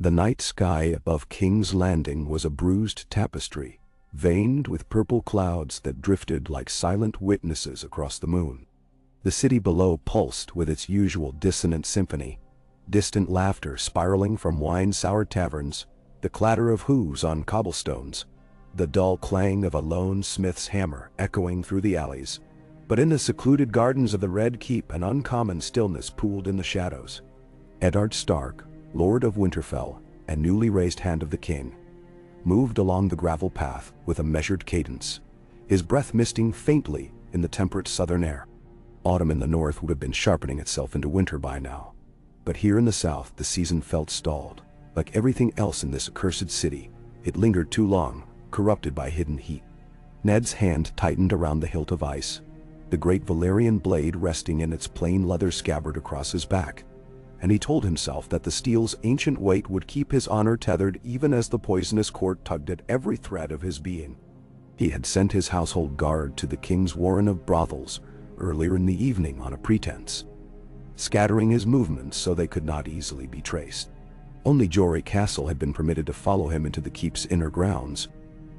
The night sky above King's Landing was a bruised tapestry, veined with purple clouds that drifted like silent witnesses across the moon. The city below pulsed with its usual dissonant symphony, distant laughter spiraling from wine-sour taverns, the clatter of hooves on cobblestones, the dull clang of a lone smith's hammer echoing through the alleys. But in the secluded gardens of the Red Keep an uncommon stillness pooled in the shadows. Eddard Stark, Lord of Winterfell and newly raised hand of the king, moved along the gravel path with a measured cadence, his breath misting faintly in the temperate southern air. Autumn in the north would have been sharpening itself into winter by now. But here in the south the season felt stalled. Like everything else in this accursed city, it lingered too long, corrupted by hidden heat. Ned's hand tightened around the hilt of ice, the great Valyrian blade resting in its plain leather scabbard across his back. And he told himself that the steel's ancient weight would keep his honor tethered even as the poisonous cord tugged at every thread of his being. He had sent his household guard to the king's warren of brothels earlier in the evening on a pretense, scattering his movements so they could not easily be traced. Only Jory Castle had been permitted to follow him into the keep's inner grounds,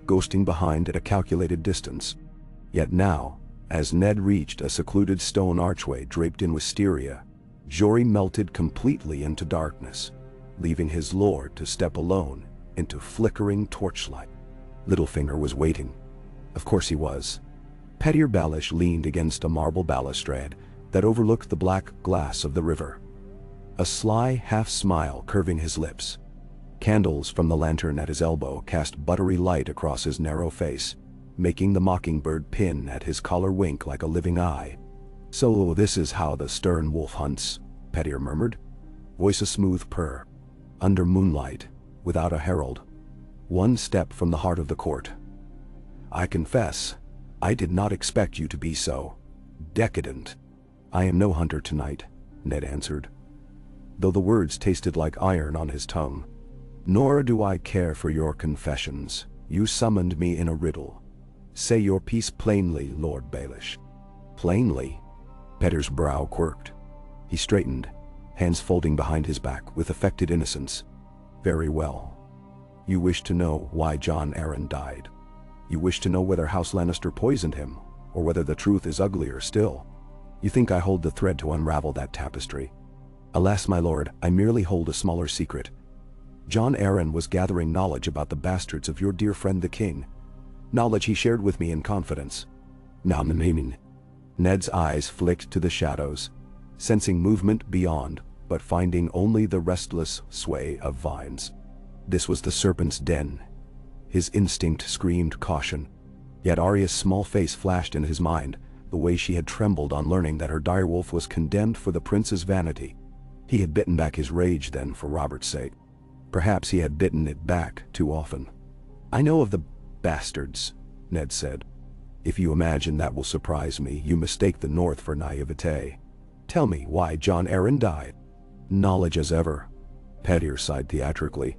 ghosting behind at a calculated distance. Yet now, as Ned reached a secluded stone archway draped in wisteria, Jory melted completely into darkness, leaving his lord to step alone into flickering torchlight. Littlefinger was waiting. Of course he was. Petyr Baelish leaned against a marble balustrade that overlooked the black glass of the river, a sly half-smile curving his lips. Candles from the lantern at his elbow cast buttery light across his narrow face, making the mockingbird pin at his collar wink like a living eye. "So this is how the stern wolf hunts," Petyr murmured, voice a smooth purr. Under moonlight, without a herald, one step from the heart of the court. "I confess, I did not expect you to be so decadent." "I am no hunter tonight," Ned answered, though the words tasted like iron on his tongue. "Nor do I care for your confessions. You summoned me in a riddle. Say your piece plainly, Lord Baelish." "Plainly?" Petyr's brow quirked. He straightened, hands folding behind his back with affected innocence. "Very well. You wish to know why Jon Arryn died. You wish to know whether House Lannister poisoned him, or whether the truth is uglier still. You think I hold the thread to unravel that tapestry? Alas, my lord, I merely hold a smaller secret. Jon Arryn was gathering knowledge about the bastards of your dear friend the king, knowledge he shared with me in confidence." Ned's eyes flicked to the shadows, sensing movement beyond, but finding only the restless sway of vines. This was the serpent's den. His instinct screamed caution, yet Arya's small face flashed in his mind, the way she had trembled on learning that her direwolf was condemned for the prince's vanity. He had bitten back his rage then for Robert's sake. Perhaps he had bitten it back too often. "I know of the bastards," Ned said. "If you imagine that will surprise me, you mistake the North for naivete. Tell me why Jon Arryn died." "Knowledge as ever," Petyr sighed theatrically.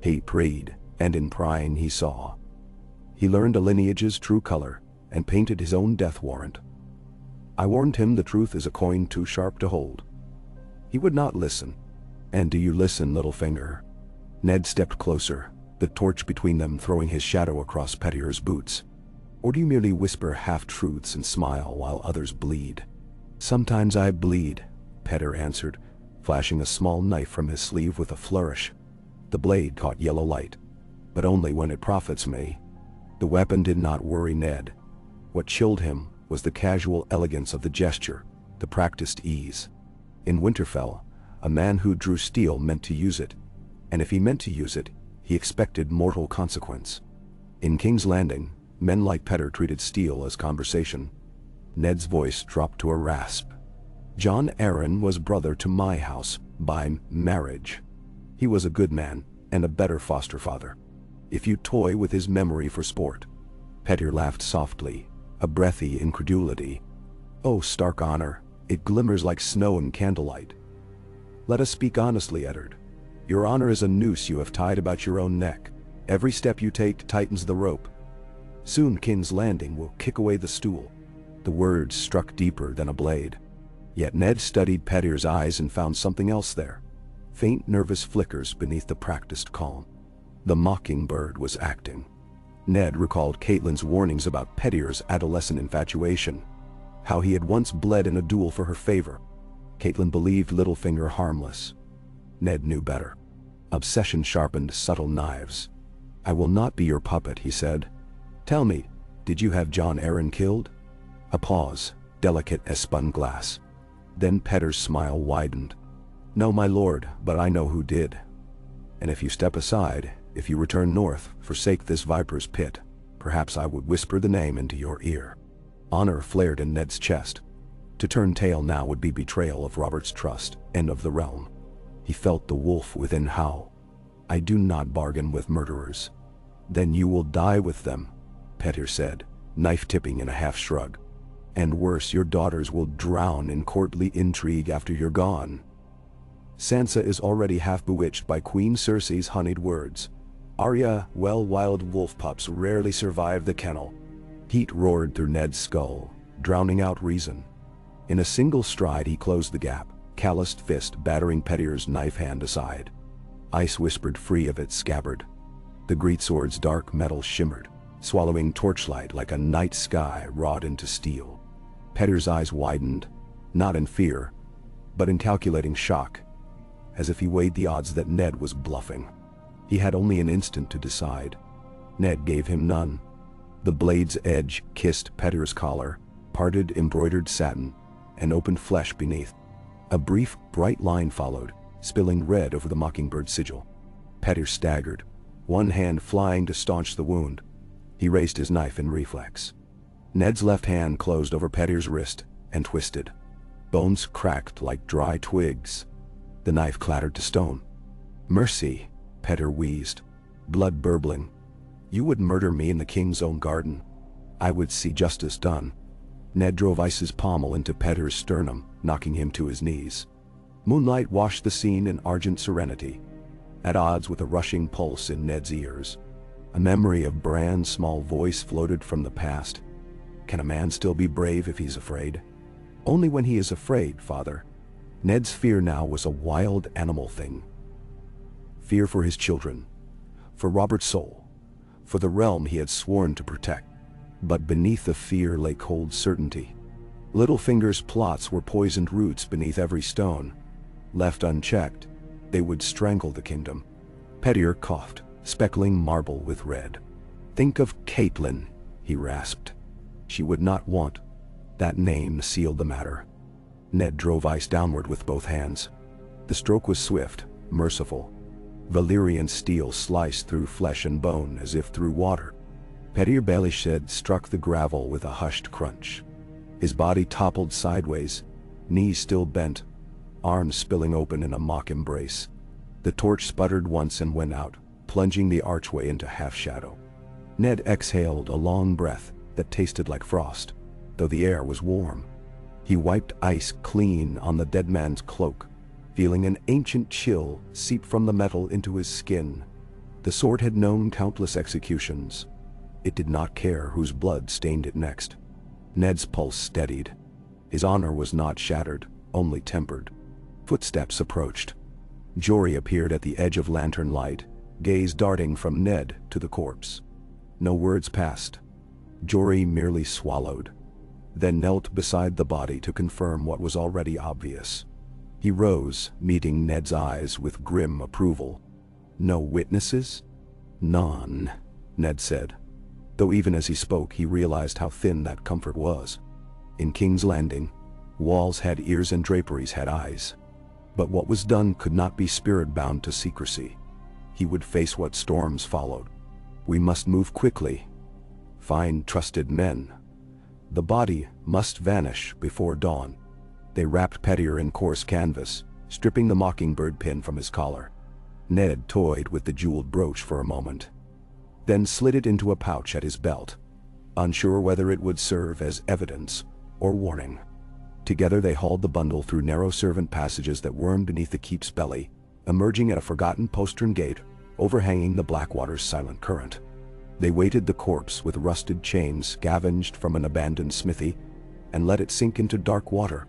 He prayed, and in prying he saw. He learned a lineage's true color, and painted his own death warrant. I warned him the truth is a coin too sharp to hold. He would not listen. And do you listen, Littlefinger?" Ned stepped closer, the torch between them throwing his shadow across Petyr's boots. "Or do you merely whisper half-truths and smile while others bleed?" "Sometimes I bleed," Petyr answered, flashing a small knife from his sleeve with a flourish. The blade caught yellow light, but only when it profits me. The weapon did not worry Ned. What chilled him was the casual elegance of the gesture, the practiced ease. In Winterfell, a man who drew steel meant to use it, and if he meant to use it, he expected mortal consequence. In King's Landing, men like Petyr treated steel as conversation. Ned's voice dropped to a rasp. "Jon Arryn was brother to my house by marriage. He was a good man and a better foster father. If you toy with his memory for sport." Petyr laughed softly, a breathy incredulity. "Oh, stark honor, it glimmers like snow in candlelight. Let us speak honestly, Eddard. Your honor is a noose you have tied about your own neck. Every step you take tightens the rope. Soon King's Landing will kick away the stool." The words struck deeper than a blade. Yet Ned studied Petyr's eyes and found something else there. faint nervous flickers beneath the practiced calm. The mockingbird was acting. Ned recalled Catelyn's warnings about Petyr's adolescent infatuation, how he had once bled in a duel for her favor. Catelyn believed Littlefinger harmless. Ned knew better. Obsession sharpened subtle knives. "I will not be your puppet," he said. "Tell me, did you have Jon Arryn killed?" A pause, delicate as spun glass. Then Petyr's smile widened. "No, my lord, but I know who did. And if you step aside, if you return north, forsake this viper's pit, perhaps I would whisper the name into your ear." Honor flared in Ned's chest. To turn tail now would be betrayal of Robert's trust and of the realm. He felt the wolf within howl. "I do not bargain with murderers." "Then you will die with them," Petyr said, knife tipping in a half shrug. "And worse, your daughters will drown in courtly intrigue after you're gone." Sansa is already half bewitched by Queen Cersei's honeyed words. Arya, wild wolf pups rarely survive the kennel. Heat roared through Ned's skull, drowning out reason. In a single stride he closed the gap, calloused fist battering Petyr's knife hand aside. Ice whispered free of its scabbard. The greatsword's dark metal shimmered, swallowing torchlight like a night sky wrought into steel. Petyr's eyes widened, not in fear, but in calculating shock, as if he weighed the odds that Ned was bluffing. He had only an instant to decide. Ned gave him none. The blade's edge kissed Petyr's collar, parted embroidered satin, and opened flesh beneath. A brief, bright line followed, spilling red over the mockingbird's sigil. Petyr staggered, one hand flying to staunch the wound. He raised his knife in reflex. Ned's left hand closed over Petyr's wrist and twisted. Bones cracked like dry twigs. The knife clattered to stone. "Mercy," Petyr wheezed, blood burbling. "You would murder me in the king's own garden. I would see justice done." Ned drove Ice's pommel into Petyr's sternum, knocking him to his knees. Moonlight washed the scene in argent serenity, at odds with a rushing pulse in Ned's ears. A memory of Bran's small voice floated from the past. "Can a man still be brave if he's afraid?" "Only when he is afraid, father." Ned's fear now was a wild animal thing. Fear for his children, for Robert's soul, for the realm he had sworn to protect. But beneath the fear lay cold certainty. Littlefinger's plots were poisoned roots beneath every stone. Left unchecked, they would strangle the kingdom. Petyr coughed, speckling marble with red. "Think of Catelyn," he rasped. "She would not want." That name sealed the matter. Ned drove Ice downward with both hands. The stroke was swift, merciful. Valyrian steel sliced through flesh and bone as if through water. Petyr Baelish struck the gravel with a hushed crunch. His body toppled sideways, knees still bent, arms spilling open in a mock embrace. The torch sputtered once and went out, plunging the archway into half-shadow. Ned exhaled a long breath that tasted like frost, though the air was warm. He wiped ice clean on the dead man's cloak, feeling an ancient chill seep from the metal into his skin. The sword had known countless executions. It did not care whose blood stained it next. Ned's pulse steadied. His honor was not shattered, only tempered. Footsteps approached. Jory appeared at the edge of lantern light, gaze darting from Ned to the corpse. No words passed. Jory merely swallowed, then knelt beside the body to confirm what was already obvious. He rose, meeting Ned's eyes with grim approval. "No witnesses?" "None," Ned said, though even as he spoke he realized how thin that comfort was. In King's Landing, walls had ears and draperies had eyes. But what was done could not be spirit-bound to secrecy. He would face what storms followed. "We must move quickly. Find trusted men. The body must vanish before dawn." They wrapped Petyr in coarse canvas, stripping the mockingbird pin from his collar. Ned toyed with the jeweled brooch for a moment, then slid it into a pouch at his belt, unsure whether it would serve as evidence or warning. Together they hauled the bundle through narrow servant passages that wormed beneath the keep's belly, emerging at a forgotten postern gate overhanging the Blackwater's silent current. They weighted the corpse with rusted chains scavenged from an abandoned smithy and let it sink into dark water.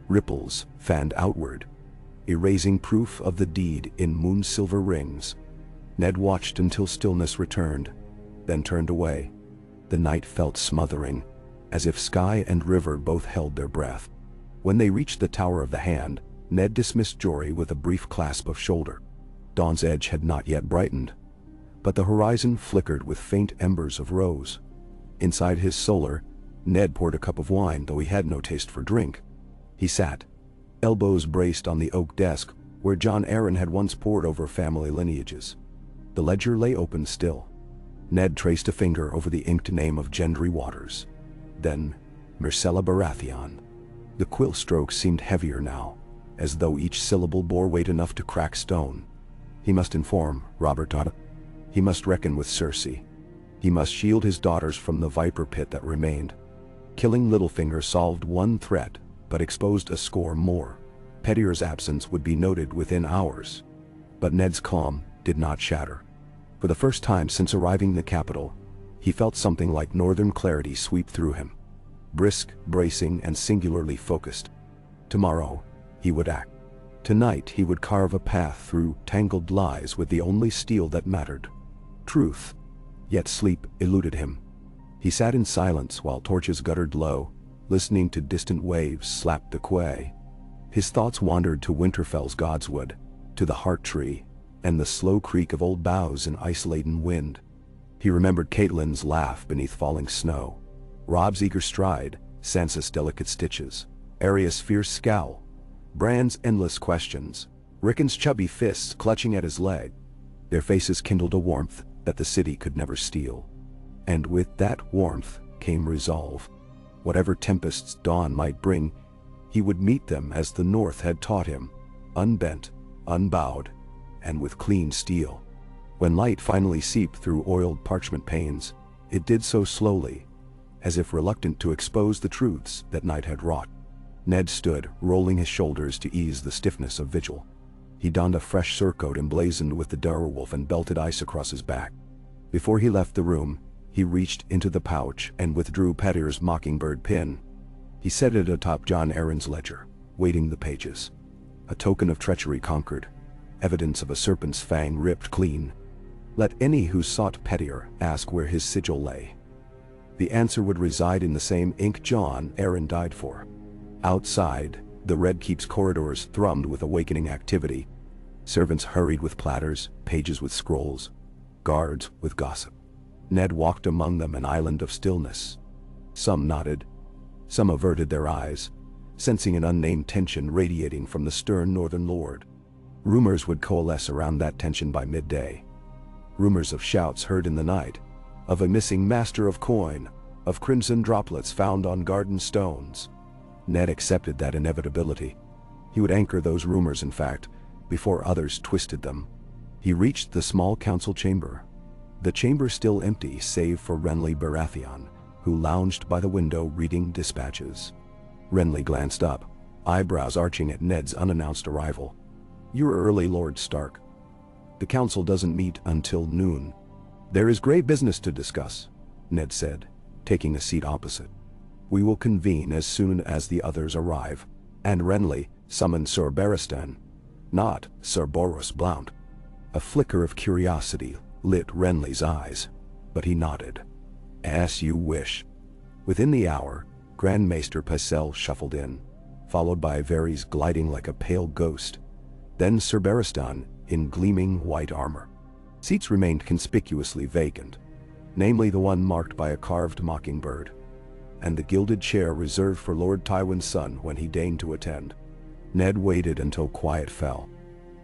Ripples fanned outward, erasing proof of the deed in moon-silver rings. Ned watched until stillness returned, then turned away. The night felt smothering, as if sky and river both held their breath. When they reached the Tower of the Hand, Ned dismissed Jory with a brief clasp of shoulder. Dawn's edge had not yet brightened, but the horizon flickered with faint embers of rose. Inside his solar, Ned poured a cup of wine, though he had no taste for drink. He sat, elbows braced on the oak desk where John Arryn had once pored over family lineages. The ledger lay open still. Ned traced a finger over the inked name of Gendry Waters. Then, Myrcella Baratheon. The quill strokes seemed heavier now, as though each syllable bore weight enough to crack stone. He must inform Robert Otta. He must reckon with Cersei. He must shield his daughters from the viper pit that remained. Killing Littlefinger solved one threat, but exposed a score more. Pettyer's absence would be noted within hours. But Ned's calm did not shatter. For the first time since arriving in the capital, he felt something like northern clarity sweep through him. Brisk, bracing, and singularly focused. Tomorrow, he would act. Tonight he would carve a path through tangled lies with the only steel that mattered. Truth. Yet sleep eluded him. He sat in silence while torches guttered low, listening to distant waves slap the quay. His thoughts wandered to Winterfell's godswood, to the heart tree, and the slow creak of old boughs in ice-laden wind. He remembered Catelyn's laugh beneath falling snow, Robb's eager stride, Sansa's delicate stitches, Arya's fierce scowl, Bran's endless questions, Rickon's chubby fists clutching at his leg. Their faces kindled a warmth that the city could never steal. And with that warmth came resolve. Whatever tempests dawn might bring, he would meet them as the North had taught him, unbent, unbowed, and with clean steel. When light finally seeped through oiled parchment panes, it did so slowly, as if reluctant to expose the truths that night had wrought. Ned stood, rolling his shoulders to ease the stiffness of vigil. He donned a fresh surcoat emblazoned with the direwolf and belted ice across his back. Before he left the room, he reached into the pouch and withdrew Pettyer's mockingbird pin. He set it atop John Arryn's ledger, weighting the pages. A token of treachery conquered, evidence of a serpent's fang ripped clean. Let any who sought Pettyer ask where his sigil lay. The answer would reside in the same ink John Arryn died for. Outside, the Red Keep's corridors thrummed with awakening activity. Servants hurried with platters, pages with scrolls, guards with gossip. Ned walked among them, an island of stillness. Some nodded, some averted their eyes, sensing an unnamed tension radiating from the stern northern lord. Rumors would coalesce around that tension by midday. Rumors of shouts heard in the night, of a missing master of coin, of crimson droplets found on garden stones. Ned accepted that inevitability. He would anchor those rumors, in fact, before others twisted them. He reached the small council chamber. The chamber still empty save for Renly Baratheon, who lounged by the window reading dispatches. Renly glanced up, eyebrows arching at Ned's unannounced arrival. "You're early, Lord Stark. The council doesn't meet until noon." "There is grave business to discuss," Ned said, taking a seat opposite. "We will convene as soon as the others arrive." And Renly summoned Sir Barristan, not Sir Boros Blount. A flicker of curiosity lit Renly's eyes, but he nodded. "As you wish." Within the hour, Grand Maester Pycelle shuffled in, followed by Varys gliding like a pale ghost. Then Sir Barristan in gleaming white armor. Seats remained conspicuously vacant, namely the one marked by a carved mockingbird, and the gilded chair reserved for Lord Tywin's son when he deigned to attend. Ned waited until quiet fell.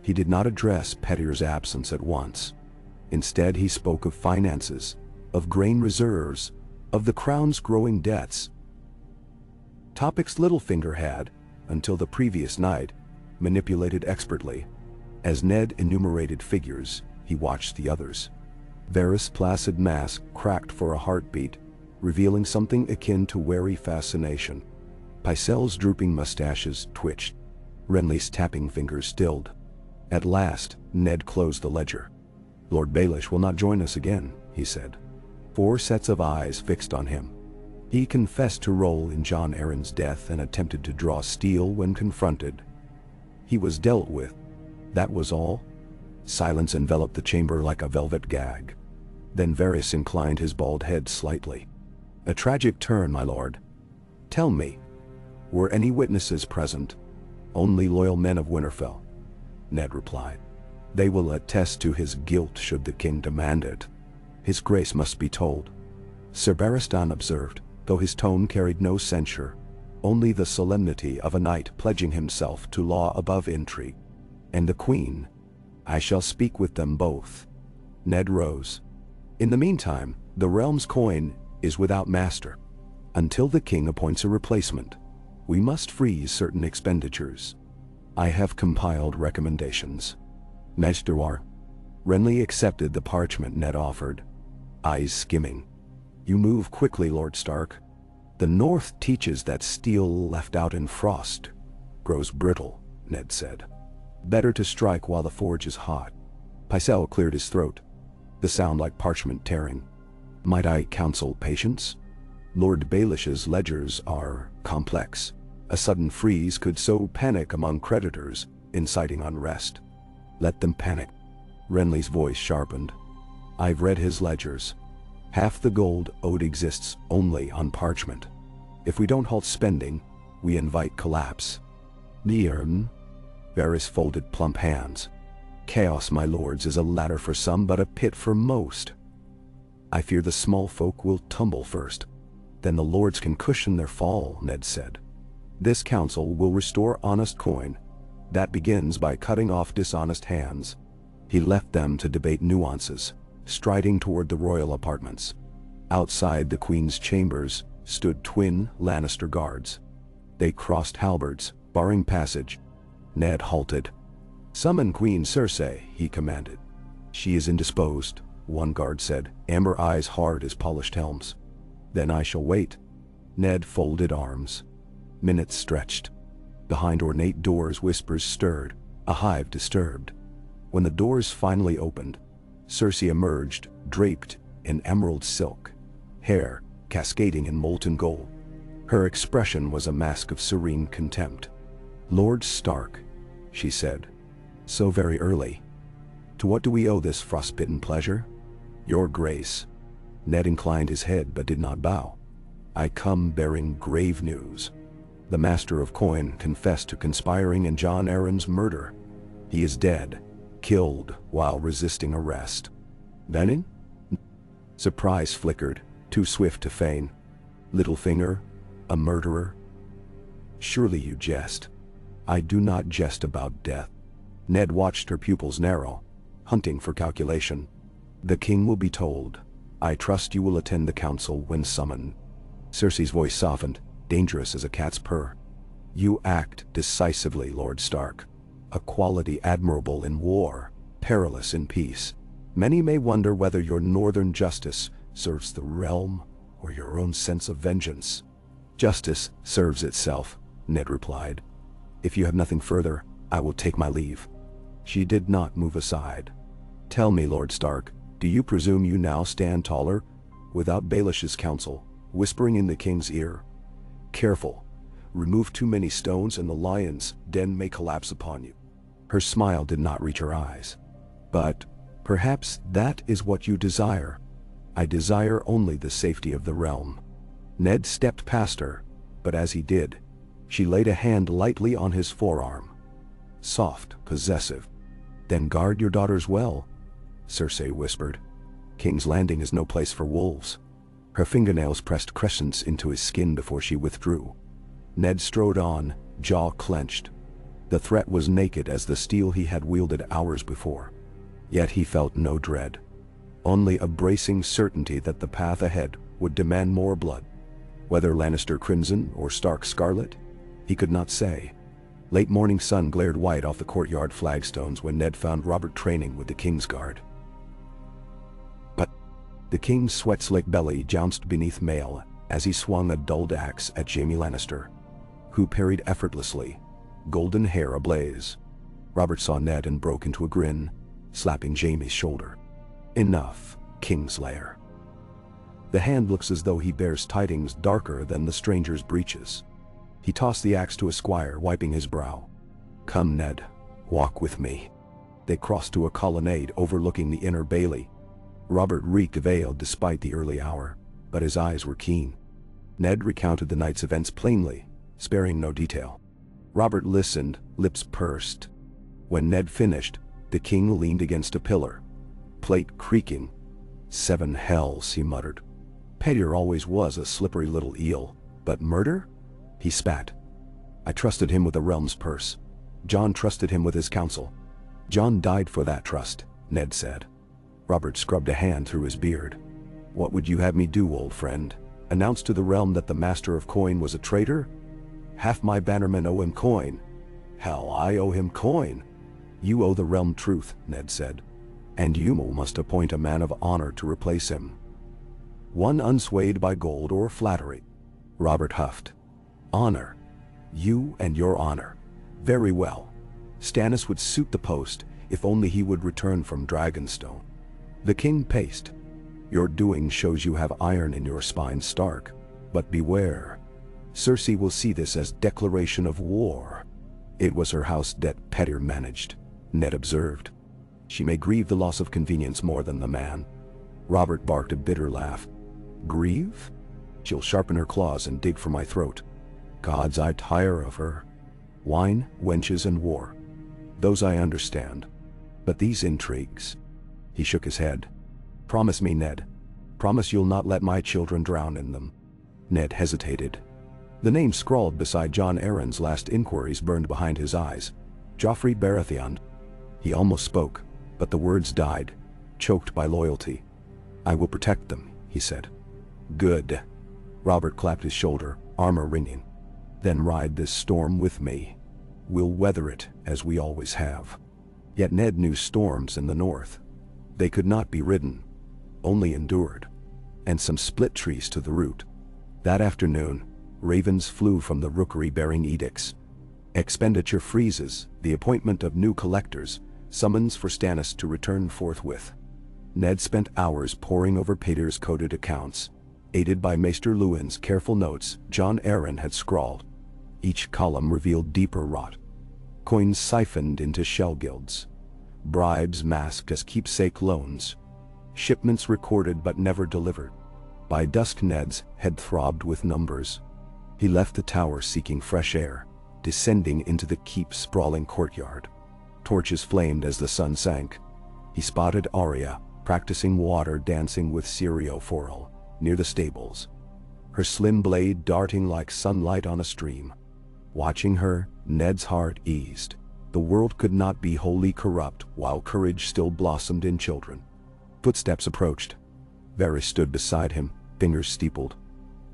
He did not address Pettyer's absence at once. Instead, he spoke of finances, of grain reserves, of the crown's growing debts. Topics Littlefinger had, until the previous night, manipulated expertly. As Ned enumerated figures, he watched the others. Varys' placid mask cracked for a heartbeat, revealing something akin to wary fascination. Pycelle's drooping mustaches twitched. Renly's tapping fingers stilled. At last, Ned closed the ledger. "Lord Baelish will not join us again," he said. 4 sets of eyes fixed on him. He confessed to role in John Arryn's death and attempted to draw steel when confronted. He was dealt with. That was all? Silence enveloped the chamber like a velvet gag. Then Varys inclined his bald head slightly. A tragic turn, my lord. Tell me, were any witnesses present? Only loyal men of Winterfell, Ned replied. They will attest to his guilt should the king demand it. His grace must be told. Sir Barristan observed, though his tone carried no censure, only the solemnity of a knight pledging himself to law above intrigue. And the queen? I shall speak with them both. Ned rose. In the meantime, the realm's coin is without master. Until the king appoints a replacement, we must freeze certain expenditures. I have compiled recommendations. Maester War. Renly accepted the parchment Ned offered, eyes skimming. You move quickly, Lord Stark. The North teaches that steel left out in frost grows brittle, Ned said. Better to strike while the forge is hot. Pycelle cleared his throat, the sound like parchment tearing. Might I counsel patience? Lord Baelish's ledgers are complex. A sudden freeze could sow panic among creditors, inciting unrest. Let them panic. Renly's voice sharpened. I've read his ledgers. Half the gold owed exists only on parchment. If we don't halt spending, we invite collapse. Niern? Varys folded plump hands. Chaos, my lords, is a ladder for some but a pit for most. I fear the small folk will tumble first. Then the lords can cushion their fall, Ned said. This council will restore honest coin. That begins by cutting off dishonest hands. He left them to debate nuances, striding toward the royal apartments. Outside the queen's chambers stood twin Lannister guards. They crossed halberds, barring passage. Ned halted. Summon Queen Cersei, he commanded. She is indisposed, one guard said, amber eyes hard as polished helms. Then I shall wait. Ned folded arms. Minutes stretched. Behind ornate doors whispers stirred, a hive disturbed. When the doors finally opened, Cersei emerged, draped in emerald silk, hair cascading in molten gold. Her expression was a mask of serene contempt. Lord Stark, she said, so very early. To what do we owe this frostbitten pleasure? Your grace. Ned inclined his head but did not bow. I come bearing grave news. The Master of Coin confessed to conspiring in Jon Arryn's murder. He is dead, killed while resisting arrest. Venin? Surprise flickered, too swift to feign. Littlefinger, a murderer? Surely you jest. I do not jest about death. Ned watched her pupils narrow, hunting for calculation. The king will be told. I trust you will attend the council when summoned. Cersei's voice softened, dangerous as a cat's purr. You act decisively, Lord Stark. A quality admirable in war, perilous in peace. Many may wonder whether your northern justice serves the realm or your own sense of vengeance. Justice serves itself, Ned replied. If you have nothing further, I will take my leave. She did not move aside. Tell me, Lord Stark, do you presume you now stand taller, without Baelish's counsel, whispering in the king's ear? Careful. Remove too many stones and the lion's den may collapse upon you. Her smile did not reach her eyes. But perhaps that is what you desire. I desire only the safety of the realm. Ned stepped past her, but as he did, she laid a hand lightly on his forearm. Soft, possessive. Then guard your daughters well, Cersei whispered. King's Landing is no place for wolves. Her fingernails pressed crescents into his skin before she withdrew. Ned strode on, jaw clenched. The threat was naked as the steel he had wielded hours before. Yet he felt no dread. Only a bracing certainty that the path ahead would demand more blood. Whether Lannister crimson or Stark scarlet, he could not say. Late morning sun glared white off the courtyard flagstones when Ned found Robert training with the Kingsguard. But the king's sweat-slick belly jounced beneath mail as he swung a dulled axe at Jaime Lannister, who parried effortlessly, golden hair ablaze. Robert saw Ned and broke into a grin, slapping Jaime's shoulder. Enough, Kingslayer. The hand looks as though he bears tidings darker than the stranger's breeches. He tossed the axe to a squire, wiping his brow. Come, Ned, walk with me. They crossed to a colonnade overlooking the inner bailey. Robert reeked of ale despite the early hour, but his eyes were keen. Ned recounted the night's events plainly, sparing no detail. Robert listened, lips pursed. When Ned finished, the king leaned against a pillar, plate creaking. 7 hells, he muttered. Petyr always was a slippery little eel, but murder? He spat. I trusted him with the realm's purse. John trusted him with his counsel. John died for that trust, Ned said. Robert scrubbed a hand through his beard. What would you have me do, old friend? Announce to the realm that the master of coin was a traitor? Half my bannermen owe him coin. Hell, I owe him coin. You owe the realm truth, Ned said. And you must appoint a man of honor to replace him. One unswayed by gold or flattery. Robert huffed. Honor. You and your honor. Very well. Stannis would suit the post if only he would return from Dragonstone. The king paced. Your doing shows you have iron in your spine, Stark. But beware. Cersei will see this as declaration of war. It was her house debt Petyr managed, Ned observed. She may grieve the loss of convenience more than the man. Robert barked a bitter laugh. Grieve? She'll sharpen her claws and dig for my throat. Gods, I tire of her. Wine, wenches, and war. Those I understand. But these intrigues... He shook his head. Promise me, Ned. Promise you'll not let my children drown in them. Ned hesitated. The name scrawled beside Jon Arryn's last inquiries burned behind his eyes. Joffrey Baratheon. He almost spoke, but the words died, choked by loyalty. I will protect them, he said. Good. Robert clapped his shoulder, armor ringing. Then ride this storm with me. We'll weather it, as we always have. Yet Ned knew storms in the north. They could not be ridden, only endured. And some split trees to the root. That afternoon, ravens flew from the rookery bearing edicts. Expenditure freezes, the appointment of new collectors, summons for Stannis to return forthwith. Ned spent hours poring over Petyr's coded accounts. Aided by Maester Luwin's careful notes, Jon Arryn had scrawled. Each column revealed deeper rot. Coins siphoned into shell guilds. Bribes masked as keepsake loans. Shipments recorded but never delivered. By dusk Ned's head throbbed with numbers. He left the tower seeking fresh air, descending into the keep's sprawling courtyard. Torches flamed as the sun sank. He spotted Arya, practicing water dancing with Syrio near the stables. Her slim blade darting like sunlight on a stream. Watching her, Ned's heart eased. The world could not be wholly corrupt while courage still blossomed in children. Footsteps approached. Varys stood beside him, fingers steepled.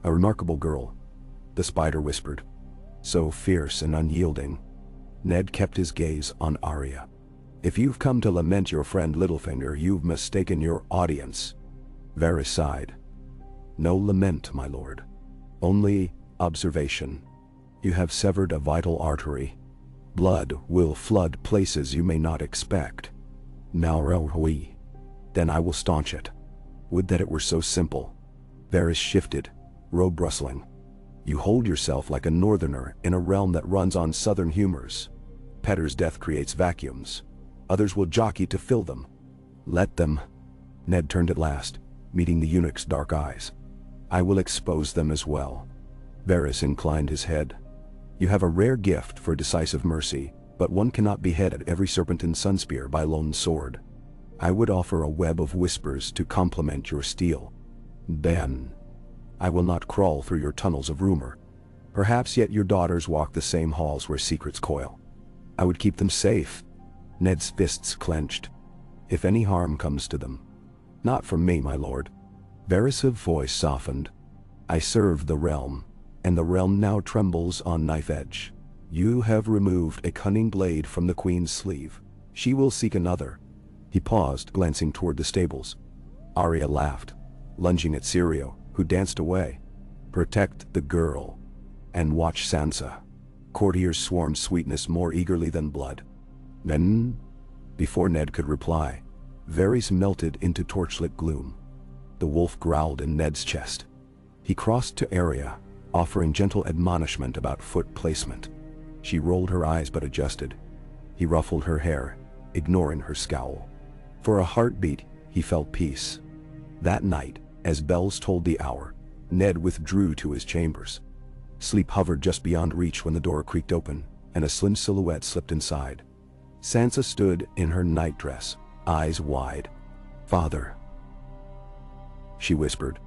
A remarkable girl, the spider whispered. So fierce and unyielding. Ned kept his gaze on Arya. If you've come to lament your friend Littlefinger, you've mistaken your audience. Varys sighed. No lament, my lord. Only observation. You have severed a vital artery. Blood will flood places you may not expect. Malrohui. Then I will staunch it. Would that it were so simple. Varys shifted, robe rustling. You hold yourself like a northerner in a realm that runs on southern humors. Petyr's death creates vacuums. Others will jockey to fill them. Let them. Ned turned at last, meeting the eunuch's dark eyes. I will expose them as well. Varys inclined his head. You have a rare gift for decisive mercy, but one cannot behead every serpent in Sunspear by lone sword. I would offer a web of whispers to complement your steel. Then, I will not crawl through your tunnels of rumor. Perhaps yet your daughters walk the same halls where secrets coil. I would keep them safe. Ned's fists clenched. If any harm comes to them. Not from me, my lord. Varys' voice softened. I serve the realm, and the realm now trembles on knife edge. You have removed a cunning blade from the queen's sleeve. She will seek another. He paused, glancing toward the stables. Arya laughed, lunging at Syrio, who danced away. Protect the girl, and watch Sansa. Courtiers swarmed sweetness more eagerly than blood. Then, before Ned could reply, Varys melted into torchlit gloom. The wolf growled in Ned's chest. He crossed to Arya, offering gentle admonishment about foot placement. She rolled her eyes but adjusted, He ruffled her hair, ignoring her scowl. For a heartbeat, he felt peace. That night, as bells tolled the hour, Ned withdrew to his chambers. Sleep hovered just beyond reach when the door creaked open, and a slim silhouette slipped inside. Sansa stood in her nightdress, eyes wide. "Father," she whispered,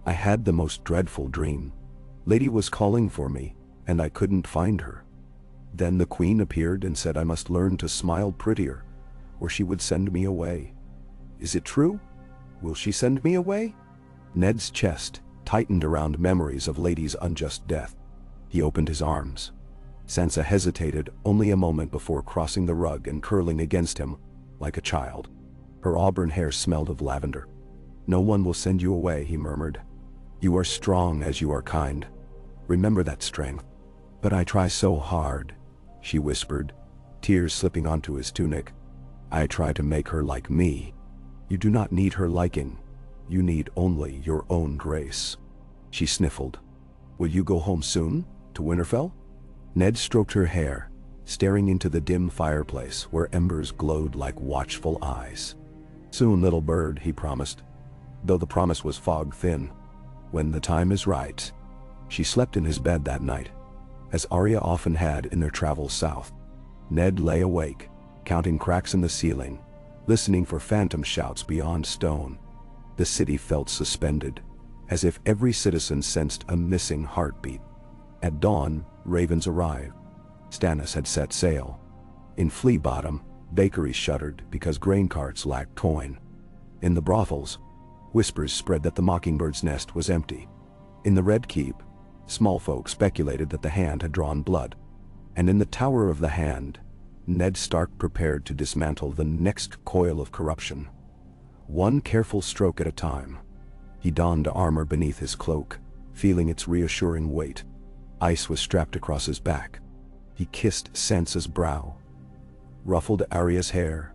"I had the most dreadful dream. Lady was calling for me, and I couldn't find her. Then the queen appeared and said I must learn to smile prettier, or she would send me away. Is it true? Will she send me away?" Ned's chest tightened around memories of Lady's unjust death. He opened his arms. Sansa hesitated only a moment before crossing the rug and curling against him like a child. Her auburn hair smelled of lavender. "No one will send you away," he murmured. "You are strong as you are kind. Remember that strength." "But I try so hard," she whispered, tears slipping onto his tunic. "I try to make her like me." "You do not need her liking. You need only your own grace." She sniffled. "Will you go home soon? To Winterfell?" Ned stroked her hair, staring into the dim fireplace where embers glowed like watchful eyes. "Soon, little bird," he promised, though the promise was fog-thin. "When the time is right." She slept in his bed that night, as Arya often had in their travels south. Ned lay awake, counting cracks in the ceiling, listening for phantom shouts beyond stone. The city felt suspended, as if every citizen sensed a missing heartbeat. At dawn, ravens arrived. Stannis had set sail. In Flea Bottom, bakeries shuttered because grain carts lacked coin. In the brothels, whispers spread that the Mockingbird's nest was empty. In the Red Keep, small folk speculated that the Hand had drawn blood. And in the Tower of the Hand, Ned Stark prepared to dismantle the next coil of corruption. One careful stroke at a time. He donned armor beneath his cloak, feeling its reassuring weight. Ice was strapped across his back. He kissed Sansa's brow, ruffled Arya's hair,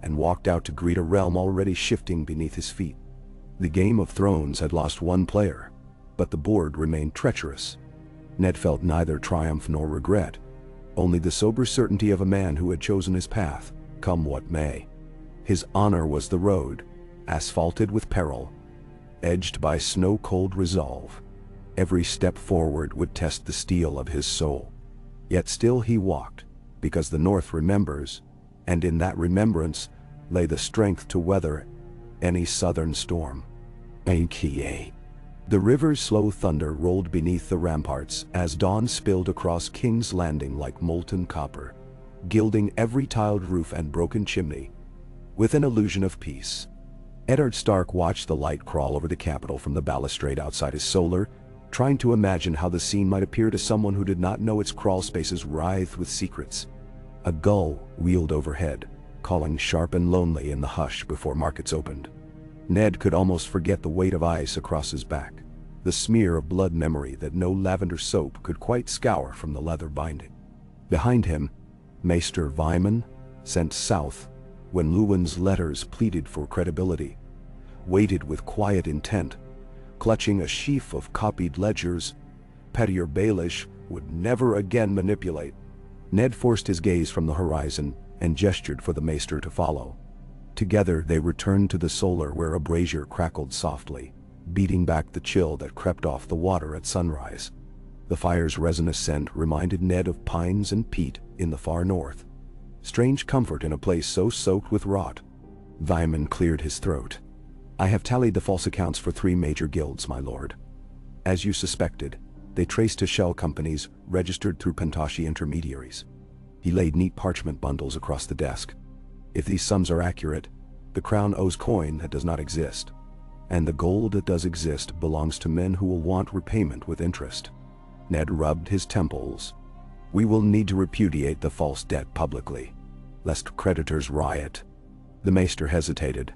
and walked out to greet a realm already shifting beneath his feet. The Game of Thrones had lost one player, but the board remained treacherous. Ned felt neither triumph nor regret, only the sober certainty of a man who had chosen his path, come what may. His honor was the road, asphalted with peril, edged by snow-cold resolve. Every step forward would test the steel of his soul. Yet still he walked, because the North remembers, and in that remembrance lay the strength to weather any southern storm. A.K.A. The river's slow thunder rolled beneath the ramparts as dawn spilled across King's Landing like molten copper, gilding every tiled roof and broken chimney, with an illusion of peace. Eddard Stark watched the light crawl over the capital from the balustrade outside his solar, trying to imagine how the scene might appear to someone who did not know its crawl spaces writhed with secrets. A gull wheeled overhead, calling sharp and lonely in the hush before markets opened. Ned could almost forget the weight of ice across his back, the smear of blood memory that no lavender soap could quite scour from the leather binding. Behind him, Maester Vyman, sent south when Luwin's letters pleaded for credibility, waited with quiet intent, clutching a sheaf of copied ledgers. Pettier Baelish would never again manipulate. Ned forced his gaze from the horizon and gestured for the maester to follow. Together they returned to the solar where a brazier crackled softly, beating back the chill that crept off the water at sunrise. The fire's resinous scent reminded Ned of pines and peat in the far north. Strange comfort in a place so soaked with rot. Vyman cleared his throat. "I have tallied the false accounts for 3 major guilds, my lord. As you suspected, they traced to shell companies registered through Pentoshi intermediaries." He laid neat parchment bundles across the desk. "If these sums are accurate, the crown owes coin that does not exist. And the gold that does exist belongs to men who will want repayment with interest." Ned rubbed his temples. "We will need to repudiate the false debt publicly, lest creditors riot." The maester hesitated.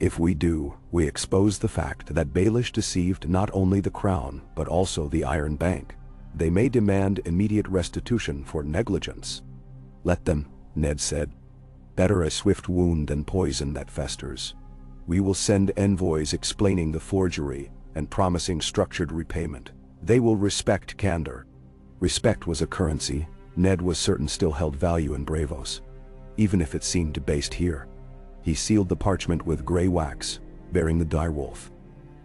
"If we do, we expose the fact that Baelish deceived not only the crown but also the Iron Bank. They may demand immediate restitution for negligence." "Let them," Ned said. "Better a swift wound than poison that festers. We will send envoys explaining the forgery and promising structured repayment. They will respect candor." Respect was a currency, Ned was certain still held value in Bravos, even if it seemed debased here. He sealed the parchment with gray wax, bearing the direwolf.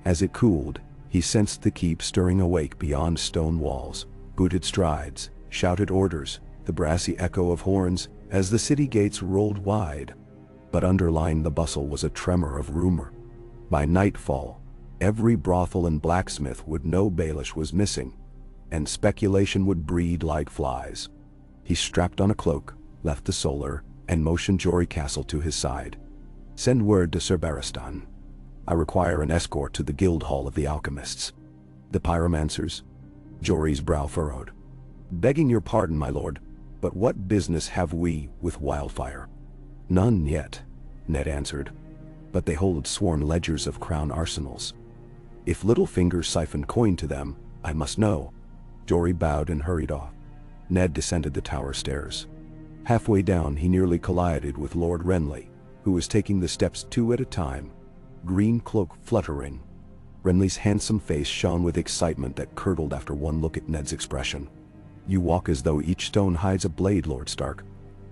As it cooled, he sensed the keep stirring awake beyond stone walls, booted strides, shouted orders, the brassy echo of horns as the city gates rolled wide. But underlying the bustle was a tremor of rumor. By nightfall, every brothel and blacksmith would know Baelish was missing, and speculation would breed like flies. He strapped on a cloak, left the solar, and motioned Jory Castle to his side. "Send word to Sir Barristan. I require an escort to the guild hall of the alchemists." "The pyromancers?" Jory's brow furrowed. "Begging your pardon, my lord, but what business have we with Wildfire?" "None yet," Ned answered, "but they hold sworn ledgers of crown arsenals. If Littlefinger siphoned coin to them, I must know." Jory bowed and hurried off. Ned descended the tower stairs. Halfway down, he nearly collided with Lord Renly, who was taking the steps 2 at a time, green cloak fluttering. Renly's handsome face shone with excitement that curdled after one look at Ned's expression. "You walk as though each stone hides a blade, Lord Stark.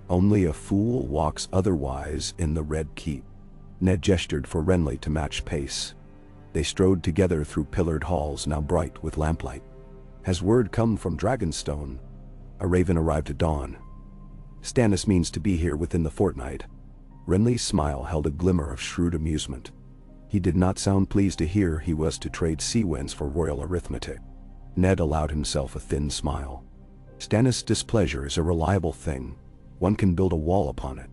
Only a fool walks otherwise in the Red Keep." Ned gestured for Renly to match pace. They strode together through pillared halls now bright with lamplight. "Has word come from Dragonstone?" "A raven arrived at dawn. Stannis means to be here within the fortnight." Renly's smile held a glimmer of shrewd amusement. He did not sound pleased to hear he was to trade sea winds for royal arithmetic. Ned allowed himself a thin smile. "Stannis' displeasure is a reliable thing. One can build a wall upon it.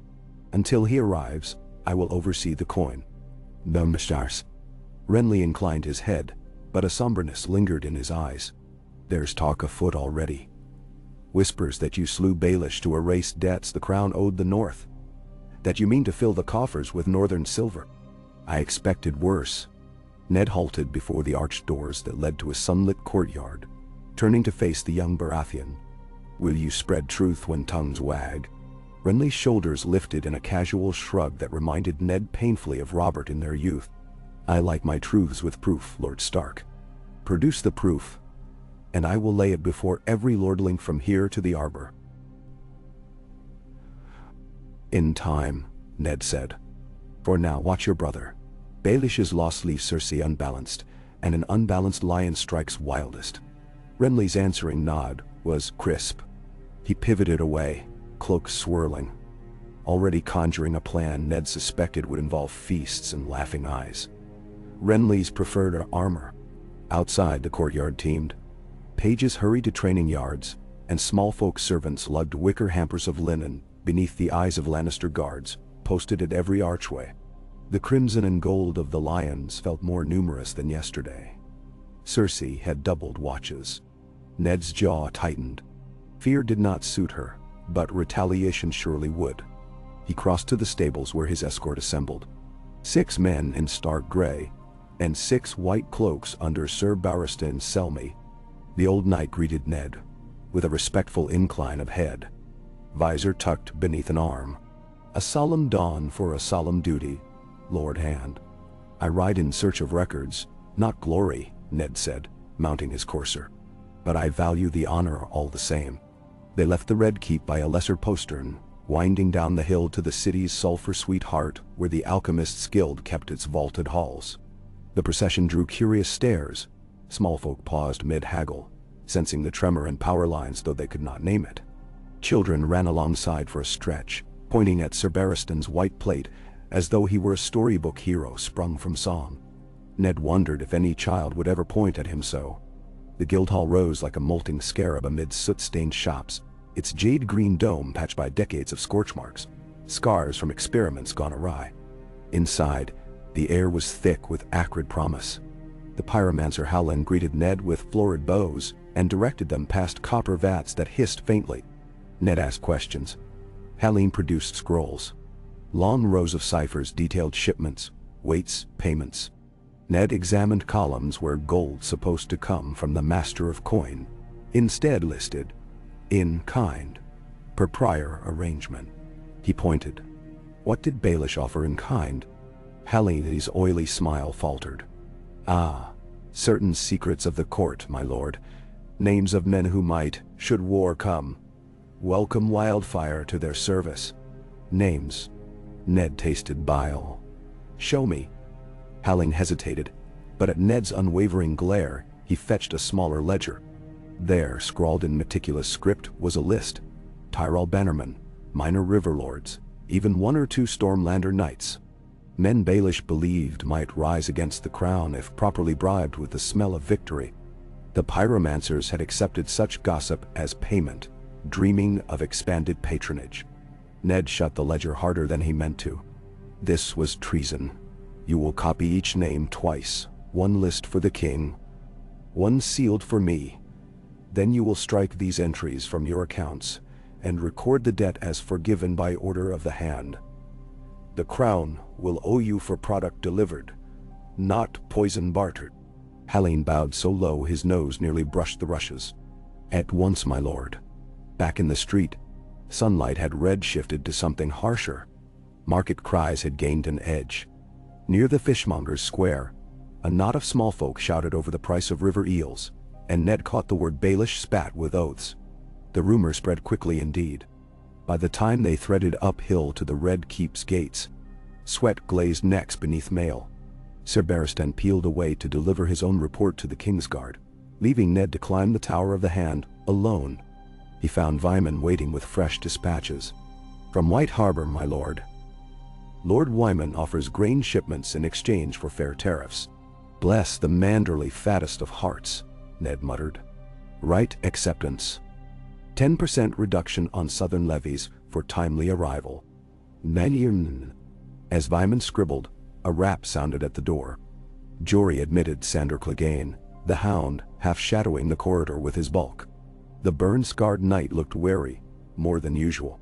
Until he arrives, I will oversee the coin." "No, Mistars." Renly inclined his head, but a somberness lingered in his eyes. "There's talk afoot already. Whispers that you slew Baelish to erase debts the crown owed the north. That you mean to fill the coffers with northern silver. I expected worse." Ned halted before the arched doors that led to a sunlit courtyard, turning to face the young Baratheon. "Will you spread truth when tongues wag?" Renly's shoulders lifted in a casual shrug that reminded Ned painfully of Robert in their youth. "I like my truths with proof, Lord Stark. Produce the proof, and I will lay it before every lordling from here to the arbor." "In time," Ned said. "For now, watch your brother. Baelish's loss leaves Cersei unbalanced, and an unbalanced lion strikes wildest." Renly's answering nod was crisp. He pivoted away, cloak swirling, already conjuring a plan Ned suspected would involve feasts and laughing eyes. Renly's preferred armor. Outside, the courtyard teemed. Pages hurried to training yards, and small folk servants lugged wicker hampers of linen beneath the eyes of Lannister guards, posted at every archway. The crimson and gold of the lions felt more numerous than yesterday. Cersei had doubled watches. Ned's jaw tightened. Fear did not suit her, but retaliation surely would. He crossed to the stables where his escort assembled. 6 men in stark gray, and 6 white cloaks under Sir Barristan Selmy. The old knight greeted Ned with a respectful incline of head, visor tucked beneath an arm. "A solemn dawn for a solemn duty, Lord Hand." "I ride in search of records, not glory," Ned said, mounting his courser. "But I value the honor all the same." They left the Red Keep by a lesser postern, winding down the hill to the city's sulphur-sweet heart where the Alchemists' Guild kept its vaulted halls. The procession drew curious stares. Small folk paused mid-haggle, sensing the tremor in power lines though they could not name it. Children ran alongside for a stretch, pointing at Sir Barristan's white plate as though he were a storybook hero sprung from song. Ned wondered if any child would ever point at him so. The Guildhall rose like a molting scarab amid soot-stained shops, its jade-green dome patched by decades of scorch marks, scars from experiments gone awry. Inside, the air was thick with acrid promise. The pyromancer Howland greeted Ned with florid bows and directed them past copper vats that hissed faintly. Ned asked questions. Helene produced scrolls. Long rows of ciphers detailed shipments, weights, payments. Ned examined columns where gold supposed to come from the master of coin, instead listed, "In kind, per prior arrangement." He pointed. What did Baelish offer in kind? Helene's oily smile faltered. "Ah, certain secrets of the court, my lord. Names of men who might, should war come." Welcome Wildfire to their service. Names. Ned tasted bile. Show me. Halling hesitated, but at Ned's unwavering glare, he fetched a smaller ledger. There, scrawled in meticulous script, was a list. Tyrell bannermen, minor riverlords, even 1 or 2 Stormlander knights. Men Baelish believed might rise against the crown if properly bribed with the smell of victory. The pyromancers had accepted such gossip as payment, dreaming of expanded patronage. Ned shut the ledger harder than he meant to. This was treason. You will copy each name twice, 1 list for the king, 1 sealed for me. Then you will strike these entries from your accounts and record the debt as forgiven by order of the hand. The crown will owe you for product delivered, not poison bartered. Halling bowed so low his nose nearly brushed the rushes. At once, my lord. Back in the street, sunlight had red-shifted to something harsher. Market cries had gained an edge. Near the fishmonger's square, a knot of small folk shouted over the price of river eels, and Ned caught the word Baelish spat with oaths. The rumor spread quickly indeed. By the time they threaded uphill to the Red Keep's gates, sweat glazed necks beneath mail. Sir Barristan peeled away to deliver his own report to the Kingsguard, leaving Ned to climb the Tower of the Hand, alone. He found Wyman waiting with fresh dispatches. From White Harbor, my lord. Lord Wyman offers grain shipments in exchange for fair tariffs. Bless the manderly fattest of hearts, Ned muttered. Right acceptance. 10% reduction on southern levies for timely arrival. As Vyman scribbled, a rap sounded at the door. Jory admitted Sandor Clegane, the hound, half shadowing the corridor with his bulk. The burn-scarred knight looked wary, more than usual.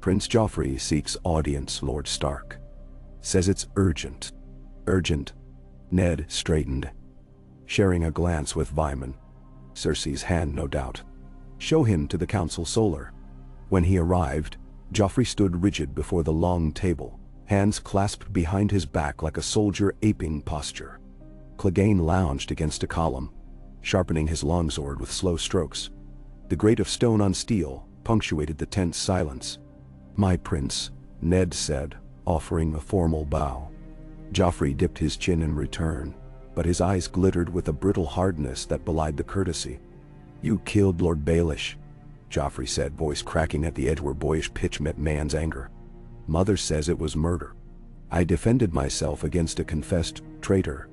Prince Joffrey seeks audience, Lord Stark. Says it's urgent. Urgent. Ned straightened, sharing a glance with Vyman. Cersei's hand, no doubt. Show him to the council solar. When he arrived, Joffrey stood rigid before the long table, hands clasped behind his back like a soldier aping posture. Clegane lounged against a column, sharpening his longsword with slow strokes. The grate of stone on steel punctuated the tense silence. My prince, Ned said, offering a formal bow. Joffrey dipped his chin in return, but his eyes glittered with a brittle hardness that belied the courtesy. You killed Lord Baelish, Joffrey said, voice cracking at the edge where boyish pitch met man's anger. Mother says it was murder. I defended myself against a confessed traitor.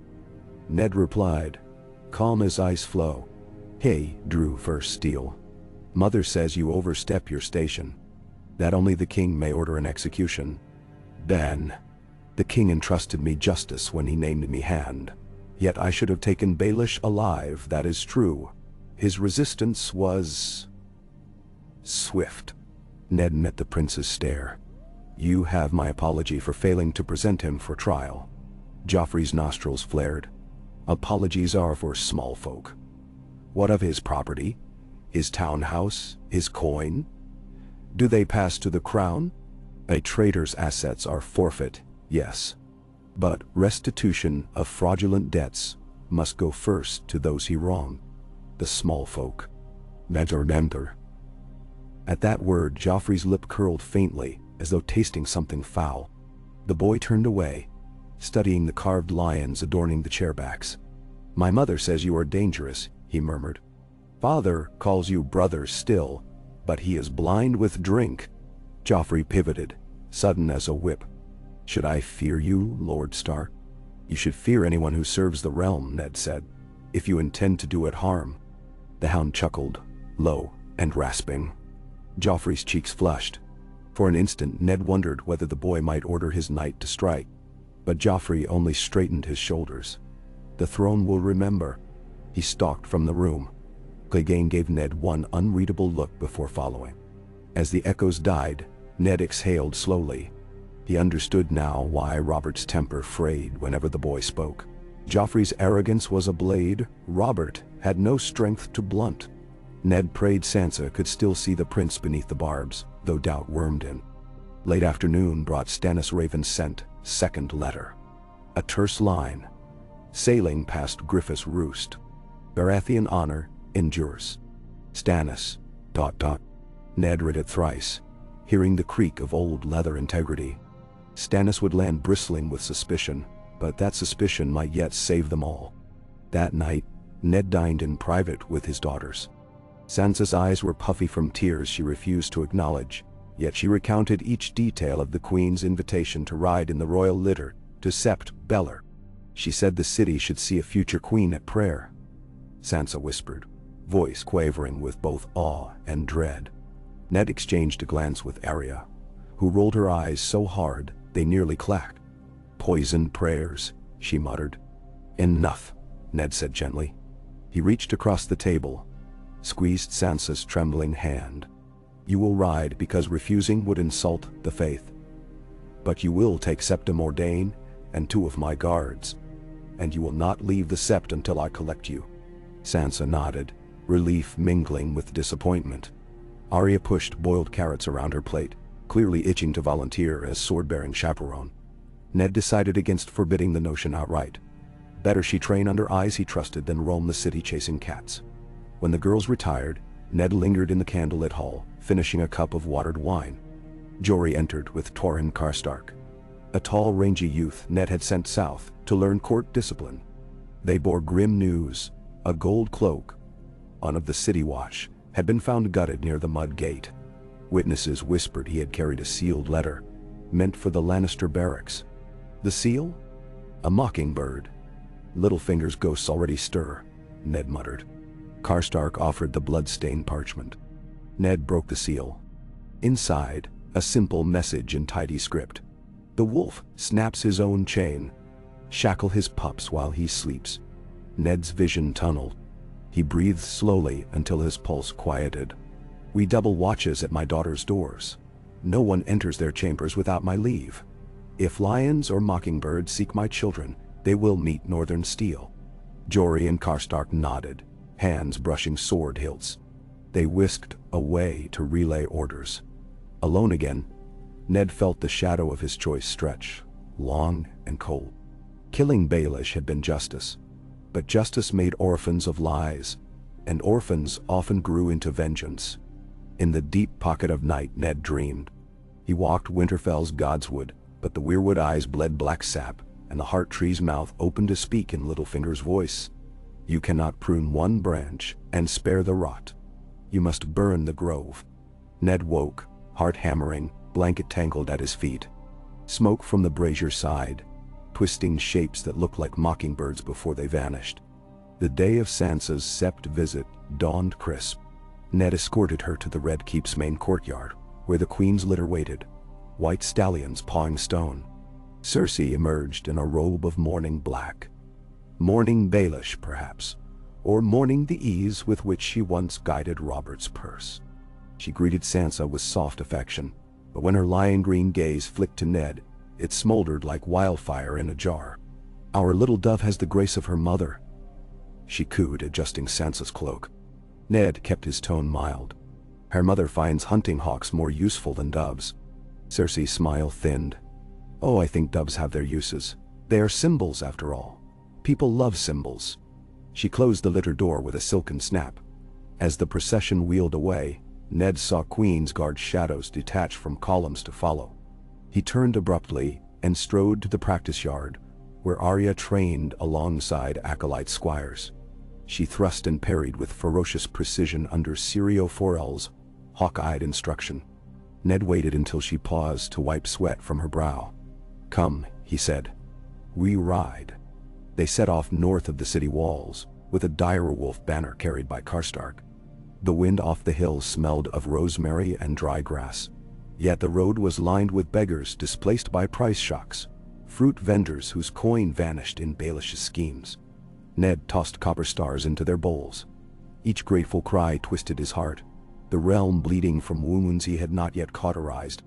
Ned replied, calm as ice flow. Hey, Drew First Steel. Mother says you overstep your station. That only the king may order an execution. Then, the king entrusted me justice when he named me hand. Yet I should have taken Baelish alive, that is true. His resistance was swift. Ned met the prince's stare. You have my apology for failing to present him for trial. Joffrey's nostrils flared. Apologies are for small folk. What of his property? His townhouse? His coin? Do they pass to the crown? A traitor's assets are forfeit, yes. But restitution of fraudulent debts must go first to those he wronged. The small folk. Mentor. At that word, Joffrey's lip curled faintly, as though tasting something foul. The boy turned away, studying the carved lions adorning the chairbacks. My mother says you are dangerous, he murmured. Father calls you brother still, but he is blind with drink. Joffrey pivoted, sudden as a whip. Should I fear you, Lord Stark? You should fear anyone who serves the realm, Ned said, if you intend to do it harm. The hound chuckled, low and rasping. Joffrey's cheeks flushed. For an instant Ned wondered whether the boy might order his knight to strike, but Joffrey only straightened his shoulders. The throne will remember. He stalked from the room. Clegane gave Ned one unreadable look before following. As the echoes died, Ned exhaled slowly. He understood now why Robert's temper frayed whenever the boy spoke. Joffrey's arrogance was a blade Robert had no strength to blunt. Ned prayed Sansa could still see the prince beneath the barbs, though doubt wormed in. Late afternoon brought Stannis Raven's sent second letter. A terse line. Sailing past Griffith's roost. Baratheon honor endures. Stannis. ... Ned read it thrice, hearing the creak of old leather integrity. Stannis would land bristling with suspicion, but that suspicion might yet save them all. That night, Ned dined in private with his daughters. Sansa's eyes were puffy from tears she refused to acknowledge, yet she recounted each detail of the Queen's invitation to ride in the royal litter to Sept Beller. She said the city should see a future queen at prayer. Sansa whispered, voice quavering with both awe and dread. Ned exchanged a glance with Arya, who rolled her eyes so hard they nearly clacked. Poisoned prayers, she muttered. Enough, Ned said gently. He reached across the table, squeezed Sansa's trembling hand. You will ride because refusing would insult the faith. But you will take Septa Mordain and 2 of my guards, and you will not leave the Sept until I collect you. Sansa nodded, relief mingling with disappointment. Arya pushed boiled carrots around her plate, clearly itching to volunteer as sword-bearing chaperone. Ned decided against forbidding the notion outright. Better she train under eyes he trusted than roam the city chasing cats. When the girls retired, Ned lingered in the candlelit hall, finishing a cup of watered wine. Jory entered with Torrhen Karstark, a tall, rangy youth Ned had sent south to learn court discipline. They bore grim news. A gold cloak, one of the city watch, had been found gutted near the mud gate. Witnesses whispered he had carried a sealed letter, meant for the Lannister barracks. The seal? A mockingbird. Littlefinger's ghosts already stir, Ned muttered. Karstark offered the blood-stained parchment. Ned broke the seal. Inside, a simple message in tidy script. The wolf snaps his own chain. Shackle his pups while he sleeps. Ned's vision tunneled. He breathed slowly until his pulse quieted. We double watches at my daughter's doors. No one enters their chambers without my leave. If lions or mockingbirds seek my children, they will meet northern steel. Jory and Karstark nodded, hands brushing sword hilts. They whisked away to relay orders. Alone again, Ned felt the shadow of his choice stretch, long and cold. Killing Baelish had been justice, but justice made orphans of lies, and orphans often grew into vengeance. In the deep pocket of night, Ned dreamed. He walked Winterfell's godswood, but the weirwood eyes bled black sap, and the heart tree's mouth opened to speak in Littlefinger's voice. You cannot prune one branch and spare the rot. You must burn the grove. Ned woke, heart hammering, blanket tangled at his feet. Smoke from the brazier sighed, twisting shapes that looked like mockingbirds before they vanished. The day of Sansa's Sept visit dawned crisp. Ned escorted her to the Red Keep's main courtyard, where the Queen's litter waited, white stallions pawing stone. Cersei emerged in a robe of mourning black. Mourning Baelish, perhaps, or mourning the ease with which she once guided Robert's purse. She greeted Sansa with soft affection, but when her lion green gaze flicked to Ned, it smoldered like wildfire in a jar. Our little dove has the grace of her mother, she cooed, adjusting Sansa's cloak. Ned kept his tone mild. Her mother finds hunting hawks more useful than doves. Cersei's smile thinned. Oh, I think doves have their uses. They are symbols, after all. People love symbols. She closed the litter door with a silken snap. As the procession wheeled away, Ned saw Queen's Guard shadows detach from columns to follow. He turned abruptly and strode to the practice yard, where Arya trained alongside acolyte squires. She thrust and parried with ferocious precision under Syrio Forel's hawk-eyed instruction. Ned waited until she paused to wipe sweat from her brow. Come, he said. We ride. They set off north of the city walls, with a direwolf banner carried by Karstark. The wind off the hills smelled of rosemary and dry grass. Yet the road was lined with beggars displaced by price shocks, fruit vendors whose coin vanished in Baelish's schemes. Ned tossed copper stars into their bowls. Each grateful cry twisted his heart, the realm bleeding from wounds he had not yet cauterized.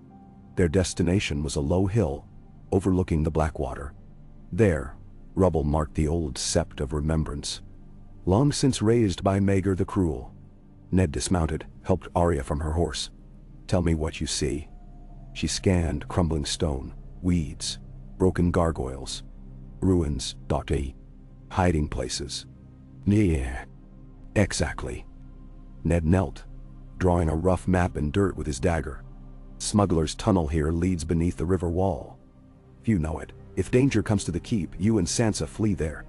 Their destination was a low hill, overlooking the Blackwater. There, rubble marked the old sept of remembrance, long since razed by Maegor the Cruel. Ned dismounted, helped Arya from her horse. Tell me what you see. She scanned crumbling stone, weeds, broken gargoyles, ruins, dotty, hiding places. Yeah. Exactly. Ned knelt, drawing a rough map in dirt with his dagger. "Smuggler's tunnel here leads beneath the river wall. Few know it. If danger comes to the keep, you and Sansa flee there.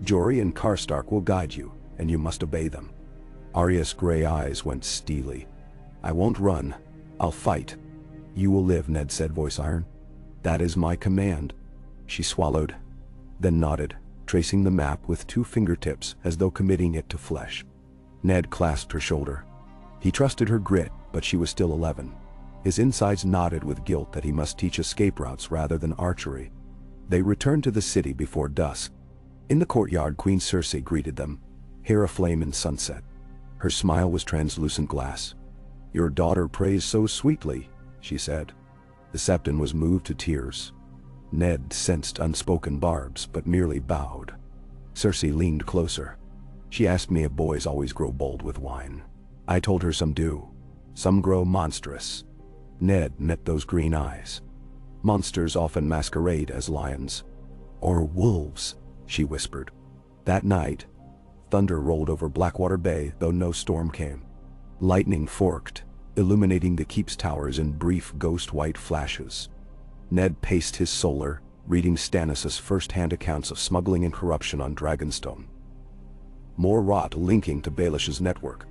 Jory and Karstark will guide you, and you must obey them." Arya's gray eyes went steely. "I won't run. I'll fight." "You will live," Ned said, voice iron. "That is my command." She swallowed, then nodded, tracing the map with 2 fingertips as though committing it to flesh. Ned clasped her shoulder. He trusted her grit, but she was still 11. His insides knotted with guilt that he must teach escape routes rather than archery. They returned to the city before dusk. In the courtyard, Queen Cersei greeted them, hair aflame in sunset. Her smile was translucent glass. "Your daughter prays so sweetly," she said. The Septon was moved to tears. Ned sensed unspoken barbs, but merely bowed. Cersei leaned closer. "She asked me if boys always grow bold with wine. I told her some do. Some grow monstrous." Ned met those green eyes. "Monsters often masquerade as lions. Or wolves," she whispered. That night, thunder rolled over Blackwater Bay, though no storm came. Lightning forked, illuminating the keep's towers in brief ghost-white flashes. Ned paced his solar, reading Stannis' first-hand accounts of smuggling and corruption on Dragonstone. More rot linking to Baelish's network.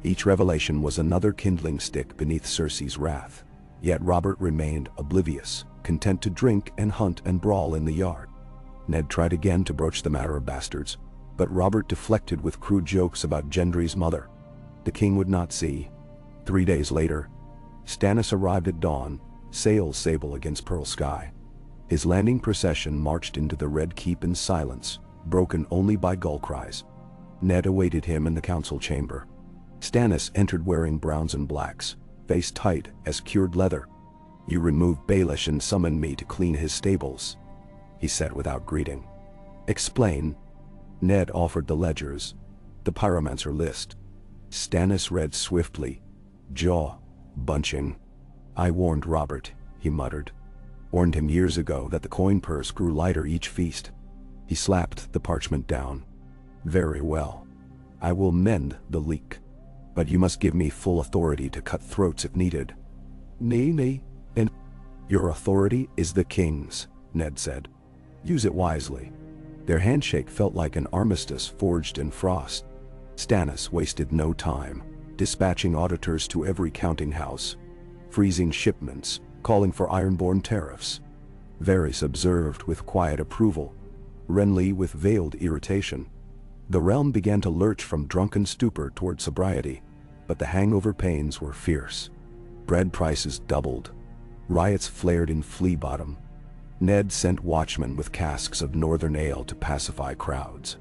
Each revelation was another kindling stick beneath Cersei's wrath. Yet Robert remained oblivious, content to drink and hunt and brawl in the yard. Ned tried again to broach the matter of bastards, but Robert deflected with crude jokes about Gendry's mother. The king would not see. 3 days later, Stannis arrived at dawn, sails sable against pearl sky. His landing procession marched into the Red Keep in silence, broken only by gull cries. Ned awaited him in the council chamber. Stannis entered wearing browns and blacks, face tight as cured leather. "You removed Baelish and summoned me to clean his stables," he said without greeting. "Explain." Ned offered the ledgers, the pyromancer list. Stannis read swiftly, jaw bunching. "I warned Robert," he muttered. "Warned him years ago that the coin purse grew lighter each feast." He slapped the parchment down. "Very well. I will mend the leak. But you must give me full authority to cut throats if needed." "Nay, and your authority is the king's," Ned said. "Use it wisely." Their handshake felt like an armistice forged in frost. Stannis wasted no time, dispatching auditors to every counting house, freezing shipments, calling for ironborn tariffs. Varys observed with quiet approval, Renly with veiled irritation. The realm began to lurch from drunken stupor toward sobriety, but the hangover pains were fierce. Bread prices doubled. Riots flared in Flea Bottom. Ned sent watchmen with casks of northern ale to pacify crowds.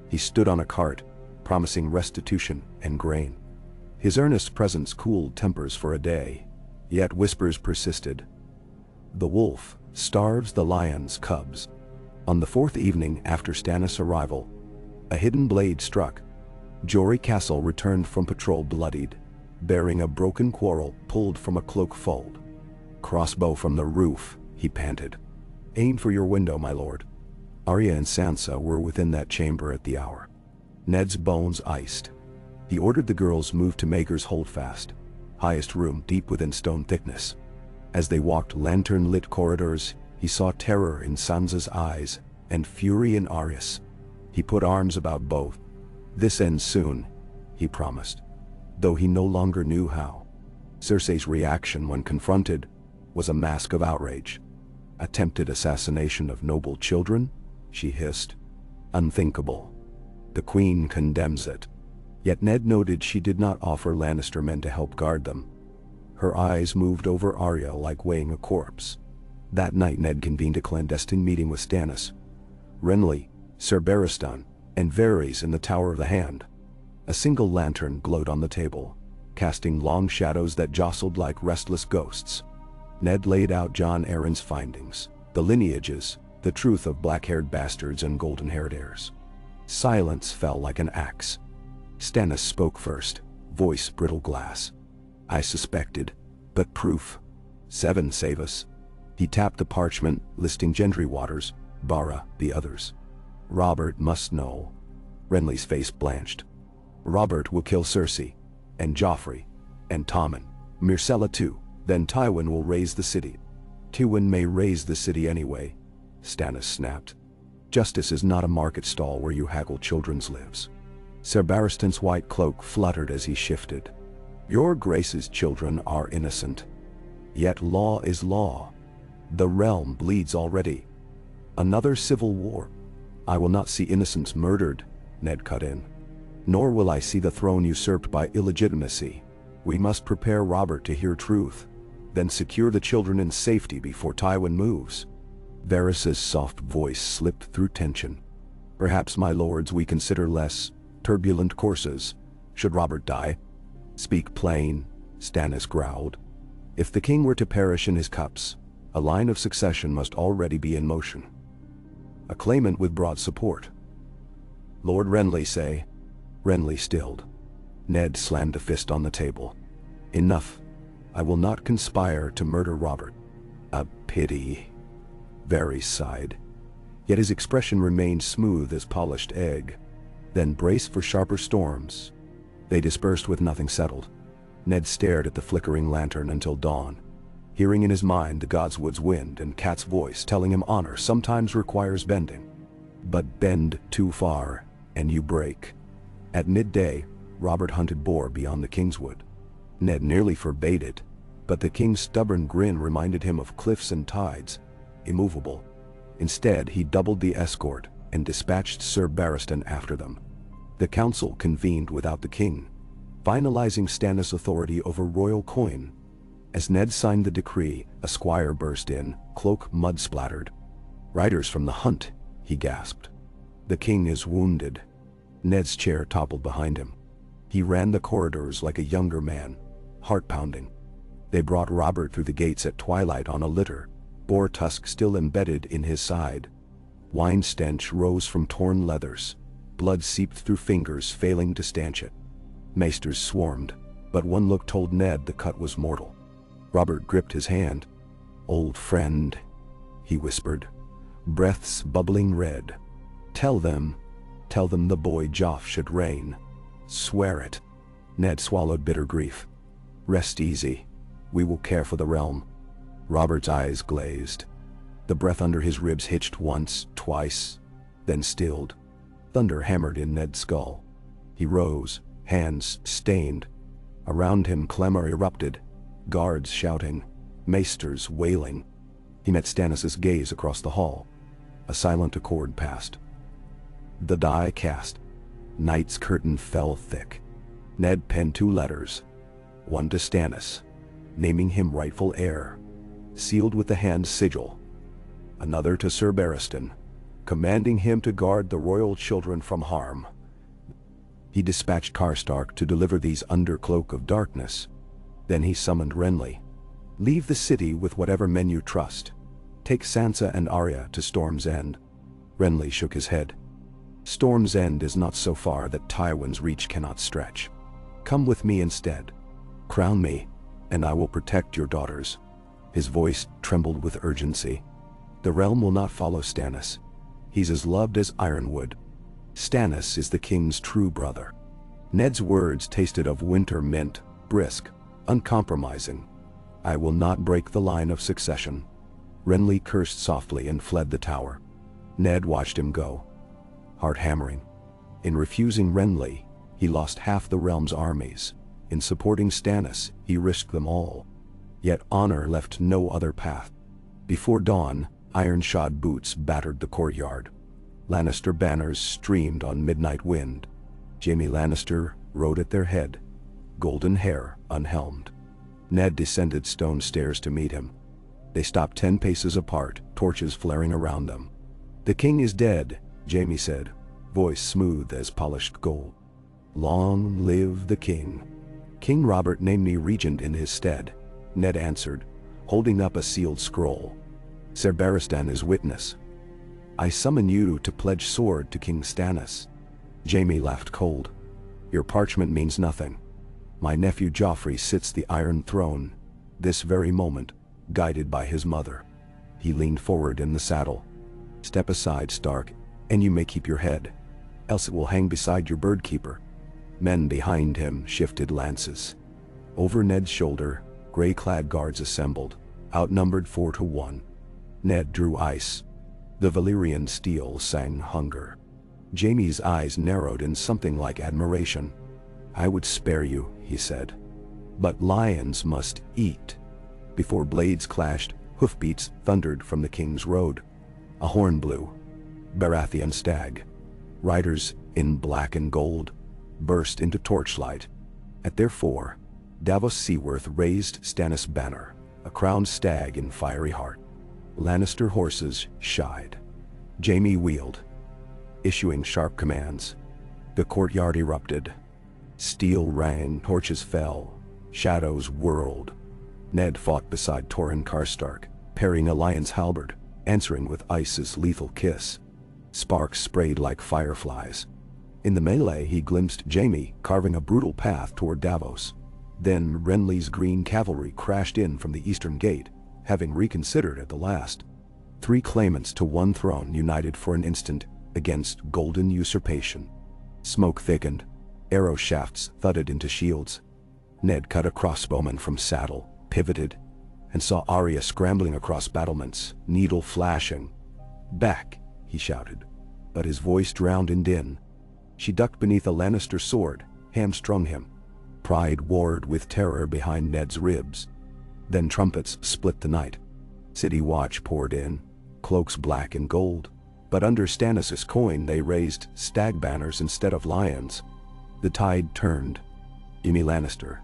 He stood on a cart, promising restitution and grain. His earnest presence cooled tempers for a day, yet whispers persisted. The wolf starves the lion's cubs. On the 4th evening after Stannis' arrival, a hidden blade struck. Jory Castle returned from patrol bloodied, bearing a broken quarrel pulled from a cloak fold. "Crossbow from the roof," he panted. "Aim for your window, my lord." Arya and Sansa were within that chamber at the hour. Ned's bones iced. He ordered the girls moved to Maegor's Holdfast, highest room deep within stone thickness. As they walked lantern-lit corridors, he saw terror in Sansa's eyes and fury in Arya's. He put arms about both. "This ends soon," he promised, though he no longer knew how. Cersei's reaction when confronted was a mask of outrage. "Attempted assassination of noble children?" she hissed. "Unthinkable. The Queen condemns it." Yet Ned noted she did not offer Lannister men to help guard them. Her eyes moved over Arya like weighing a corpse. That night Ned convened a clandestine meeting with Stannis, Renly, Ser Barristan, and Varys in the Tower of the Hand. A single lantern glowed on the table, casting long shadows that jostled like restless ghosts. Ned laid out Jon Arryn's findings, the lineages, the truth of black-haired bastards and golden-haired heirs. Silence fell like an axe. Stannis spoke first, voice brittle glass. "I suspected, but proof. 7 save us." He tapped the parchment, listing Gendry Waters, Bara, the others. "Robert must know." Renly's face blanched. "Robert will kill Cersei, and Joffrey, And Tommen, Myrcella too, then Tywin will raise the city. Tywin may raise the city anyway, Stannis snapped. Justice is not a market stall where you haggle children's lives. Ser Barristan's white cloak fluttered as he shifted. Your Grace's children are innocent. Yet law is law. The realm bleeds already. Another civil war. I will not see innocents murdered, Ned cut in. Nor will I see the throne usurped by illegitimacy. We must prepare Robert to hear truth, then secure the children in safety before Tywin moves. Varys's soft voice slipped through tension. Perhaps, my lords, we consider less turbulent courses, should Robert die. Speak plain, Stannis growled. If the king were to perish in his cups, a line of succession must already be in motion. A claimant with broad support. Lord Renly say. Renly stilled. Ned slammed a fist on the table. Enough. I will not conspire to murder Robert. A pity. Varys sighed. Yet his expression remained smooth as polished egg. Then braced for sharper storms. They dispersed with nothing settled. Ned stared at the flickering lantern until dawn, hearing in his mind the Godswood's wind and Cat's voice telling him honor sometimes requires bending. But bend too far, and you break. At midday, Robert hunted boar beyond the Kingswood. Ned nearly forbade it, but the king's stubborn grin reminded him of cliffs and tides, immovable. Instead, he doubled the escort and dispatched Ser Barristan after them. The council convened without the king, finalizing Stannis' authority over royal coin. As Ned signed the decree, a squire burst in, cloak mud-splattered. Riders from the hunt, he gasped. The king is wounded. Ned's chair toppled behind him. He ran the corridors like a younger man, heart-pounding. They brought Robert through the gates at twilight on a litter, boar tusk still embedded in his side. Wine stench rose from torn leathers. Blood seeped through fingers, failing to stanch it. Maesters swarmed, but one look told Ned the cut was mortal. Robert gripped his hand. Old friend, he whispered, breaths bubbling red. Tell them the boy Joff should reign. Swear it. Ned swallowed bitter grief. Rest easy. We will care for the realm. Robert's eyes glazed. The breath under his ribs hitched once, twice, then stilled. Thunder hammered in Ned's skull. He rose, hands stained. Around him clamor erupted, guards shouting, maesters wailing. He met Stannis' gaze across the hall. A silent accord passed. The die cast. Night's curtain fell thick. Ned penned 2 letters. One to Stannis, naming him rightful heir, sealed with the hand sigil. Another to Ser Barristan, commanding him to guard the royal children from harm. He dispatched Karstark to deliver these under cloak of darkness. Then he summoned Renly. Leave the city with whatever men you trust. Take Sansa and Arya to Storm's End. Renly shook his head. Storm's End is not so far that Tywin's reach cannot stretch. Come with me instead. Crown me, and I will protect your daughters. His voice trembled with urgency. The realm will not follow Stannis. He's as loved as Ironwood. Stannis is the king's true brother. Ned's words tasted of winter mint, brisk, uncompromising. I will not break the line of succession. Renly cursed softly and fled the tower. Ned watched him go, heart hammering. In refusing Renly, he lost half the realm's armies. In supporting Stannis, he risked them all. Yet honor left no other path. Before dawn, iron-shod boots battered the courtyard. Lannister banners streamed on midnight wind. Jaime Lannister rode at their head, golden hair unhelmed. Ned descended stone stairs to meet him. They stopped 10 paces apart, torches flaring around them. The king is dead, Jaime said, voice smooth as polished gold. Long live the king. King Robert named me regent in his stead, Ned answered, holding up a sealed scroll. Ser Barristan is witness. I summon you to pledge sword to King Stannis. Jaime laughed cold. Your parchment means nothing. My nephew Joffrey sits the Iron Throne, this very moment, guided by his mother. He leaned forward in the saddle. Step aside, Stark, and you may keep your head, else it will hang beside your birdkeeper. Men behind him shifted lances. Over Ned's shoulder, gray-clad guards assembled, outnumbered 4-1. Ned drew ice. The Valyrian steel sang hunger. Jaime's eyes narrowed in something like admiration. "I would spare you," he said. "But lions must eat." Before blades clashed, hoofbeats thundered from the king's road. A horn blew. Baratheon stag. Riders, in black and gold, burst into torchlight. At their fore, Davos Seaworth raised Stannis' banner, a crowned stag in fiery heart. Lannister horses shied. Jaime wheeled, issuing sharp commands. The courtyard erupted. Steel rang, torches fell, shadows whirled. Ned fought beside Torrhen Karstark, parrying a lion's halberd, answering with ice's lethal kiss. Sparks sprayed like fireflies. In the melee he glimpsed Jaime carving a brutal path toward Davos. Then Renly's green cavalry crashed in from the eastern gate, having reconsidered at the last. 3 claimants to one throne united for an instant against golden usurpation. Smoke thickened. Arrow shafts thudded into shields. Ned cut a crossbowman from saddle, pivoted, and saw Arya scrambling across battlements, needle flashing. "Back!" he shouted, but his voice drowned in din. She ducked beneath a Lannister sword, hamstrung him. Pride warred with terror behind Ned's ribs. Then trumpets split the night. City watch poured in, cloaks black and gold, but under Stannis' coin they raised stag banners instead of lions. The tide turned. Jaime Lannister,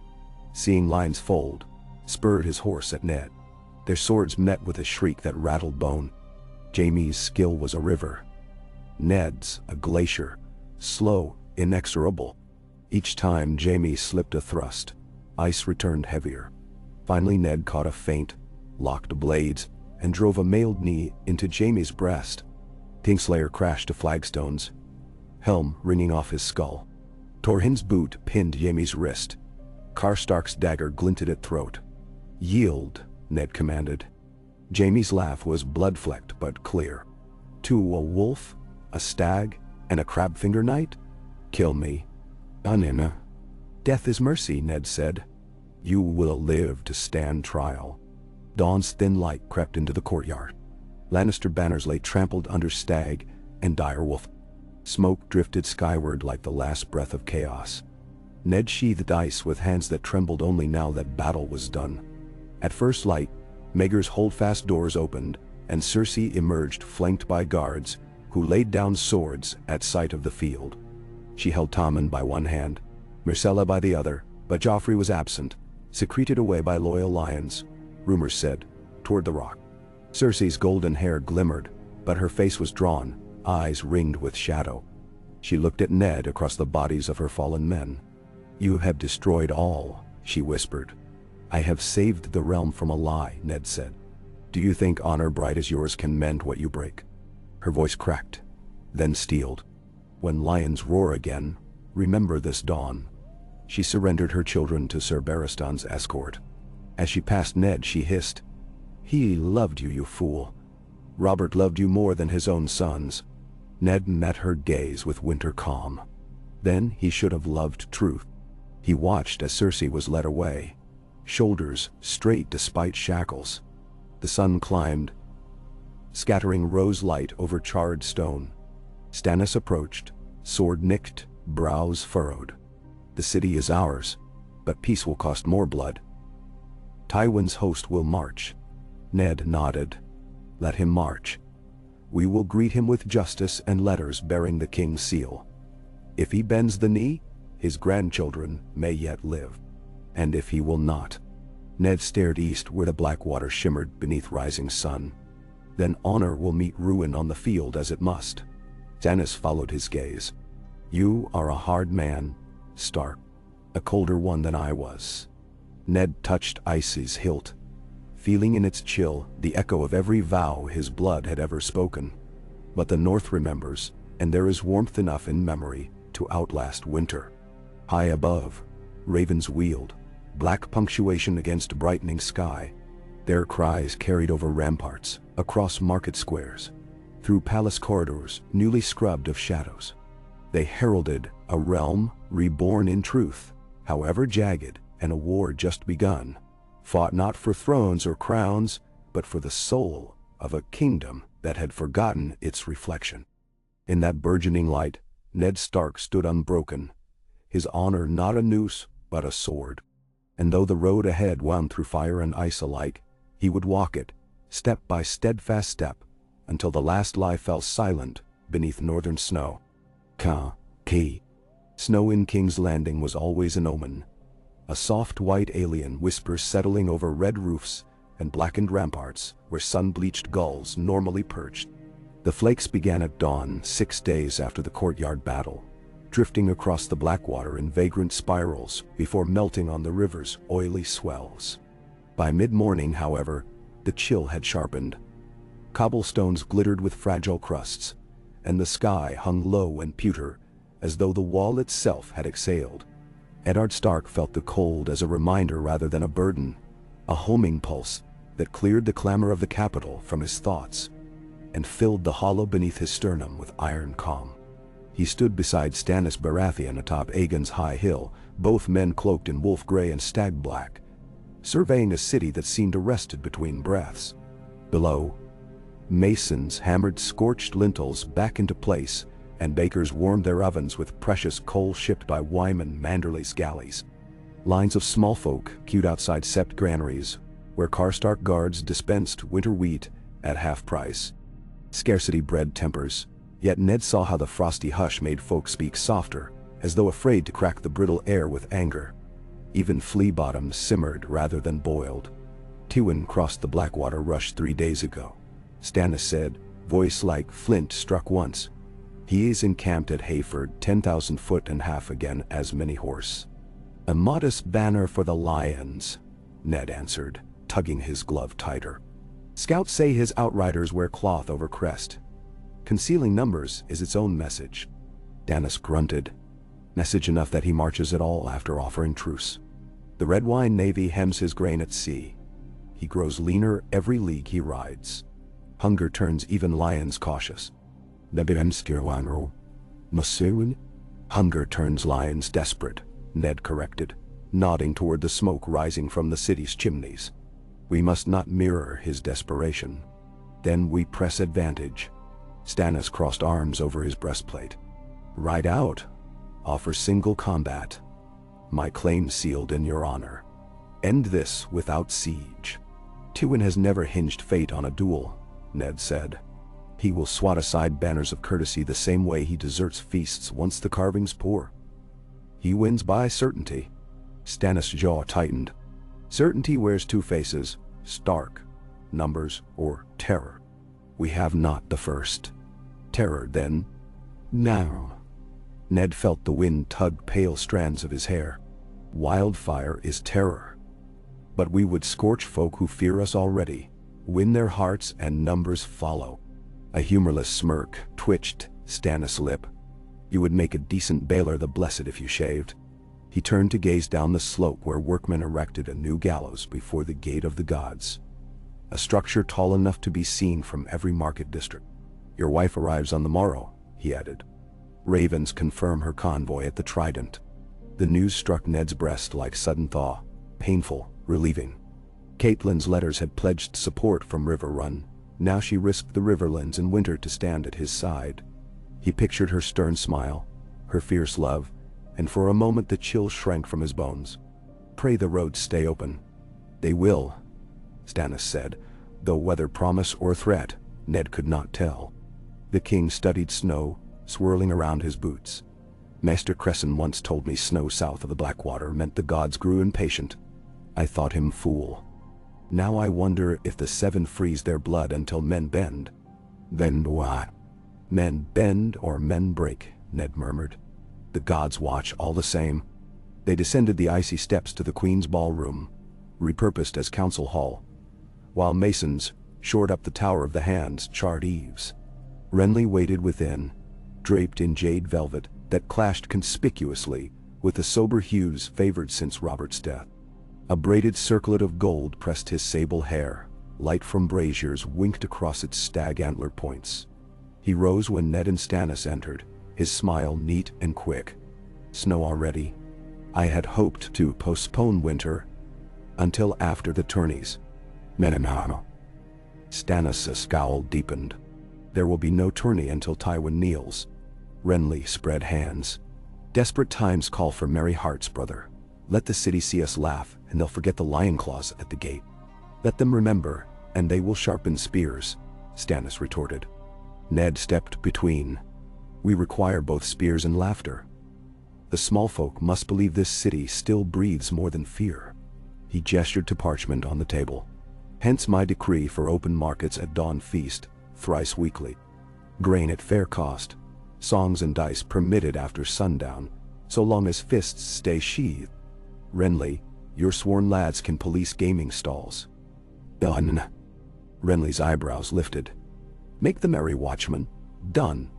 seeing lines fold, spurred his horse at Ned. Their swords met with a shriek that rattled bone. Jaime's skill was a river. Ned's a glacier, slow, inexorable. Each time Jaime slipped a thrust, ice returned heavier. Finally Ned caught a feint, locked blades, and drove a mailed knee into Jaime's breast. Kingslayer crashed to flagstones, helm ringing off his skull. Torrhen's boot pinned Jaime's wrist. Karstark's dagger glinted at throat. "Yield," Ned commanded. Jaime's laugh was blood-flecked but clear. "To a wolf, a stag, and a crabfinger knight? Kill me. Anina." "Death is mercy," Ned said. "You will live to stand trial." Dawn's thin light crept into the courtyard. Lannister banners lay trampled under stag and direwolf. Smoke drifted skyward like the last breath of chaos. Ned sheathed ice with hands that trembled only now that battle was done. At first light, Maegor's holdfast doors opened, and Cersei emerged flanked by guards, who laid down swords at sight of the field. She held Tommen by one hand, Myrcella by the other, but Joffrey was absent, secreted away by loyal lions, rumors said, toward the rock. Cersei's golden hair glimmered, but her face was drawn, eyes ringed with shadow. She looked at Ned across the bodies of her fallen men. "You have destroyed all," she whispered. "I have saved the realm from a lie," Ned said. "Do you think honor bright as yours can mend what you break?" Her voice cracked, then steeled. "When lions roar again, remember this dawn." She surrendered her children to Ser Barristan's escort. As she passed Ned, she hissed, "He loved you, you fool. Robert loved you more than his own sons." Ned met her gaze with winter calm. Then he should have loved truth. He watched as Cersei was led away, shoulders straight despite shackles. The sun climbed, scattering rose light over charred stone. Stannis approached, sword nicked, brows furrowed. "The city is ours, but peace will cost more blood. Tywin's host will march." Ned nodded. "Let him march. We will greet him with justice and letters bearing the king's seal. If he bends the knee, his grandchildren may yet live. And if he will not..." Ned stared east where the black water shimmered beneath rising sun. "Then honor will meet ruin on the field as it must." Stannis followed his gaze. "You are a hard man, Stark. A colder one than I was." Ned touched Icy's hilt, feeling in its chill the echo of every vow his blood had ever spoken. But the North remembers, and there is warmth enough in memory to outlast winter. High above, ravens wheeled, black punctuation against brightening sky. Their cries carried over ramparts, across market squares, through palace corridors newly scrubbed of shadows. They heralded a realm reborn in truth, however jagged, and a war just begun, fought not for thrones or crowns, but for the soul of a kingdom that had forgotten its reflection. In that burgeoning light, Ned Stark stood unbroken, his honor not a noose but a sword. And though the road ahead wound through fire and ice alike, he would walk it, step by steadfast step, until the last lie fell silent beneath northern snow. Ki. Snow in King's Landing was always an omen. A soft white alien whisper settling over red roofs and blackened ramparts where sun-bleached gulls normally perched. The flakes began at dawn 6 days after the courtyard battle, drifting across the Blackwater in vagrant spirals before melting on the river's oily swells. By mid-morning, however, the chill had sharpened. Cobblestones glittered with fragile crusts, and the sky hung low and pewter, as though the wall itself had exhaled. Eddard Stark felt the cold as a reminder rather than a burden, a homing pulse that cleared the clamor of the capital from his thoughts and filled the hollow beneath his sternum with iron calm. He stood beside Stannis Baratheon atop Aegon's high hill, both men cloaked in wolf gray and stag black, surveying a city that seemed arrested between breaths. Below, masons hammered scorched lintels back into place, and bakers warmed their ovens with precious coal shipped by Wyman Manderley's galleys. Lines of small folk queued outside sept granaries, where Karstark guards dispensed winter wheat at half price. Scarcity bred tempers, yet Ned saw how the frosty hush made folk speak softer, as though afraid to crack the brittle air with anger. Even flea bottoms simmered rather than boiled. Tywin crossed the Blackwater Rush 3 days ago, Stannis said, voice like flint struck once. He is encamped at Hayford, 10,000 foot and half again as many horse. A modest banner for the lions, Ned answered, tugging his glove tighter. Scouts say his outriders wear cloth over crest. Concealing numbers is its own message. Stannis grunted. Message enough that he marches at all after offering truce. The red wine navy hems his grain at sea. He grows leaner every league he rides. Hunger turns even lions cautious. Hunger turns lions desperate, Ned corrected, nodding toward the smoke rising from the city's chimneys. We must not mirror his desperation. Then we press advantage. Stannis crossed arms over his breastplate. Ride out. Offer single combat. My claim sealed in your honor. End this without siege. Tywin has never hinged fate on a duel, Ned said. He will swat aside banners of courtesy the same way he deserts feasts once the carvings pour. He wins by certainty. Stannis' jaw tightened. Certainty wears 2 faces, Stark, numbers, or terror. We have not the first. Terror, then? Now. Ned felt the wind tug pale strands of his hair. Wildfire is terror. But we would scorch folk who fear us already, win their hearts, and numbers follow. A humorless smirk twitched Stannis' lip. You would make a decent Baelor the Blessed if you shaved. He turned to gaze down the slope where workmen erected a new gallows before the gate of the gods. A structure tall enough to be seen from every market district. Your wife arrives on the morrow, he added. Ravens confirm her convoy at the Trident. The news struck Ned's breast like sudden thaw, painful, relieving. Catelyn's letters had pledged support from River Run. Now she risked the Riverlands in winter to stand at his side. He pictured her stern smile, her fierce love, and for a moment the chill shrank from his bones. Pray the roads stay open. They will, Stannis said, though whether promise or threat, Ned could not tell. The king studied snow, swirling around his boots. Maester Cresson once told me snow south of the Blackwater meant the gods grew impatient. I thought him fool. Now I wonder if the 7 freeze their blood until men bend. Then what? Men bend or men break, Ned murmured. The gods watch all the same. They descended the icy steps to the Queen's ballroom, repurposed as council hall, while masons shored up the Tower of the Hand's charred eaves. Renly waited within, draped in jade velvet that clashed conspicuously with the sober hues favored since Robert's death. A braided circlet of gold pressed his sable hair, light from braziers winked across its stag antler points. He rose when Ned and Stannis entered, his smile neat and quick. Snow already? I had hoped to postpone winter until after the tourneys. Menenhano. Stannis' scowl deepened. There will be no tourney until Tywin kneels. Renly spread hands. Desperate times call for merry hearts, brother. Let the city see us laugh, and they'll forget the lion claws at the gate. Let them remember, and they will sharpen spears, Stannis retorted. Ned stepped between. We require both spears and laughter. The small folk must believe this city still breathes more than fear. He gestured to parchment on the table. Hence my decree for open markets at dawn feast, thrice weekly. Grain at fair cost. Songs and dice permitted after sundown, so long as fists stay sheathed. Renly, your sworn lads can police gaming stalls. Done. Renly's eyebrows lifted. Make the merry watchman. Done.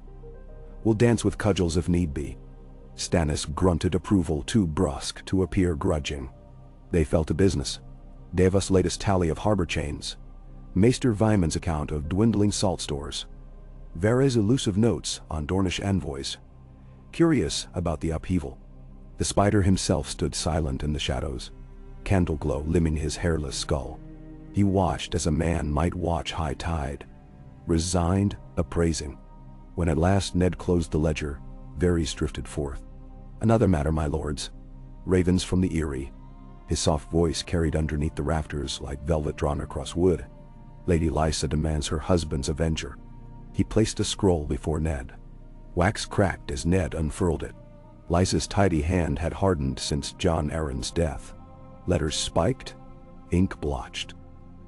We'll dance with cudgels if need be. Stannis grunted approval, too brusque to appear grudging. They fell to business. Davos' latest tally of harbor chains. Maester Vyman's account of dwindling salt stores. Varys' elusive notes on Dornish envoys. Curious about the upheaval. The spider himself stood silent in the shadows, candle glow limning his hairless skull. He watched as a man might watch high tide, resigned, appraising. When at last Ned closed the ledger, Varys drifted forth. Another matter, my lords. Ravens from the Eyrie. His soft voice carried underneath the rafters like velvet drawn across wood. Lady Lysa demands her husband's avenger. He placed a scroll before Ned. Wax cracked as Ned unfurled it. Lysa's tidy hand had hardened since Jon Arryn's death. Letters spiked, ink blotched.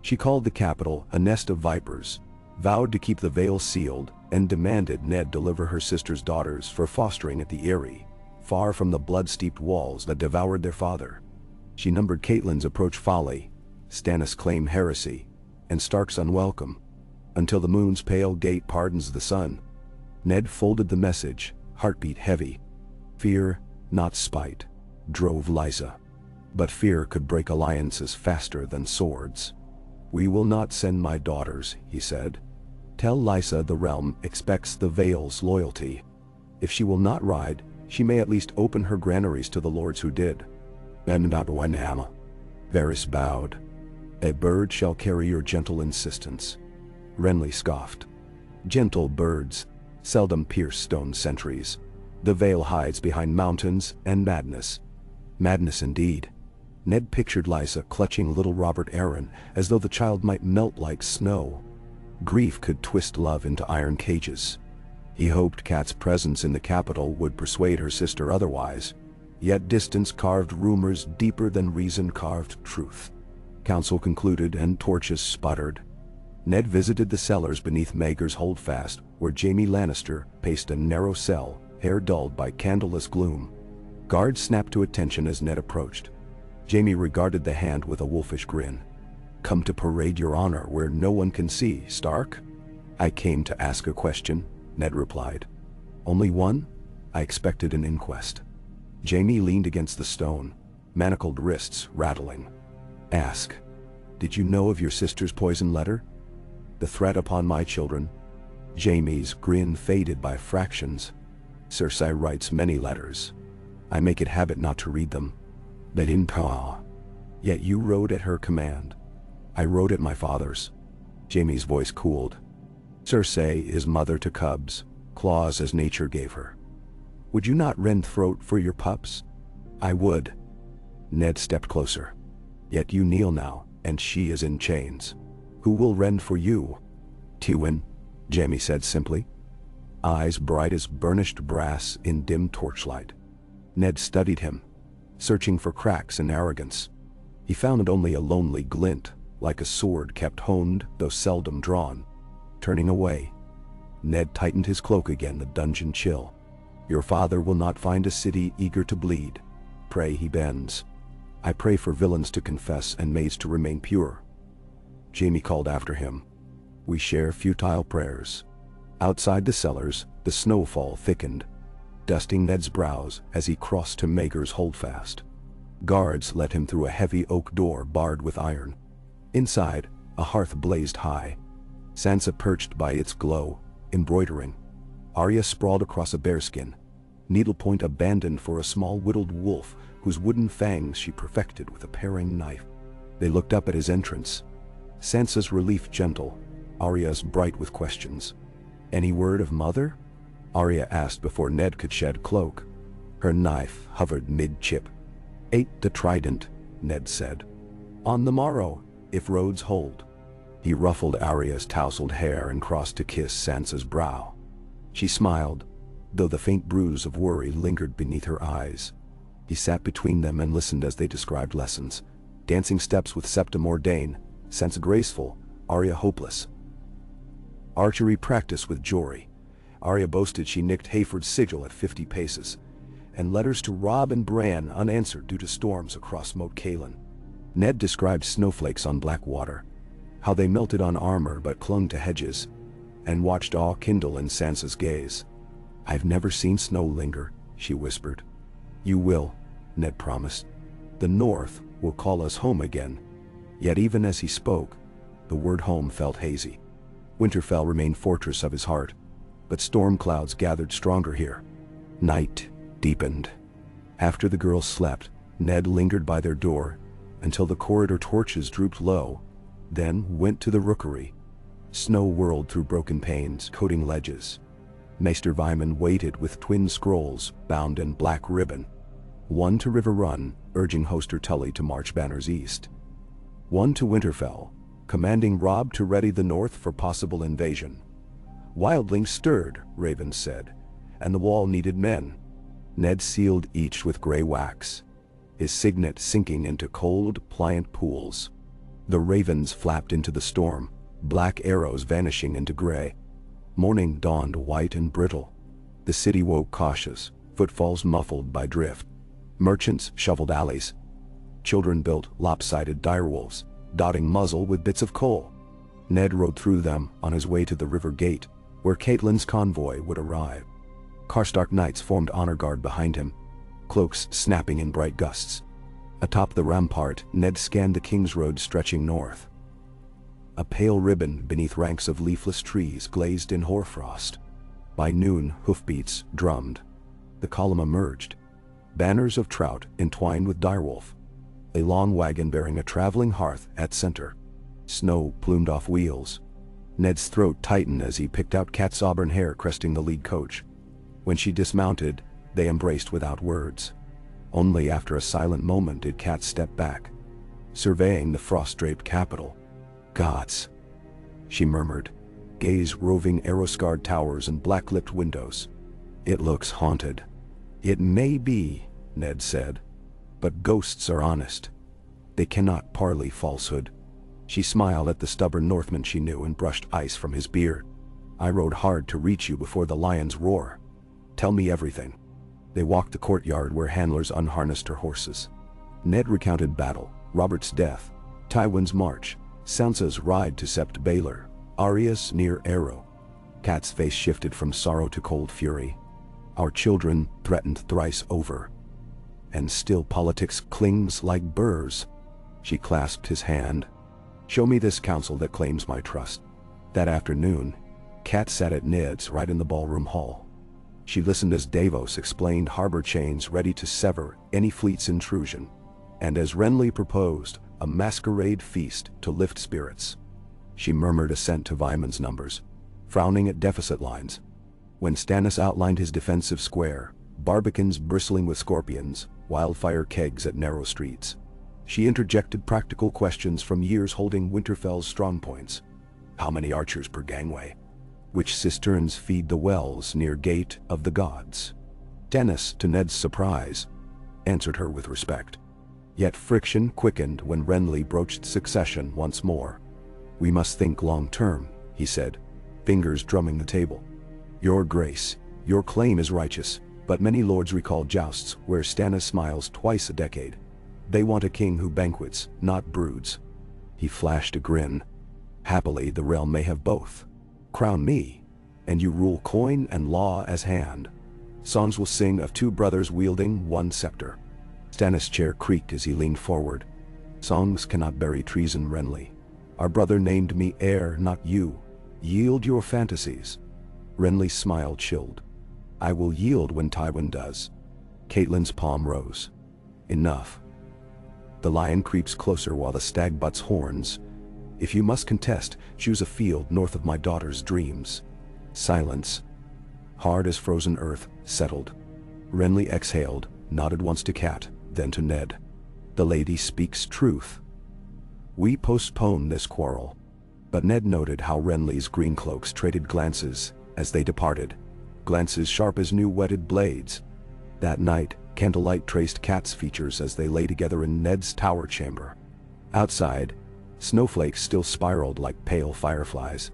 She called the capital a nest of vipers, vowed to keep the Vale sealed, and demanded Ned deliver her sister's daughters for fostering at the Eyrie, far from the blood-steeped walls that devoured their father. She numbered Catelyn's approach folly, Stannis' claim heresy, and Stark's unwelcome. Until the moon's pale gate pardons the sun. Ned folded the message, heartbeat heavy. Fear, not spite, drove Lysa. But fear could break alliances faster than swords. We will not send my daughters, he said. Tell Lysa the realm expects the Vale's loyalty. If she will not ride, she may at least open her granaries to the lords who did. Varys bowed. A bird shall carry your gentle insistence. Renly scoffed. Gentle birds seldom pierce stone sentries. The Vale hides behind mountains and madness. Madness indeed. Ned pictured Lysa clutching little Robert Arryn as though the child might melt like snow. Grief could twist love into iron cages. He hoped Kat's presence in the capital would persuade her sister otherwise. Yet distance carved rumors deeper than reason carved truth. Council concluded and torches sputtered. Ned visited the cellars beneath Maegor's holdfast, where Jaime Lannister paced a narrow cell, hair dulled by candleless gloom. Guards snapped to attention as Ned approached. Jaime regarded the hand with a wolfish grin. Come to parade your honor where no one can see, Stark? I came to ask a question, Ned replied. Only one? I expected an inquest. Jaime leaned against the stone, manacled wrists rattling. Ask. Did you know of your sister's poison letter? The threat upon my children? Jaime's grin faded by fractions. Cersei writes many letters. I make it habit not to read them. They didn't paw. Yet you wrote at her command. I wrote at my father's. Jaime's voice cooled. Cersei is mother to cubs, claws as nature gave her. Would you not rend throat for your pups? I would. Ned stepped closer. Yet you kneel now, and she is in chains. Who will rend for you? Tywin, Jaime said simply. Eyes bright as burnished brass in dim torchlight. Ned studied him, searching for cracks in arrogance. He found only a lonely glint, like a sword kept honed though seldom drawn. Turning away, Ned tightened his cloak again, the dungeon chill. Your father will not find a city eager to bleed. Pray he bends. I pray for villains to confess and maids to remain pure. Jaime called after him. We share futile prayers. Outside the cellars, the snowfall thickened, dusting Ned's brows as he crossed to Maegor's holdfast. Guards let him through a heavy oak door barred with iron. Inside, a hearth blazed high. Sansa perched by its glow, embroidering. Arya sprawled across a bearskin. needlepoint abandoned for a small whittled wolf whose wooden fangs she perfected with a paring knife. They looked up at his entrance. Sansa's relief gentle, Arya's bright with questions. "Any word of mother?" Arya asked before Ned could shed cloak. Her knife hovered mid-chip. "Ate the trident," Ned said. "On the morrow, if roads hold." He ruffled Arya's tousled hair and crossed to kiss Sansa's brow. She smiled, though the faint bruise of worry lingered beneath her eyes. He sat between them and listened as they described lessons. Dancing steps with Septa Mordain, Sansa graceful, Arya hopeless. Archery practice with Jory. Arya boasted she nicked Hayford's sigil at 50 paces. And letters to Robb and Bran unanswered due to storms across Moat Cailin. Ned described snowflakes on black water, how they melted on armor but clung to hedges, and watched awe kindle in Sansa's gaze. "I've never seen snow linger," she whispered. "You will," Ned promised. "The North will call us home again." Yet even as he spoke, the word home felt hazy. Winterfell remained fortress of his heart, but storm clouds gathered stronger here. Night deepened. After the girls slept, Ned lingered by their door until the corridor torches drooped low, then went to the rookery. Snow whirled through broken panes, coating ledges. Maester Vyman waited with twin scrolls bound in black ribbon. One to River Run, urging Hoster Tully to march banners east. One to Winterfell, commanding Robb to ready the north for possible invasion. Wildlings stirred, Ravens said, and the wall needed men. Ned sealed each with gray wax, his signet sinking into cold, pliant pools. The ravens flapped into the storm, black arrows vanishing into gray. Morning dawned white and brittle. The city woke cautious, footfalls muffled by drift. Merchants shoveled alleys. Children built lopsided direwolves, dotting muzzle with bits of coal. Ned rode through them on his way to the river gate, where Catelyn's convoy would arrive. Karstark knights formed honor guard behind him, cloaks snapping in bright gusts. Atop the rampart, Ned scanned the King's Road stretching north. A pale ribbon beneath ranks of leafless trees glazed in hoarfrost. By noon, hoofbeats drummed. The column emerged. Banners of trout entwined with direwolf. A long wagon bearing a traveling hearth at center. Snow plumed off wheels. Ned's throat tightened as he picked out Kat's auburn hair cresting the lead coach. When she dismounted, they embraced without words. Only after a silent moment did Kat step back, surveying the frost-draped capital. "Gods," she murmured, gaze roving arrow-scarred towers and black-lipped windows. "It looks haunted." "It may be," Ned said, "but ghosts are honest. They cannot parley falsehood." She smiled at the stubborn Northman she knew and brushed ice from his beard. "I rode hard to reach you before the lion's roar. Tell me everything." They walked the courtyard where handlers unharnessed her horses. Ned recounted battle, Robert's death, Tywin's march, Sansa's ride to Sept Baelor, Arya's near arrow. Kat's face shifted from sorrow to cold fury. "Our children threatened thrice over. And still politics clings like burrs." She clasped his hand. "Show me this council that claims my trust." That afternoon, Kat sat at Ned's right in the ballroom hall. She listened as Davos explained harbor chains ready to sever any fleet's intrusion, and as Renly proposed a masquerade feast to lift spirits. She murmured assent to Vyman's numbers, frowning at deficit lines. When Stannis outlined his defensive square, barbicans bristling with scorpions, wildfire kegs at narrow streets, she interjected practical questions from years holding Winterfell's strongpoints. How many archers per gangway? Which cisterns feed the wells near Gate of the Gods? Stannis, to Ned's surprise, answered her with respect. Yet friction quickened when Renly broached succession once more. "We must think long-term," he said, fingers drumming the table. "Your grace, your claim is righteous, but many lords recall jousts where Stannis smiles twice a decade. They want a king who banquets, not broods." He flashed a grin. "Happily, the realm may have both. Crown me, and you rule coin and law as hand. Songs will sing of two brothers wielding one scepter." Stannis' chair creaked as he leaned forward. "Songs cannot bury treason, Renly. Our brother named me heir, not you. Yield your fantasies." Renly's smile chilled. I will yield when Tywin does. Catelyn's palm rose. Enough. The lion creeps closer while the stag butts horns. If you must contest, choose a field north of my daughter's dreams. Silence. Hard as frozen earth, settled. Renly exhaled, nodded once to Cat, then to Ned. The lady speaks truth. We postpone this quarrel. But Ned noted how Renly's green cloaks traded glances as they departed. Glances sharp as new whetted blades. That night, candlelight traced Cat's features as they lay together in Ned's tower chamber. Outside, snowflakes still spiraled like pale fireflies.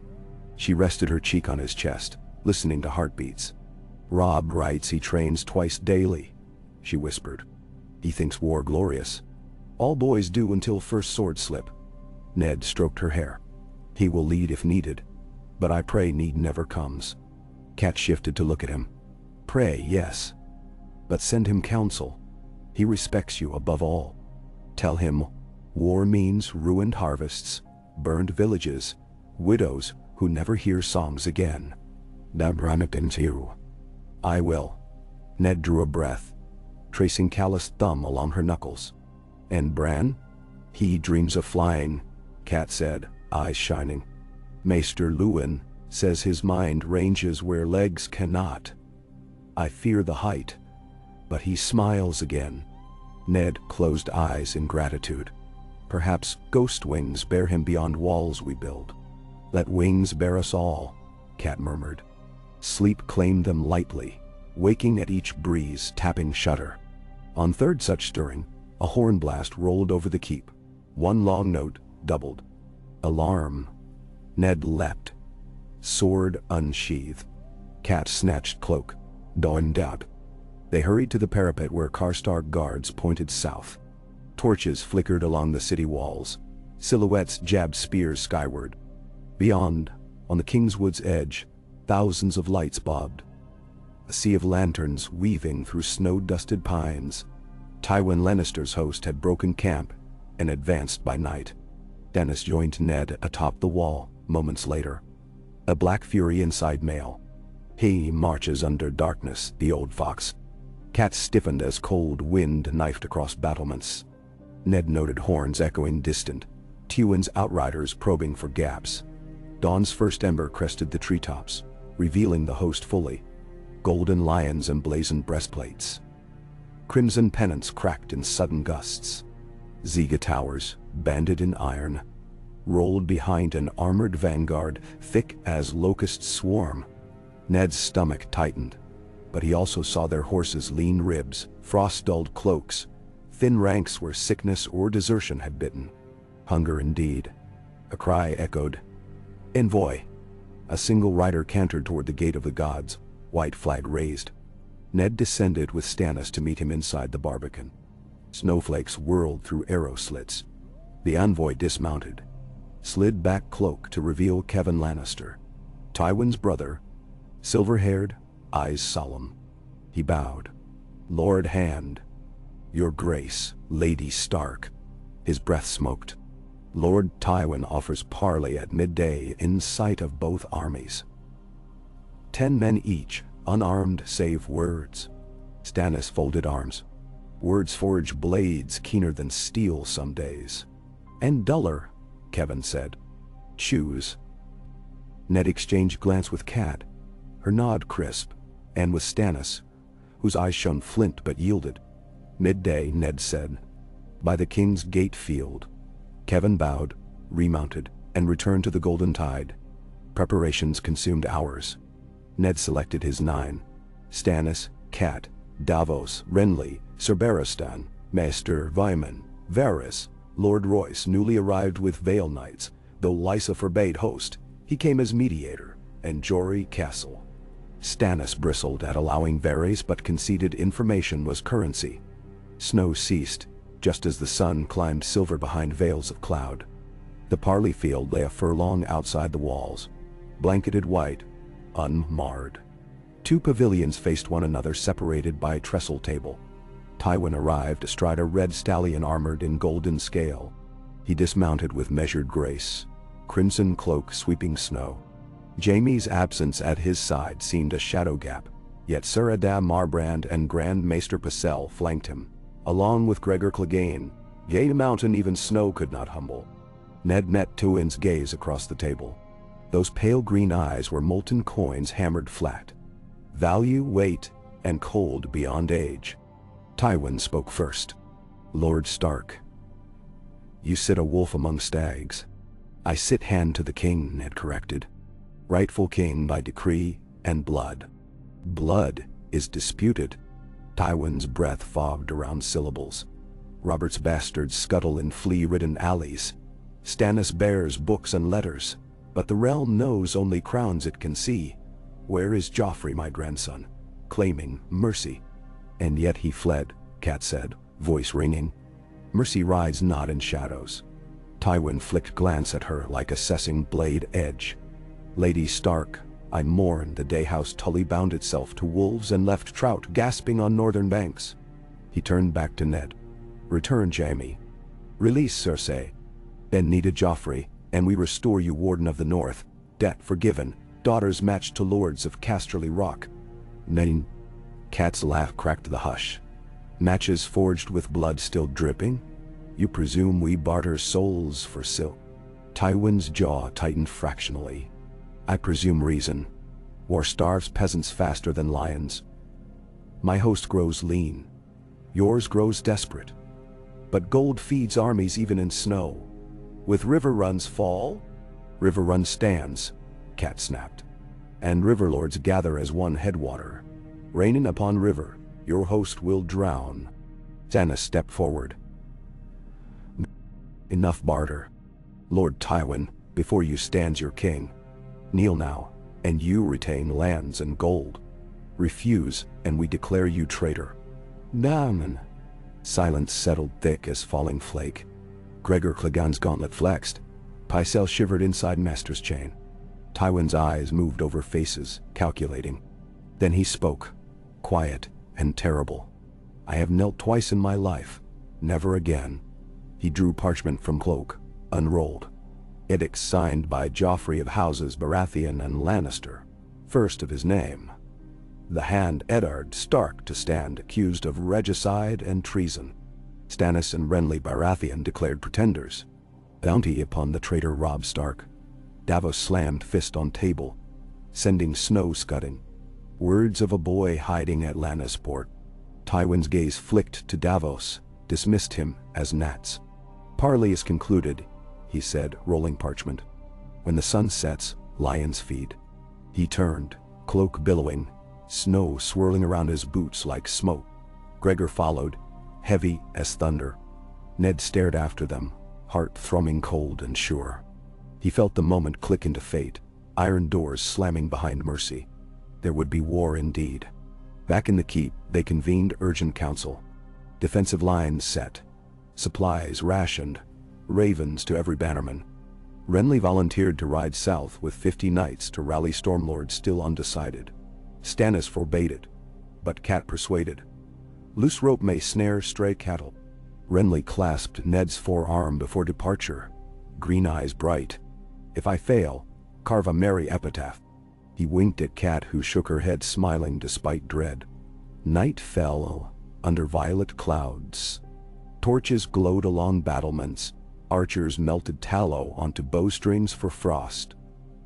She rested her cheek on his chest, listening to heartbeats. Robb writes he trains twice daily, she whispered. He thinks war glorious. All boys do until first sword slip. Ned stroked her hair. He will lead if needed, but I pray need never comes. Cat shifted to look at him. Pray, yes. But send him counsel. He respects you above all. Tell him, war means ruined harvests, burned villages, widows who never hear songs again. I will. Ned drew a breath, tracing calloused thumb along her knuckles. And Bran? He dreams of flying, Cat said, eyes shining. Maester Luwin says his mind ranges where legs cannot. I fear the height. But he smiles again. Ned closed eyes in gratitude. Perhaps ghost wings bear him beyond walls we build. Let wings bear us all, Cat murmured. Sleep claimed them lightly, waking at each breeze, tapping shutter. On third such stirring, a horn blast rolled over the keep. One long note, doubled. Alarm. Ned leapt. Sword unsheathed. Cat snatched cloak. Dawn dab. They hurried to the parapet where Karstark guards pointed south. Torches flickered along the city walls. Silhouettes jabbed spears skyward. Beyond, on the Kingswood's edge, thousands of lights bobbed. A sea of lanterns weaving through snow-dusted pines. Tywin Lannister's host had broken camp and advanced by night. Stannis joined Ned atop the wall, moments later. A black fury inside mail. He marches under darkness, the old fox. Cat stiffened as cold wind knifed across battlements. Ned noted horns echoing distant, Tywin's outriders probing for gaps. Dawn's first ember crested the treetops, revealing the host fully. Golden lions emblazoned breastplates. Crimson pennants cracked in sudden gusts. Ziga towers, banded in iron, rolled behind an armored vanguard thick as locusts swarm. Ned's stomach tightened, but he also saw their horses' lean ribs, frost-dulled cloaks, thin ranks where sickness or desertion had bitten. Hunger indeed. A cry echoed. Envoy. A single rider cantered toward the gate of the gods, white flag raised. Ned descended with Stannis to meet him inside the barbican. Snowflakes whirled through arrow slits. The envoy dismounted, slid back cloak to reveal Kevan Lannister, Tywin's brother, silver-haired, eyes solemn. He bowed. Lord Hand. Your Grace, Lady Stark. His breath smoked. Lord Tywin offers parley at midday in sight of both armies. 10 men each, unarmed save words. Stannis folded arms. Words forge blades keener than steel some days. And duller, Kevan said. Choose. Ned exchanged glance with Cat, her nod crisp, and with Stannis, whose eyes shone flint but yielded. Midday, Ned said. By the King's Gate field. Kevan bowed, remounted, and returned to the Golden Tide. Preparations consumed hours. Ned selected his 9. Stannis, Cat, Davos, Renly, Ser Barristan, Maester Vyman, Varys, Lord Royce newly arrived with Vale Knights, though Lysa forbade host, he came as mediator, and Jory Castle. Stannis bristled at allowing Varys but conceded information was currency. Snow ceased, just as the sun climbed silver behind veils of cloud. The parley field lay a furlong outside the walls, blanketed white, unmarred. 2 pavilions faced one another separated by a trestle table. Tywin arrived astride a red stallion armored in golden scale. He dismounted with measured grace, crimson cloak sweeping snow. Jaime's absence at his side seemed a shadow gap. Yet Sir Adam Marbrand and Grand Maester Pacell flanked him, along with Gregor Clegane. Yea, mountain even snow could not humble. Ned met Tywin's gaze across the table. Those pale green eyes were molten coins hammered flat. Value, weight, and cold beyond age. Tywin spoke first. Lord Stark. You sit a wolf among stags. I sit hand to the king, Ned corrected. Rightful king by decree and blood. Blood is disputed. Tywin's breath fogged around syllables. Robert's bastards scuttle in flea-ridden alleys. Stannis bears books and letters, but the realm knows only crowns it can see. Where is Joffrey, my grandson, claiming mercy? And yet he fled, Cat said, voice ringing. Mercy rides not in shadows. Tywin flicked glance at her like assessing blade edge. Lady Stark, I mourn the day House Tully bound itself to wolves and left trout gasping on northern banks. He turned back to Ned. Return, Jaime. Release Cersei. Ben needed Joffrey, and we restore you Warden of the North. Debt forgiven, daughters matched to lords of Casterly Rock. Ned. Cat's laugh cracked the hush. Matches forged with blood still dripping? You presume we barter souls for silk? Tywin's jaw tightened fractionally. I presume reason. War starves peasants faster than lions. My host grows lean. Yours grows desperate. But gold feeds armies even in snow. With river runs fall, river run stands, Cat snapped. And river lords gather as one headwater. Raining upon river, your host will drown. Stannis stepped forward. Enough barter. Lord Tywin, before you stands your king. Kneel now, and you retain lands and gold. Refuse, and we declare you traitor. Naaman. Silence settled thick as falling flake. Gregor Clegane's gauntlet flexed. Pycelle shivered inside Master's chain. Tywin's eyes moved over faces, calculating. Then he spoke, quiet and terrible. I have knelt twice in my life. Never again. He drew parchment from cloak, unrolled. Edicts signed by Joffrey of houses Baratheon and Lannister, first of his name. The hand Eddard Stark to stand accused of regicide and treason. Stannis and Renly Baratheon declared pretenders. Bounty upon the traitor Robb Stark. Davos slammed fist on table, sending snow scudding. Words of a boy hiding at Lannisport. Tywin's gaze flicked to Davos, dismissed him as gnats. Parley is concluded, he said, rolling parchment. When the sun sets, lions feed. He turned, cloak billowing, snow swirling around his boots like smoke. Gregor followed, heavy as thunder. Ned stared after them, heart thrumming cold and sure. He felt the moment click into fate, iron doors slamming behind mercy. There would be war indeed. Back in the keep, they convened urgent council. Defensive lines set. Supplies rationed. Ravens to every bannerman. Renly volunteered to ride south with 50 knights to rally Stormlords still undecided. Stannis forbade it, but Cat persuaded. Loose rope may snare stray cattle. Renly clasped Ned's forearm before departure, green eyes bright. If I fail, carve a merry epitaph. He winked at Cat, who shook her head smiling despite dread. Night fell under violet clouds. Torches glowed along battlements. Archers melted tallow onto bowstrings for frost.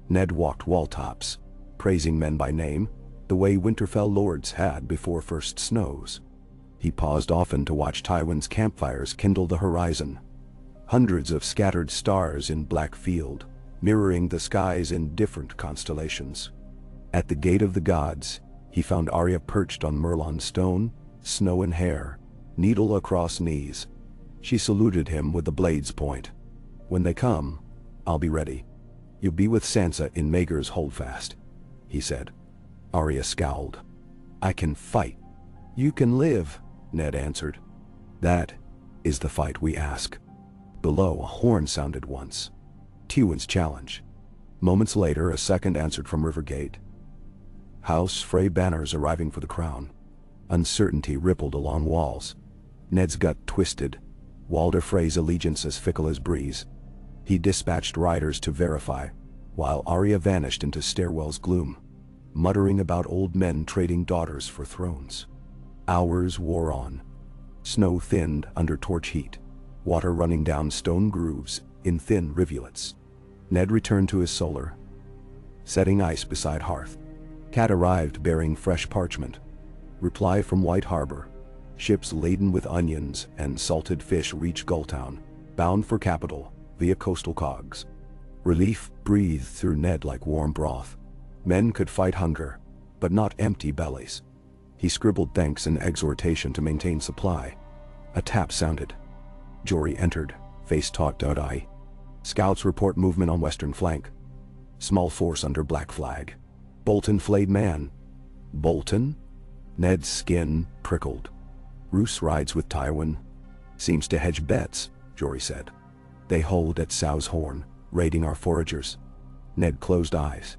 Ned walked wall-tops, praising men by name, the way Winterfell lords had before first snows. He paused often to watch Tywin's campfires kindle the horizon. Hundreds of scattered stars in black field, mirroring the skies in different constellations. At the gate of the gods, he found Arya perched on Merlon stone, snow in hair, needle across knees. She saluted him with the blade's point. When they come, I'll be ready. You'll be with Sansa in Maegor's holdfast, he said. Arya scowled. I can fight. You can live, Ned answered. That is the fight we ask. Below, a horn sounded once. Tywin's challenge. Moments later, a second answered from Rivergate. House Frey banners arriving for the crown. Uncertainty rippled along walls. Ned's gut twisted. Walder Frey's allegiance as fickle as breeze. He dispatched riders to verify, while Arya vanished into stairwell's gloom. muttering about old men trading daughters for thrones. Hours wore on. Snow thinned under torch heat, water running down stone grooves in thin rivulets. Ned returned to his solar, setting ice beside hearth. Cat arrived bearing fresh parchment. Reply from White Harbor. Ships laden with onions and salted fish reached Gulltown, bound for capital via coastal cogs. Relief breathed through Ned like warm broth. Men could fight hunger, but not empty bellies. He scribbled thanks and exhortation to maintain supply. A tap sounded. Jory entered, face taut eye. Scouts report movement on western flank. Small force under black flag. Bolton flayed man. Bolton? Ned's skin prickled. Roos rides with Tywin. Seems to hedge bets, Jory said. They hold at Sow's Horn, raiding our foragers. Ned closed eyes.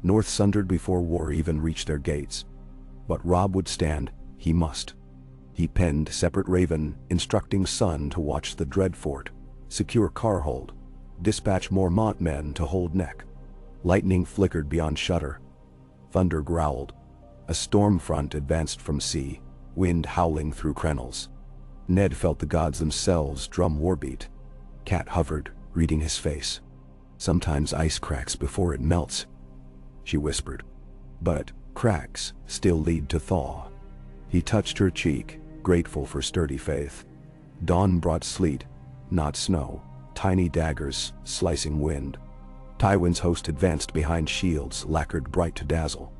North sundered before war even reached their gates. But Robb would stand, he must. He penned separate raven, instructing Son to watch the dread fort, secure Carhold, dispatch more Mont men to hold Neck. Lightning flickered beyond Shutter. Thunder growled. A storm front advanced from sea, wind howling through crenels. Ned felt the gods themselves drum warbeat. Cat hovered, reading his face. Sometimes ice cracks before it melts, she whispered. But cracks still lead to thaw. He touched her cheek, grateful for sturdy faith. Dawn brought sleet, not snow, tiny daggers slicing wind. Tywin's host advanced behind shields lacquered bright to dazzle.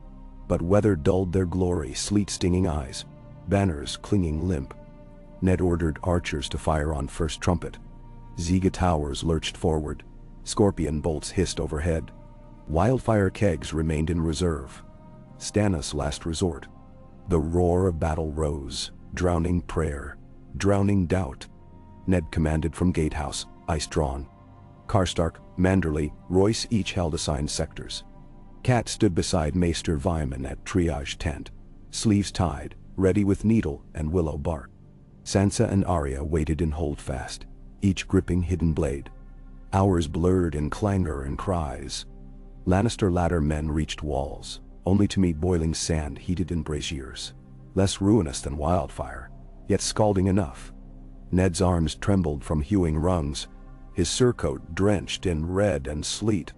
But weather dulled their glory, sleet-stinging eyes, banners clinging limp. Ned ordered archers to fire on first trumpet. Ziga towers lurched forward. Scorpion bolts hissed overhead. Wildfire kegs remained in reserve. Stannis' last resort. The roar of battle rose, drowning prayer, drowning doubt. Ned commanded from gatehouse, ice drawn. Karstark, Manderley, Royce each held assigned sectors. Cat stood beside Maester Vyman at triage tent, sleeves tied, ready with needle and willow bark. Sansa and Arya waited in holdfast, each gripping hidden blade. Hours blurred in clangor and cries. Lannister ladder men reached walls, only to meet boiling sand heated in braziers. Less ruinous than wildfire, yet scalding enough. Ned's arms trembled from hewing rungs, his surcoat drenched in red and sleet.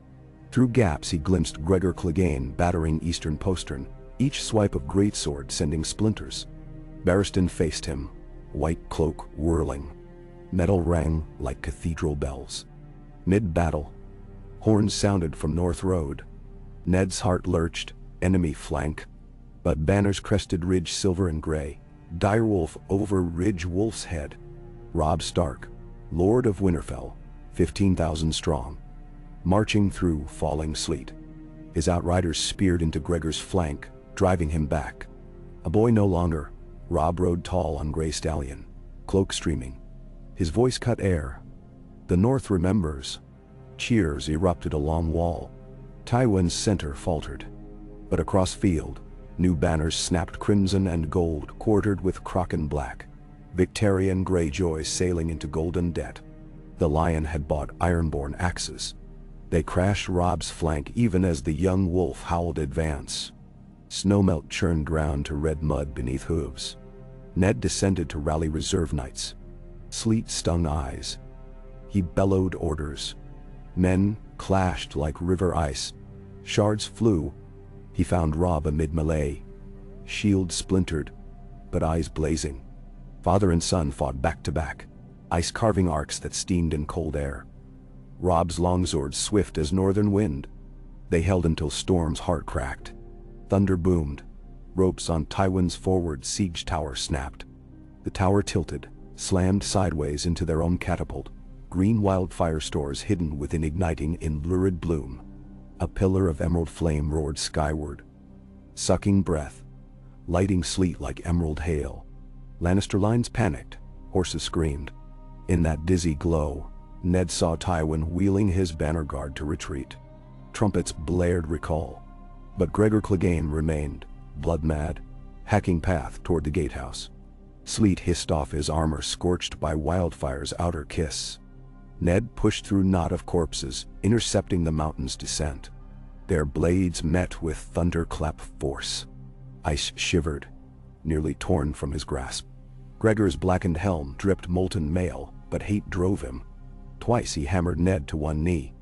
Through gaps he glimpsed Gregor Clegane battering eastern postern, each swipe of greatsword sending splinters. Barristan faced him, white cloak whirling. Metal rang like cathedral bells. Mid-battle, horns sounded from North Road. Ned's heart lurched, enemy flank. But banners crested ridge silver and gray, direwolf over ridge wolf's head. Robb Stark, Lord of Winterfell, 15,000 strong, marching through falling sleet. His outriders speared into Gregor's flank, driving him back. A boy no longer, Robb rode tall on gray stallion, cloak streaming. His voice cut air. The North remembers. Cheers erupted along wall. Tywin's center faltered. But across field, new banners snapped crimson and gold quartered with Kraken black. Victorian Greyjoy sailing into golden debt. The Lion had bought ironborn axes. They crashed Robb's flank even as the young wolf howled advance. Snowmelt churned ground to red mud beneath hooves. Ned descended to rally reserve knights. Sleet stung eyes. He bellowed orders. Men clashed like river ice. Shards flew. He found Robb amid melee. Shield splintered, but eyes blazing. Father and son fought back to back, ice-carving arcs that steamed in cold air. Robb's longsword swift as northern wind. They held until Storm's heart cracked. Thunder boomed. Ropes on Tywin's forward siege tower snapped. The tower tilted, slammed sideways into their own catapult, green wildfire stores hidden within igniting in lurid bloom. A pillar of emerald flame roared skyward, sucking breath, lighting sleet like emerald hail. Lannister lines panicked, horses screamed. In that dizzy glow, Ned saw Tywin wheeling his banner guard to retreat. Trumpets blared recall. But Gregor Clegane remained, blood-mad, hacking path toward the gatehouse. Sleet hissed off his armor scorched by wildfire's outer kiss. Ned pushed through knot of corpses, intercepting the mountain's descent. Their blades met with thunderclap force. Ice shivered, nearly torn from his grasp. Gregor's blackened helm dripped molten mail, but hate drove him. Twice he hammered Ned to one knee.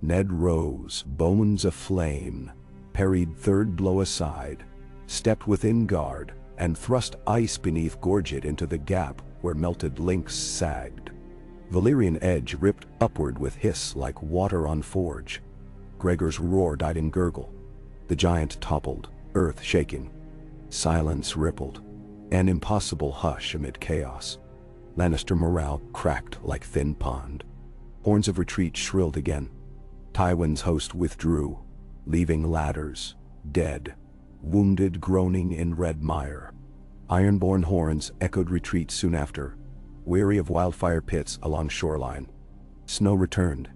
Ned rose, bones aflame, parried third blow aside, stepped within guard, and thrust ice beneath Gorget into the gap where melted links sagged. Valyrian edge ripped upward with hiss like water on forge. Gregor's roar died in gurgle. The giant toppled, earth shaking. Silence rippled, an impossible hush amid chaos. Lannister morale cracked like thin pond. Horns of retreat shrilled again. Tywin's host withdrew, leaving ladders, dead, wounded groaning in red mire. Ironborn horns echoed retreat soon after, weary of wildfire pits along shoreline. Snow returned,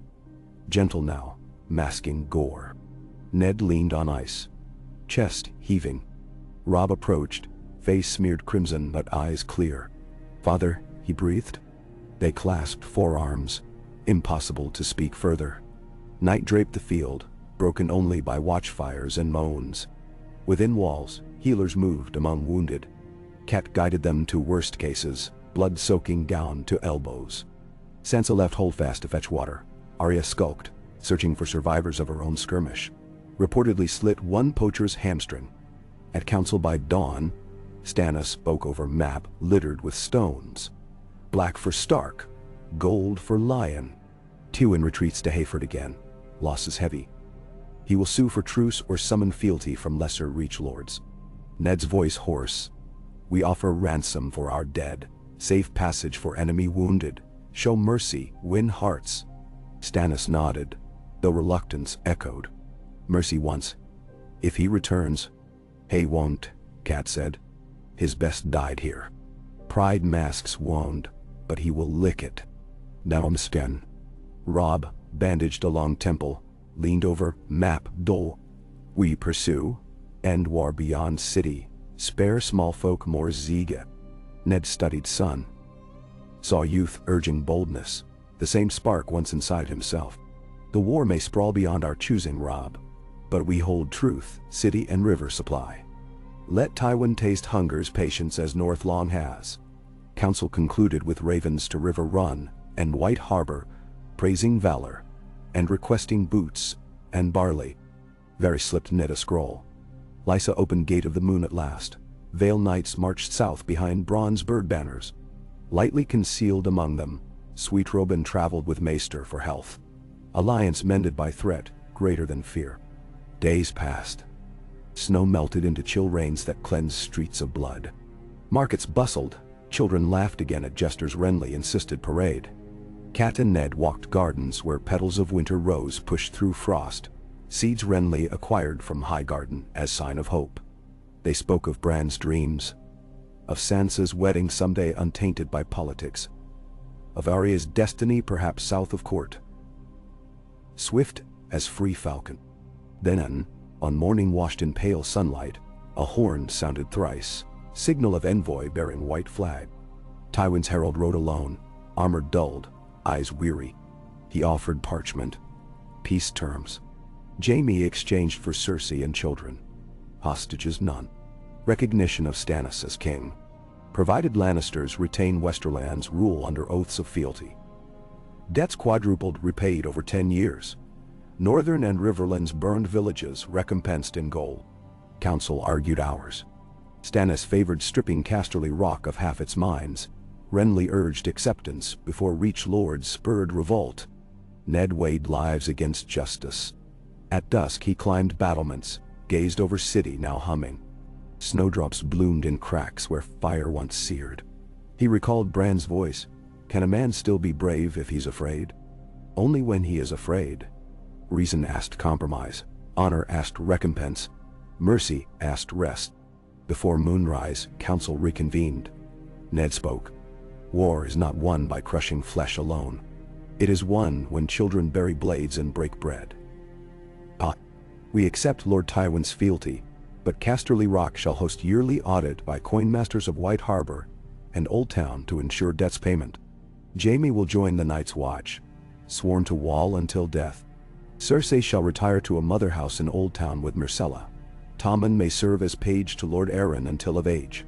gentle now, masking gore. Ned leaned on ice, chest heaving. Robb approached, face smeared crimson but eyes clear. "Father," he breathed. They clasped forearms, impossible to speak further. Night draped the field, broken only by watchfires and moans. Within walls, healers moved among wounded. Cat guided them to worst cases, blood soaking down to elbows. Sansa left Holdfast to fetch water. Arya skulked, searching for survivors of her own skirmish. Reportedly slit one poacher's hamstring. At council by dawn, Stannis spoke over map littered with stones. Black for Stark, gold for Lion. Tywin retreats to Hayford again. Losses heavy. He will sue for truce or summon fealty from lesser reach lords. Ned's voice hoarse. "We offer ransom for our dead, safe passage for enemy wounded, show mercy, win hearts." Stannis nodded, though reluctance echoed. "Mercy once. If he returns." "Hay won't," Cat said. "His best died here. Pride masks wound, but he will lick it." Naumsten. Robb, bandaged along temple, leaned over map Dole. "We pursue, end war beyond city, spare small folk more Ziga." Ned studied son. Saw youth urging boldness, the same spark once inside himself. "The war may sprawl beyond our choosing, Robb, but we hold truth, city and river supply. Let Tywin taste hunger's patience as North long has." Council concluded with ravens to River Run and White Harbor, praising valor, and requesting boots and barley. Varys slipped Ned a scroll. Lysa opened Gate of the Moon at last. Vale Knights marched south behind bronze bird banners. Lightly concealed among them, Sweetroben traveled with Maester for health. Alliance mended by threat, greater than fear. Days passed. Snow melted into chill rains that cleansed streets of blood. Markets bustled, children laughed again at Jester's Renly insisted parade. Cat and Ned walked gardens where petals of winter rose pushed through frost, seeds Renly acquired from Highgarden as sign of hope. They spoke of Bran's dreams, of Sansa's wedding someday untainted by politics, of Arya's destiny perhaps south of court. Swift as free falcon. Then, on morning washed in pale sunlight, a horn sounded thrice, signal of envoy bearing white flag. Tywin's herald rode alone, armor dulled, eyes weary. He offered parchment, peace terms. Jaime exchanged for Cersei and children. Hostages none. Recognition of Stannis as king. Provided Lannisters retain Westerland's rule under oaths of fealty. Debts quadrupled repaid over 10 years. Northern and Riverland's burned villages recompensed in gold. Council argued hours. Stannis favored stripping Casterly Rock of half its mines. Renly urged acceptance before Reach Lords spurred revolt. Ned weighed lives against justice. At dusk he climbed battlements, gazed over city now humming. Snowdrops bloomed in cracks where fire once seared. He recalled Bran's voice. Can a man still be brave if he's afraid? Only when he is afraid. Reason asked compromise. Honor asked recompense. Mercy asked rest. Before moonrise, council reconvened. Ned spoke. War is not won by crushing flesh alone. It is won when children bury blades and break bread. We accept Lord Tywin's fealty, but Casterly Rock shall host yearly audit by coinmasters of White Harbor and Old Town to ensure debts payment. Jaime will join the Night's Watch, sworn to wall until death. Cersei shall retire to a mother house in Old Town with Myrcella. Tommen may serve as page to Lord Arryn until of age.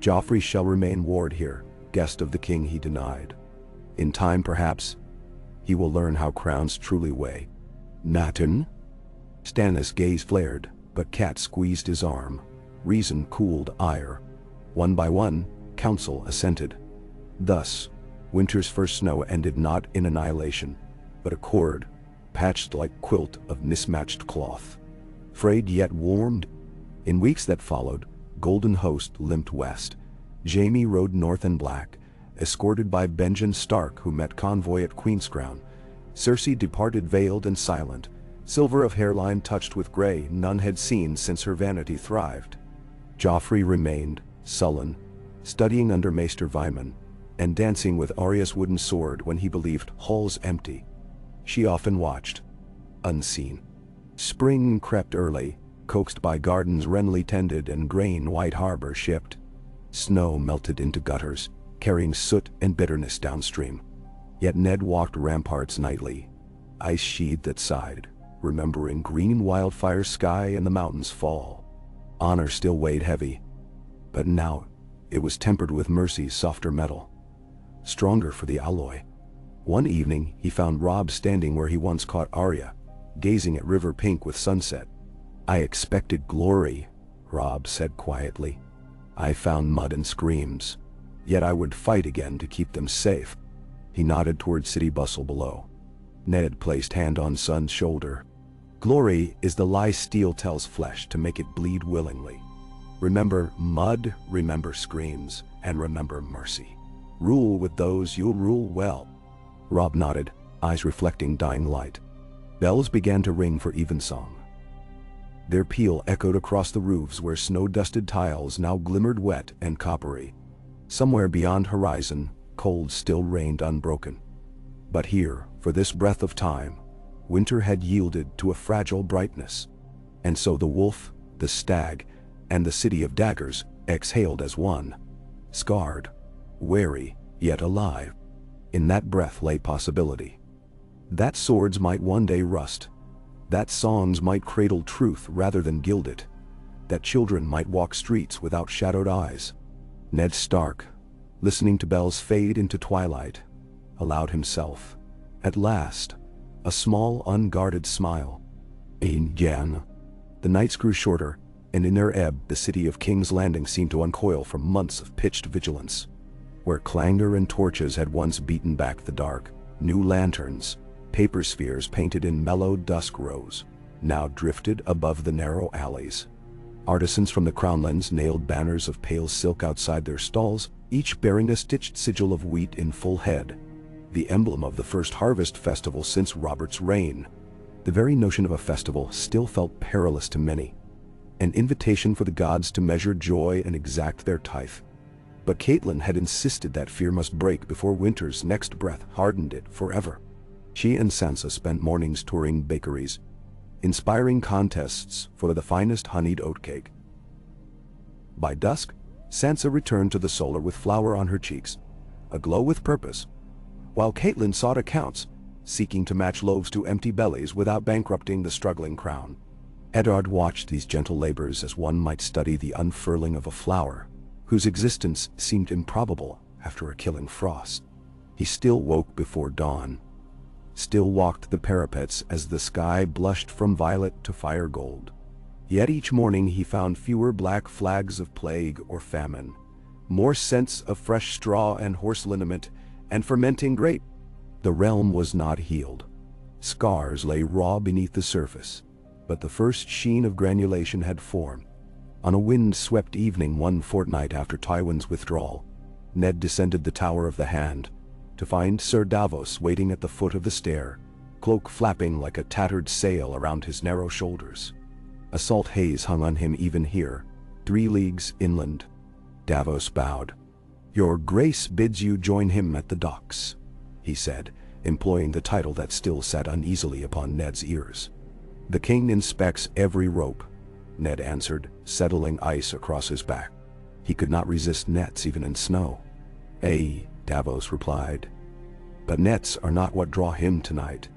Joffrey shall remain ward here, guest of the king he denied. In time, perhaps, he will learn how crowns truly weigh. Nathan? Stannis' gaze flared, but Cat squeezed his arm. Reason cooled ire. One by one, council assented. Thus, winter's first snow ended not in annihilation, but a cord, patched like quilt of mismatched cloth. Frayed yet warmed. In weeks that followed, Golden Host limped west. Jaime rode north in black, escorted by Benjen Stark, who met convoy at Queenscrown. Cersei departed veiled and silent, silver of hairline touched with gray none had seen since her vanity thrived. Joffrey remained, sullen, studying under Maester Vyman, and dancing with Arya's wooden sword when he believed halls empty. She often watched, unseen. Spring crept early, coaxed by gardens Renly tended and grain White Harbor shipped. Snow melted into gutters, carrying soot and bitterness downstream. Yet Ned walked ramparts nightly, ice sheathed at side, remembering green wildfire sky and the mountains fall. Honor still weighed heavy, but now it was tempered with mercy's softer metal, stronger for the alloy. One evening he found Robb standing where he once caught Arya, gazing at river pink with sunset. "I expected glory," Robb said quietly. "I found mud and screams, yet I would fight again to keep them safe." He nodded toward city bustle below. Ned placed hand on son's shoulder. "Glory is the lie steel tells flesh to make it bleed willingly. Remember mud, remember screams, and remember mercy. Rule with those you'll rule well." Robb nodded, eyes reflecting dying light. Bells began to ring for evensong. Their peal echoed across the roofs where snow-dusted tiles now glimmered wet and coppery. Somewhere beyond horizon, cold still reigned unbroken. But here, for this breath of time, winter had yielded to a fragile brightness. And so the wolf, the stag, and the city of daggers exhaled as one. Scarred, wary, yet alive. In that breath lay possibility. That swords might one day rust. That songs might cradle truth rather than gild it. That children might walk streets without shadowed eyes. Ned Stark, listening to bells fade into twilight, allowed himself, at last, a small unguarded smile. Jan. The nights grew shorter, and in their ebb the city of King's Landing seemed to uncoil from months of pitched vigilance. Where clangor and torches had once beaten back the dark, new lanterns, paper spheres painted in mellow dusk rose, now drifted above the narrow alleys. Artisans from the Crownlands nailed banners of pale silk outside their stalls, each bearing a stitched sigil of wheat in full head, the emblem of the first harvest festival since Robert's reign. The very notion of a festival still felt perilous to many, an invitation for the gods to measure joy and exact their tithe. But Catelyn had insisted that fear must break before winter's next breath hardened it forever. She and Sansa spent mornings touring bakeries, inspiring contests for the finest honeyed oatcake. By dusk, Sansa returned to the solar with flour on her cheeks, aglow with purpose, while Catelyn sought accounts, seeking to match loaves to empty bellies without bankrupting the struggling crown. Eddard watched these gentle labors as one might study the unfurling of a flower, whose existence seemed improbable after a killing frost. He still woke before dawn, still walked the parapets as the sky blushed from violet to fire gold. Yet each morning he found fewer black flags of plague or famine, more scents of fresh straw and horse liniment and fermenting grape. The realm was not healed. Scars lay raw beneath the surface, but the first sheen of granulation had formed. On a wind-swept evening one fortnight after Tywin's withdrawal, Ned descended the Tower of the Hand, to find Sir Davos waiting at the foot of the stair, cloak flapping like a tattered sail around his narrow shoulders. A salt haze hung on him even here, 3 leagues inland. Davos bowed. "Your Grace bids you join him at the docks," he said, employing the title that still sat uneasily upon Ned's ears. "The king inspects every rope," Ned answered, settling ice across his back. He could not resist nets even in snow. "Aye," Davos replied, "but nets are not what draw him tonight.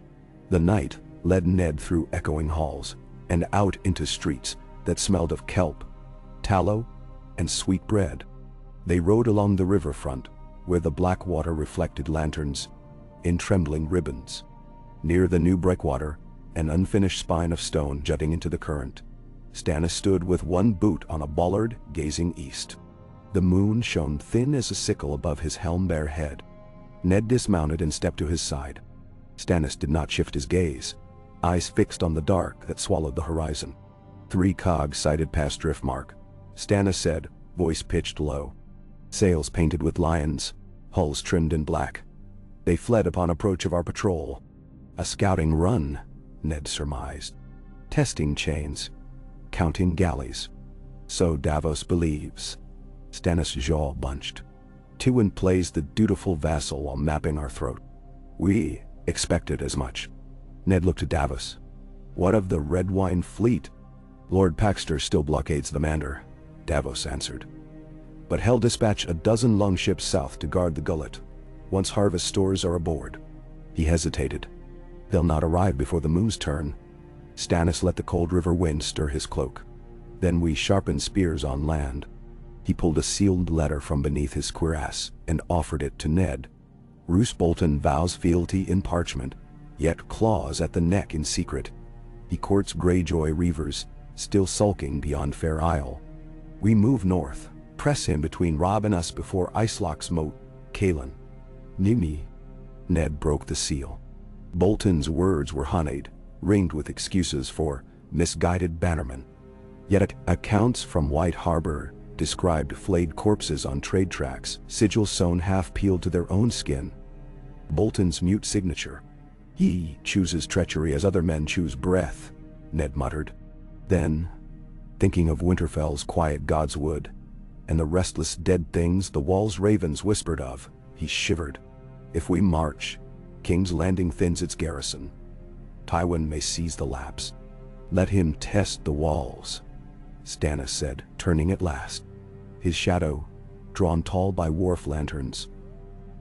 The night, led Ned through echoing halls and out into streets that smelled of kelp, tallow, and sweet bread. They rode along the riverfront, where the black water reflected lanterns in trembling ribbons. Near the new breakwater, an unfinished spine of stone jutting into the current, Stannis stood with one boot on a bollard, gazing east. The moon shone thin as a sickle above his helm-bare head. Ned dismounted and stepped to his side. Stannis did not shift his gaze, eyes fixed on the dark that swallowed the horizon. 3 cogs sighted past Driftmark, Stannis said, voice pitched low. Sails painted with lions, hulls trimmed in black. They fled upon approach of our patrol. A scouting run, Ned surmised. Testing chains, counting galleys. So Davos believes. Stannis' jaw bunched. Tywin plays the dutiful vassal while mapping our throat. We expected as much. Ned looked at Davos. What of the Red Wine Fleet? Lord Paxter still blockades the Mander, Davos answered. But he'll dispatch a dozen longships south to guard the gullet, once harvest stores are aboard. He hesitated. They'll not arrive before the moon's turn. Stannis let the cold river wind stir his cloak. Then we sharpened spears on land. He pulled a sealed letter from beneath his cuirass and offered it to Ned. Roose Bolton vows fealty in parchment, yet claws at the neck in secret. He courts Greyjoy reavers, still sulking beyond Fair Isle. We move north, press him between Robb and us before Icelock's moat, Kaelin. Nimi. Ned broke the seal. Bolton's words were honeyed, ringed with excuses for misguided bannermen. Yet accounts from White Harbor described flayed corpses on trade tracks, sigils sewn half-peeled to their own skin. Bolton's mute signature. He chooses treachery as other men choose breath, Ned muttered. Then, thinking of Winterfell's quiet godswood, and the restless dead things the wall's ravens whispered of, he shivered. If we march, King's Landing thins its garrison. Tywin may seize the laps. Let him test the walls, Stannis said, turning at last. His shadow, drawn tall by wharf lanterns,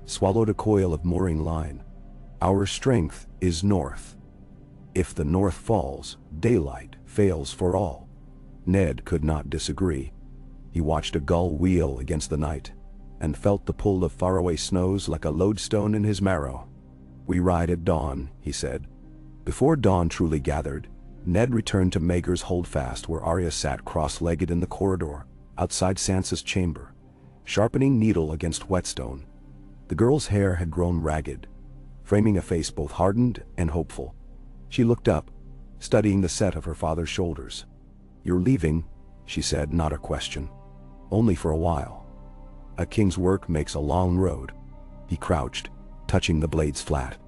swallowed a coil of mooring line. Our strength is north. If the north falls, daylight fails for all. Ned could not disagree. He watched a gull wheel against the night, and felt the pull of faraway snows like a lodestone in his marrow. We ride at dawn, he said. Before dawn truly gathered, Ned returned to Maegor's holdfast where Arya sat cross-legged in the corridor, outside Sansa's chamber, sharpening needle against whetstone. The girl's hair had grown ragged, framing a face both hardened and hopeful. She looked up, studying the set of her father's shoulders. You're leaving, she said, not a question. Only for a while. A king's work makes a long road. He crouched, touching the blades flat.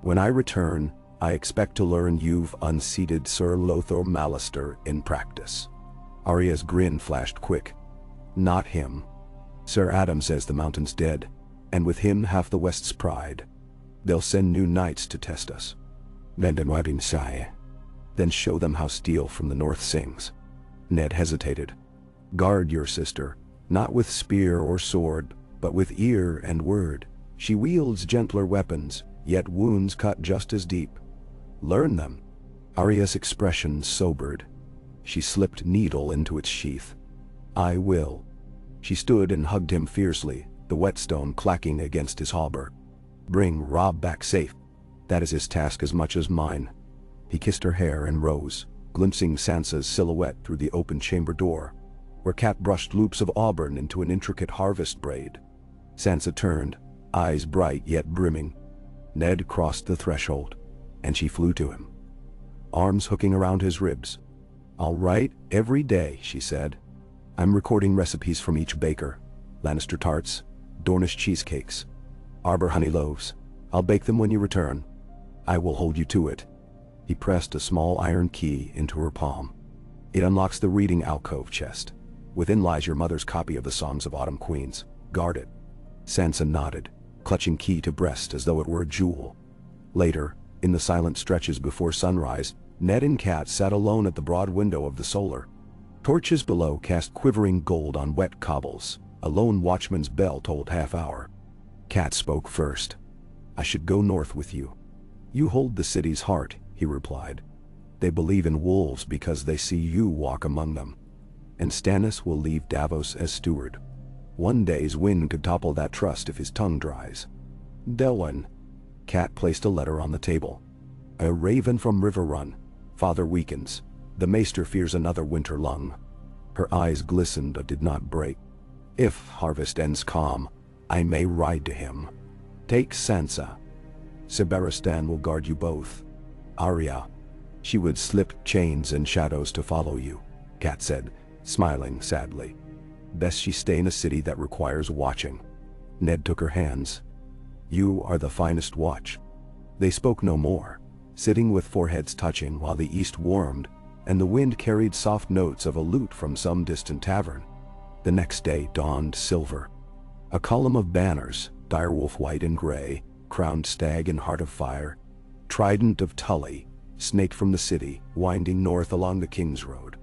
When I return, I expect to learn you've unseated Sir Lothar Mallister in practice. Arya's grin flashed quick. Not him. Sir Adam says the mountain's dead, and with him half the West's pride. They'll send new knights to test us. Then show them how steel from the north sings. Ned hesitated. Guard your sister, not with spear or sword, but with ear and word. She wields gentler weapons, yet wounds cut just as deep. Learn them. Arya's expression sobered. She slipped needle into its sheath. I will. She stood and hugged him fiercely, the whetstone clacking against his hauberk. Bring Robb back safe. That is his task as much as mine. He kissed her hair and rose, glimpsing Sansa's silhouette through the open chamber door, where Cat brushed loops of auburn into an intricate harvest braid. Sansa turned, eyes bright yet brimming. Ned crossed the threshold, and she flew to him, arms hooking around his ribs. I'll write every day, she said. I'm recording recipes from each baker. Lannister tarts, Dornish cheesecakes, Arbor honey loaves. I'll bake them when you return. I will hold you to it. He pressed a small iron key into her palm. It unlocks the reading alcove chest. Within lies your mother's copy of the Songs of Autumn Queens. Guard it. Sansa nodded, clutching key to breast as though it were a jewel. Later, in the silent stretches before sunrise, Ned and Cat sat alone at the broad window of the solar. Torches below cast quivering gold on wet cobbles. A lone watchman's bell told half-hour. Cat spoke first. I should go north with you. You hold the city's heart, he replied. They believe in wolves because they see you walk among them. And Stannis will leave Davos as steward. One day's wind could topple that trust if his tongue dries. Delwyn. Cat placed a letter on the table. A raven from River Run. Father weakens. The maester fears another winter lung. Her eyes glistened but did not break. If harvest ends calm, I may ride to him. Take Sansa. Sebaristan will guard you both. Arya. She would slip chains and shadows to follow you, Cat said, smiling sadly. Best she stay in a city that requires watching. Ned took her hands. You are the finest watch. They spoke no more, sitting with foreheads touching while the east warmed, and the wind carried soft notes of a lute from some distant tavern. The next day dawned silver. A column of banners, direwolf white and gray, crowned stag and heart of fire, trident of Tully, snaked from the city, winding north along the King's Road.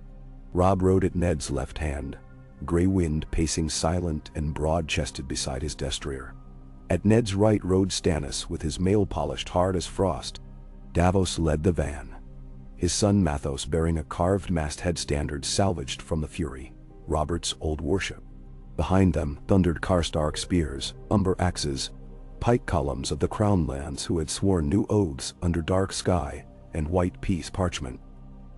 Robb rode at Ned's left hand, Grey Wind pacing silent and broad-chested beside his destrier. At Ned's right rode Stannis with his mail polished hard as frost. Davos led the van, his son Mathos bearing a carved masthead standard salvaged from the Fury, Robert's old warship. Behind them thundered Karstark spears, umber axes, pike columns of the Crown Lands who had sworn new oaths under dark sky and white peace parchment.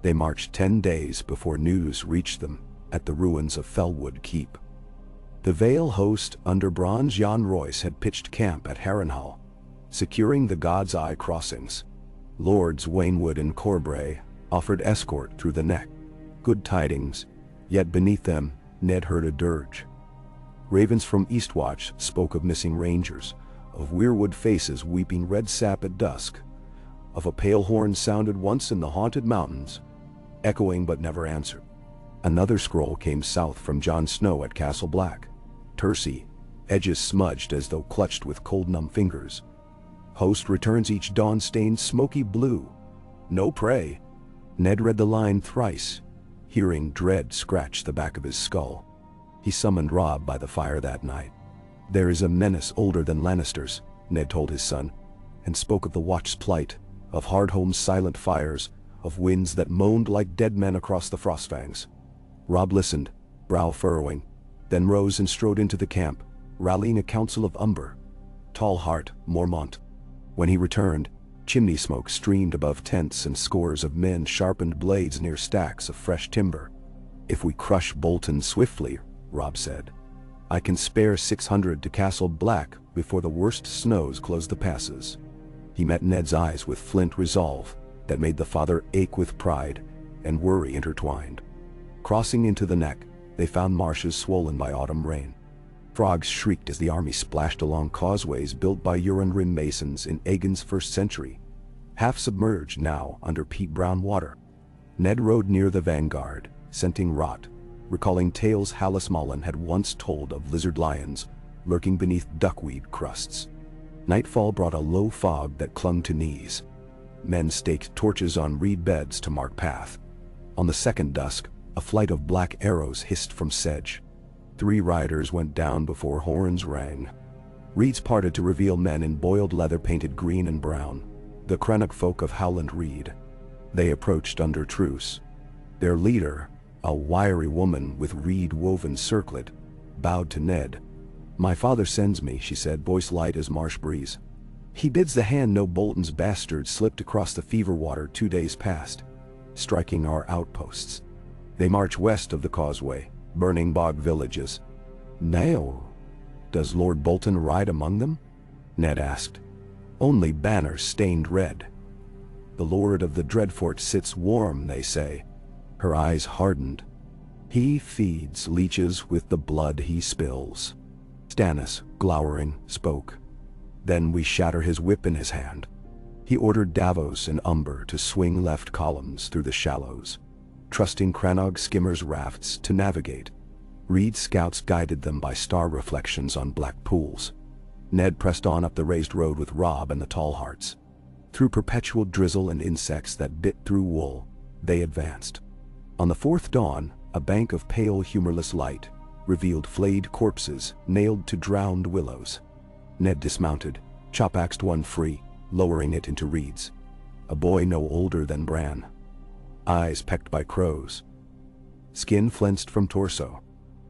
They marched 10 days before news reached them at the ruins of Fellwood Keep. The Vale host under Bronze Jan Royce had pitched camp at Harrenhal, securing the God's Eye crossings. Lords Waynwood and Corbray offered escort through the neck. Good tidings, yet beneath them Ned heard a dirge. Ravens from Eastwatch spoke of missing rangers, of weirwood faces weeping red sap at dusk, of a pale horn sounded once in the haunted mountains, echoing but never answered. Another scroll came south from Jon Snow at Castle Black, tersy, edges smudged as though clutched with cold numb fingers. Host returns each dawn stained smoky blue. No prey. Ned read the line thrice, hearing dread scratch the back of his skull. He summoned Robb by the fire that night. There is a menace older than Lannisters, Ned told his son, and spoke of the Watch's plight, of Hardhome's silent fires, of winds that moaned like dead men across the Frostfangs. Robb listened, brow furrowing, then rose and strode into the camp, rallying a council of Umber, Tallheart, Mormont. When he returned, chimney smoke streamed above tents and scores of men sharpened blades near stacks of fresh timber. If we crush Bolton swiftly, Robb said, I can spare 600 to Castle Black before the worst snows close the passes. He met Ned's eyes with flint resolve that made the father ache with pride and worry intertwined. Crossing into the neck, they found marshes swollen by autumn rain. Frogs shrieked as the army splashed along causeways built by Euron Rim masons in Aegon's 1st century, half submerged now under peat-brown water. Ned rode near the vanguard, scenting rot, recalling tales Hallis Mullen had once told of lizard lions lurking beneath duckweed crusts. Nightfall brought a low fog that clung to knees. Men staked torches on reed beds to mark path. On the second dusk, a flight of black arrows hissed from sedge. 3 riders went down before horns rang. Reeds parted to reveal men in boiled leather painted green and brown, the Crannoch folk of Howland Reed. They approached under truce. Their leader, a wiry woman with reed-woven circlet, bowed to Ned. My father sends me, she said, voice light as marsh breeze. He bids the hand know Bolton's bastards slipped across the fever water 2 days past, striking our outposts. They march west of the causeway, burning bog villages. Now, does Lord Bolton ride among them? Ned asked. Only banners stained red. The Lord of the Dreadfort sits warm, they say. Her eyes hardened. He feeds leeches with the blood he spills. Stannis, glowering, spoke. Then we shatter his whip in his hand. He ordered Davos and Umber to swing left columns through the shallows, trusting Crannog skimmers' rafts to navigate. Reed scouts guided them by star reflections on black pools. Ned pressed on up the raised road with Robb and the Tallhearts. Through perpetual drizzle and insects that bit through wool, they advanced. On the 4th dawn, a bank of pale, humorless light revealed flayed corpses nailed to drowned willows. Ned dismounted, chop-axed one free, lowering it into reeds. a boy no older than Bran. Eyes pecked by crows. Skin flensed from torso.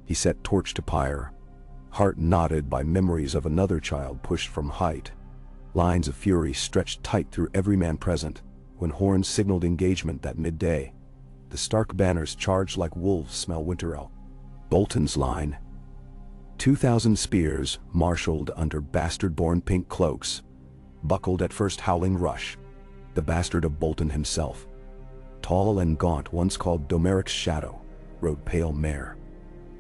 He set torch to pyre. Heart knotted by memories of another child pushed from height. Lines of fury stretched tight through every man present when horns signaled engagement that midday. The Stark banners charged like wolves smell winter elk. Bolton's line. 2,000 spears marshaled under bastard-born pink cloaks, buckled at first howling rush. The bastard of Bolton himself, tall and gaunt, once called Domeric's shadow, rode pale mare,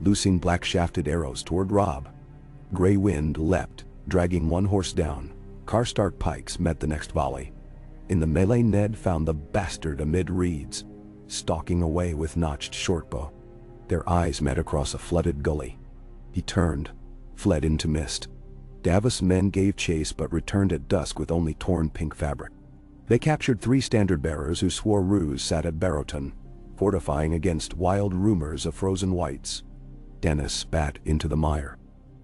loosing black-shafted arrows toward Robb. Grey wind leapt, dragging one horse down. Karstark pikes met the next volley. In the melee, Ned found the bastard amid reeds, stalking away with notched shortbow. Their eyes met across a flooded gully. He turned, fled into mist. Davos' men gave chase but returned at dusk with only torn pink fabric. They captured 3 standard-bearers who swore Roose sat at Barrowton, fortifying against wild rumors of frozen whites. Dennis spat into the mire.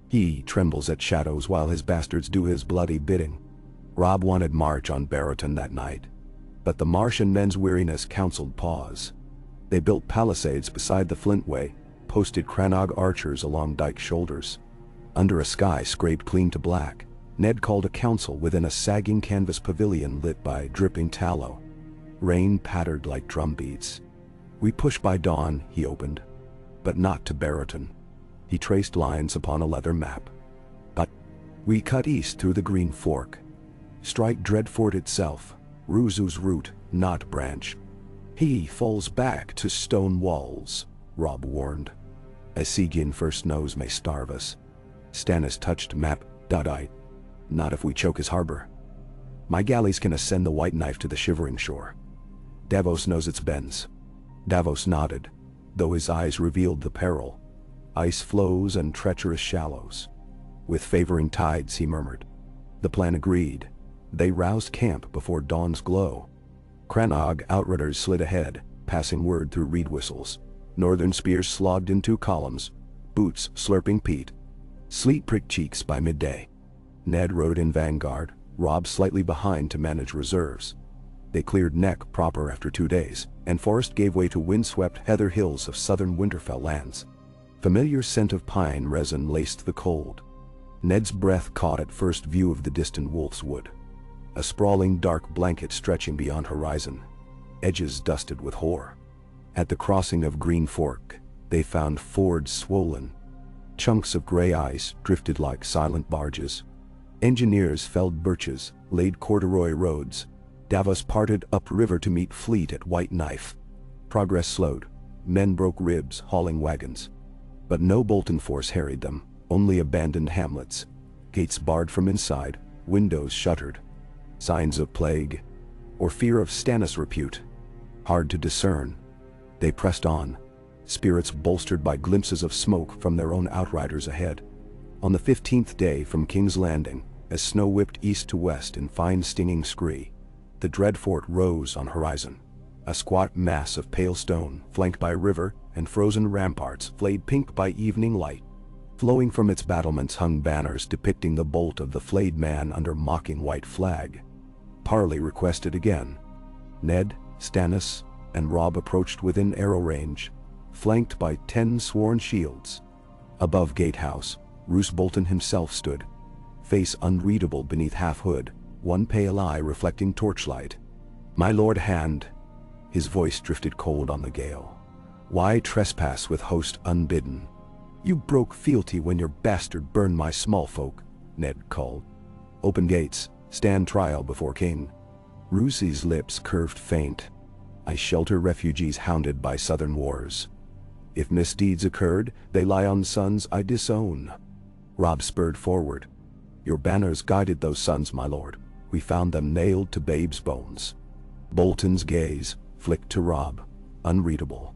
He trembles at shadows while his bastards do his bloody bidding. Robb wanted march on Barrowton that night, but the Martian men's weariness counseled pause. They built palisades beside the Flintway, posted Crannog archers along dike shoulders. Under a sky scraped clean to black, Ned called a council within a sagging canvas pavilion lit by dripping tallow. Rain pattered like drumbeats. "We push by dawn," he opened, "but not to Barrowton." He traced lines upon a leather map. "But we cut east through the Green Fork. Strike Dreadfort itself, Roose's root, not branch. He falls back to stone walls," Robb warned. "A Seagian first nose may starve us." Stannis touched map. "Not if we choke his harbor. My galleys can ascend the White Knife to the Shivering Shore. Davos knows its bends." Davos nodded, though his eyes revealed the peril. Ice flows and treacherous shallows. "With favoring tides," he murmured. The plan agreed. They roused camp before dawn's glow. Crannog outrunners slid ahead, passing word through reed whistles. Northern spears slogged in 2 columns, boots slurping peat. Sleet pricked cheeks by midday. Ned rode in vanguard, Robb slightly behind to manage reserves. They cleared Neck proper after 2 days, and forest gave way to windswept heather hills of southern Winterfell lands. Familiar scent of pine resin laced the cold. Ned's breath caught at first view of the distant Wolf's Wood, a sprawling dark blanket stretching beyond horizon, edges dusted with hoar. At the crossing of Green Fork, they found fords swollen. Chunks of gray ice drifted like silent barges. Engineers felled birches, laid corduroy roads. Davos parted upriver to meet fleet at White Knife. Progress slowed. Men broke ribs hauling wagons. But no Bolton force harried them, only abandoned hamlets. Gates barred from inside, windows shuttered. Signs of plague, or fear of Stannis' repute. Hard to discern. They pressed on, spirits bolstered by glimpses of smoke from their own outriders ahead. On the 15th day from King's Landing, as snow whipped east to west in fine stinging scree, the Dreadfort rose on horizon. A squat mass of pale stone, flanked by river and frozen ramparts flayed pink by evening light. Flowing from its battlements hung banners depicting the bolt of the flayed man under mocking white flag. Parley requested again. Ned, Stannis, and Robb approached within arrow range, flanked by 10 sworn shields. Above Gatehouse, Roose Bolton himself stood, face unreadable beneath half-hood, one pale eye reflecting torchlight. "My lord Hand," his voice drifted cold on the gale. "Why trespass with host unbidden? You broke fealty when your bastard burned my small folk," Ned called. "Open gates, stand trial before king." Roose's lips curved faint. "I shelter refugees hounded by southern wars. If misdeeds occurred, they lie on sons I disown." Robb spurred forward. "Your banners guided those sons, my lord. We found them nailed to babes' bones." Bolton's gaze flicked to Robb, unreadable.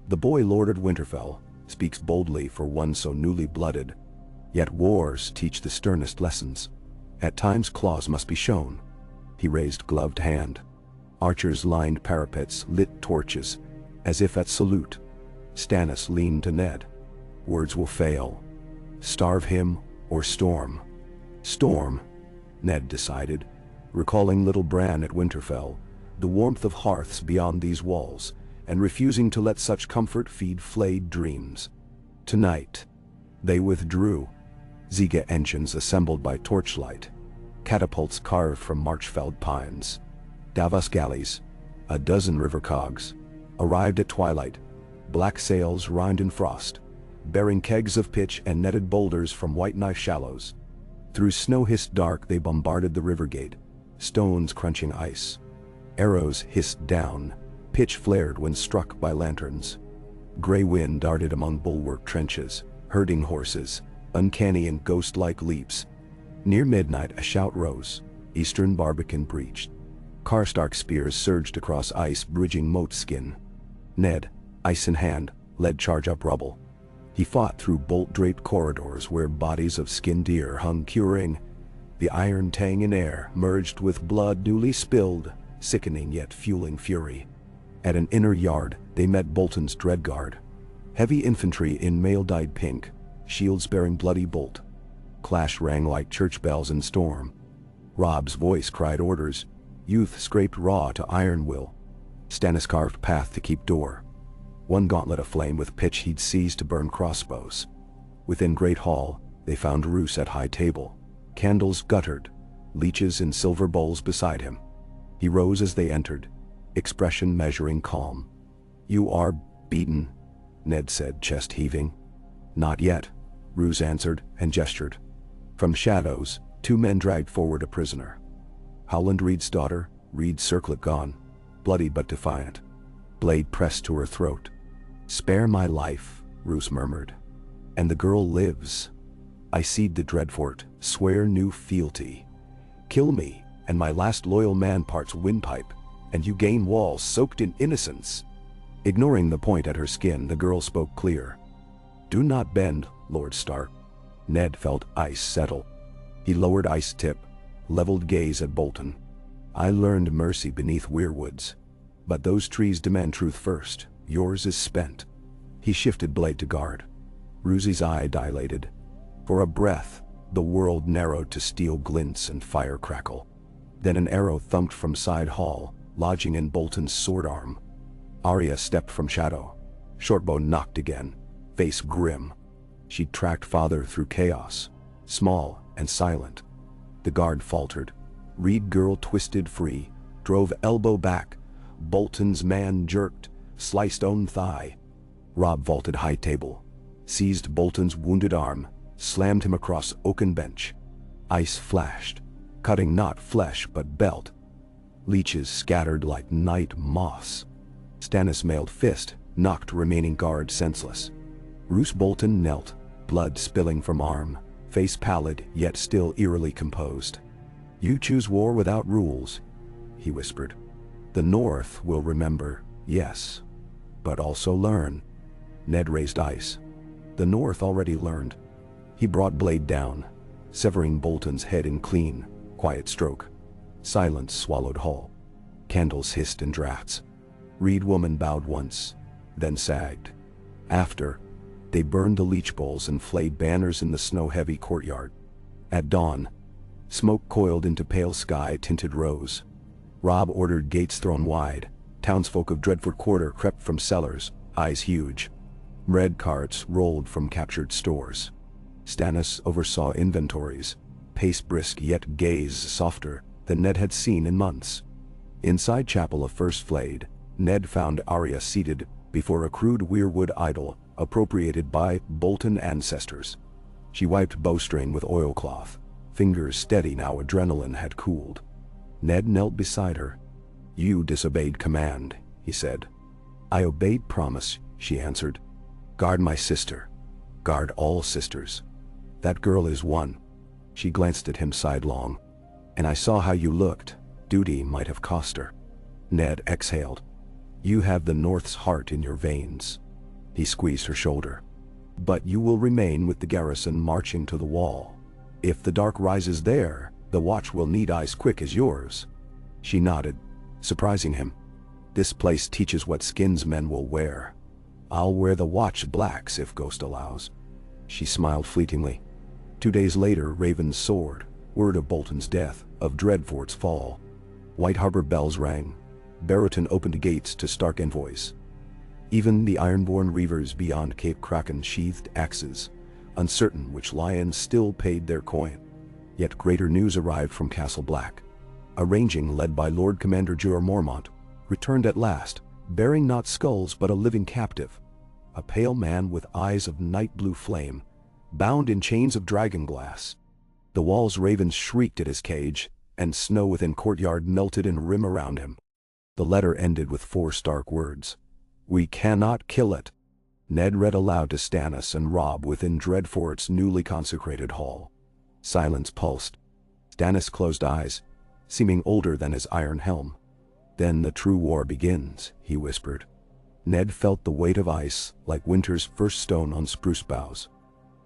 The boy lorded Winterfell, speaks boldly for one so newly blooded. Yet wars teach the sternest lessons. At times claws must be shown. He raised gloved hand. Archers lined parapets, lit torches, as if at salute. Stannis leaned to Ned. "Words will fail. Starve him or storm." "Storm," Ned decided, recalling little Bran at Winterfell, the warmth of hearths beyond these walls, and refusing to let such comfort feed flayed dreams. Tonight, they withdrew. Ziga engines assembled by torchlight, catapults carved from Marchfeld pines, Davos galleys, a dozen river cogs, arrived at twilight, black sails rimed in frost, bearing kegs of pitch and netted boulders from White Knife shallows. Through snow-hissed dark they bombarded the river gate, stones crunching ice. Arrows hissed down, pitch flared when struck by lanterns. Gray wind darted among bulwark trenches, herding horses, uncanny and ghost-like leaps. Near midnight a shout rose, Eastern Barbican breached. Karstark spears surged across ice, bridging moat skin. Ned, ice in hand, led charge up rubble. He fought through bolt-draped corridors where bodies of skinned deer hung curing. The iron tang in air merged with blood newly spilled, sickening yet fueling fury. At an inner yard, they met Bolton's dreadguard. Heavy infantry in mail-dyed pink, shields bearing bloody bolt. Clash rang like church bells in storm. Robb's voice cried orders. Youth scraped raw to iron will. Stannis carved path to keep door. One gauntlet aflame with pitch he'd seized to burn crossbows. Within Great Hall, they found Roose at high table. Candles guttered, leeches in silver bowls beside him. He rose as they entered, expression measuring calm. "You are beaten," Ned said, chest heaving. "Not yet," Roose answered and gestured. From shadows, two men dragged forward a prisoner. Howland Reed's daughter, Reed's circlet gone, bloody but defiant. Blade pressed to her throat. "Spare my life," Roose murmured. "And the girl lives. I cede the Dreadfort, swear new fealty. Kill me, and my last loyal man parts windpipe, and you gain walls soaked in innocence." Ignoring the point at her skin, the girl spoke clear. "Do not bend, Lord Stark." Ned felt ice settle. He lowered ice tip, leveled gaze at Bolton. "I learned mercy beneath weirwoods. But those trees demand truth first. Yours is spent." He shifted blade to guard. Roose's eye dilated. For a breath, the world narrowed to steel glints and fire crackle. Then an arrow thumped from side hall, lodging in Bolton's sword arm. Arya stepped from shadow. Shortbow knocked again, face grim. She tracked father through chaos, small and silent. The guard faltered. Reed girl twisted free, drove elbow back. Bolton's man jerked, sliced own thigh. Robb vaulted high table, seized Bolton's wounded arm, slammed him across oaken bench. Ice flashed, cutting not flesh but belt. Leeches scattered like night moths. Stannis' mailed fist knocked remaining guard senseless. Roose Bolton knelt, blood spilling from arm, face pallid yet still eerily composed. "You choose war without rules," he whispered. "The North will remember, yes, but also learn." Ned raised ice. The North already learned. He brought blade down, severing Bolton's head in clean, quiet stroke. Silence swallowed Hall. Candles hissed in draughts. Reed woman bowed once, then sagged. After, they burned the leech bowls and flayed banners in the snow-heavy courtyard. At dawn, smoke coiled into pale sky-tinted rose. Robb ordered gates thrown wide. Townsfolk of Dreadfort Quarter crept from cellars, eyes huge. Red carts rolled from captured stores. Stannis oversaw inventories, pace brisk yet gaze softer than Ned had seen in months. Inside Chapel of First Flayed, Ned found Arya seated before a crude weirwood idol appropriated by Bolton ancestors. She wiped bowstring with oilcloth, fingers steady now adrenaline had cooled. Ned knelt beside her. "You disobeyed command," he said. "I obeyed promise," she answered. "Guard my sister. Guard all sisters. That girl is one." She glanced at him sidelong. "And I saw how you looked. Duty might have cost her." Ned exhaled. "You have the North's heart in your veins." He squeezed her shoulder. "But you will remain with the garrison marching to the wall. If the dark rises there, the watch will need eyes quick as yours." She nodded, surprising him. "This place teaches what skins men will wear. I'll wear the watch blacks if Ghost allows." She smiled fleetingly. 2 days later, Raven's sword, word of Bolton's death, of Dreadfort's fall. White Harbor bells rang. Barrowton opened gates to Stark envoys. Even the ironborn reavers beyond Cape Kraken sheathed axes, uncertain which lions still paid their coin. Yet greater news arrived from Castle Black. A ranging led by Lord Commander Jorah Mormont returned at last, bearing not skulls but a living captive. A pale man with eyes of night blue flame, bound in chains of dragon glass. The wall's ravens shrieked at his cage, and snow within courtyard melted in rim around him. The letter ended with 4 stark words. "We cannot kill it." Ned read aloud to Stannis and Robb within Dreadfort's newly consecrated hall. Silence pulsed. Stannis closed eyes, seeming older than his iron helm. "Then the true war begins," he whispered. Ned felt the weight of ice like winter's first stone on spruce boughs.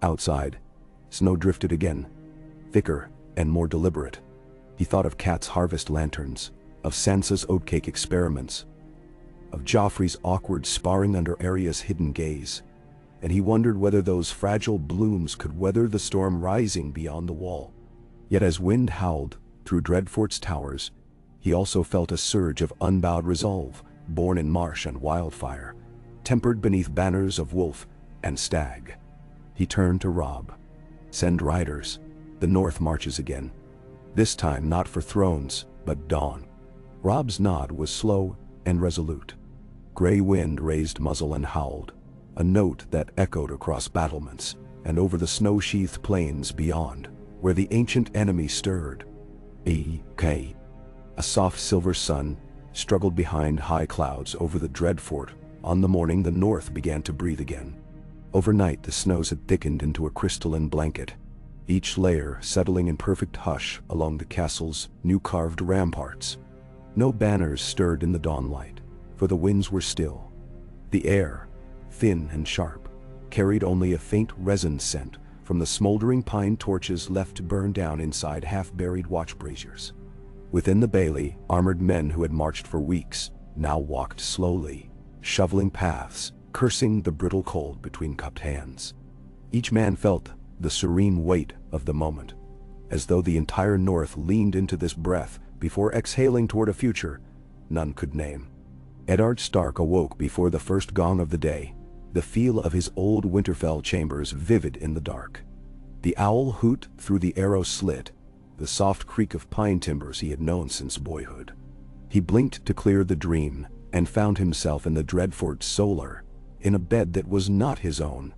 Outside, snow drifted again, thicker and more deliberate. He thought of Kat's harvest lanterns, of Sansa's oatcake experiments, of Joffrey's awkward sparring under Arya's hidden gaze, and he wondered whether those fragile blooms could weather the storm rising beyond the wall. Yet as wind howled through Dreadfort's towers, he also felt a surge of unbowed resolve, born in marsh and wildfire, tempered beneath banners of wolf and stag. He turned to Robb. "Send riders. The North marches again. This time not for thrones, but dawn." Robb's nod was slow and resolute. Gray wind raised muzzle and howled, a note that echoed across battlements and over the snow-sheathed plains beyond, where the ancient enemy stirred. A soft silver sun struggled behind high clouds over the Dreadfort on the morning the North began to breathe again. Overnight the snows had thickened into a crystalline blanket, each layer settling in perfect hush along the castle's new-carved ramparts. No banners stirred in the dawnlight, for the winds were still. The air, thin and sharp, carried only a faint resin scent from the smoldering pine torches left to burn down inside half-buried watch braziers. Within the bailey, armored men who had marched for weeks now walked slowly, shoveling paths, cursing the brittle cold between cupped hands. Each man felt the serene weight of the moment, as though the entire North leaned into this breath before exhaling toward a future none could name. Eddard Stark awoke before the first gong of the day, the feel of his old Winterfell chambers vivid in the dark. The owl hoot through the arrow slit, the soft creak of pine timbers he had known since boyhood. He blinked to clear the dream and found himself in the Dreadfort solar, in a bed that was not his own,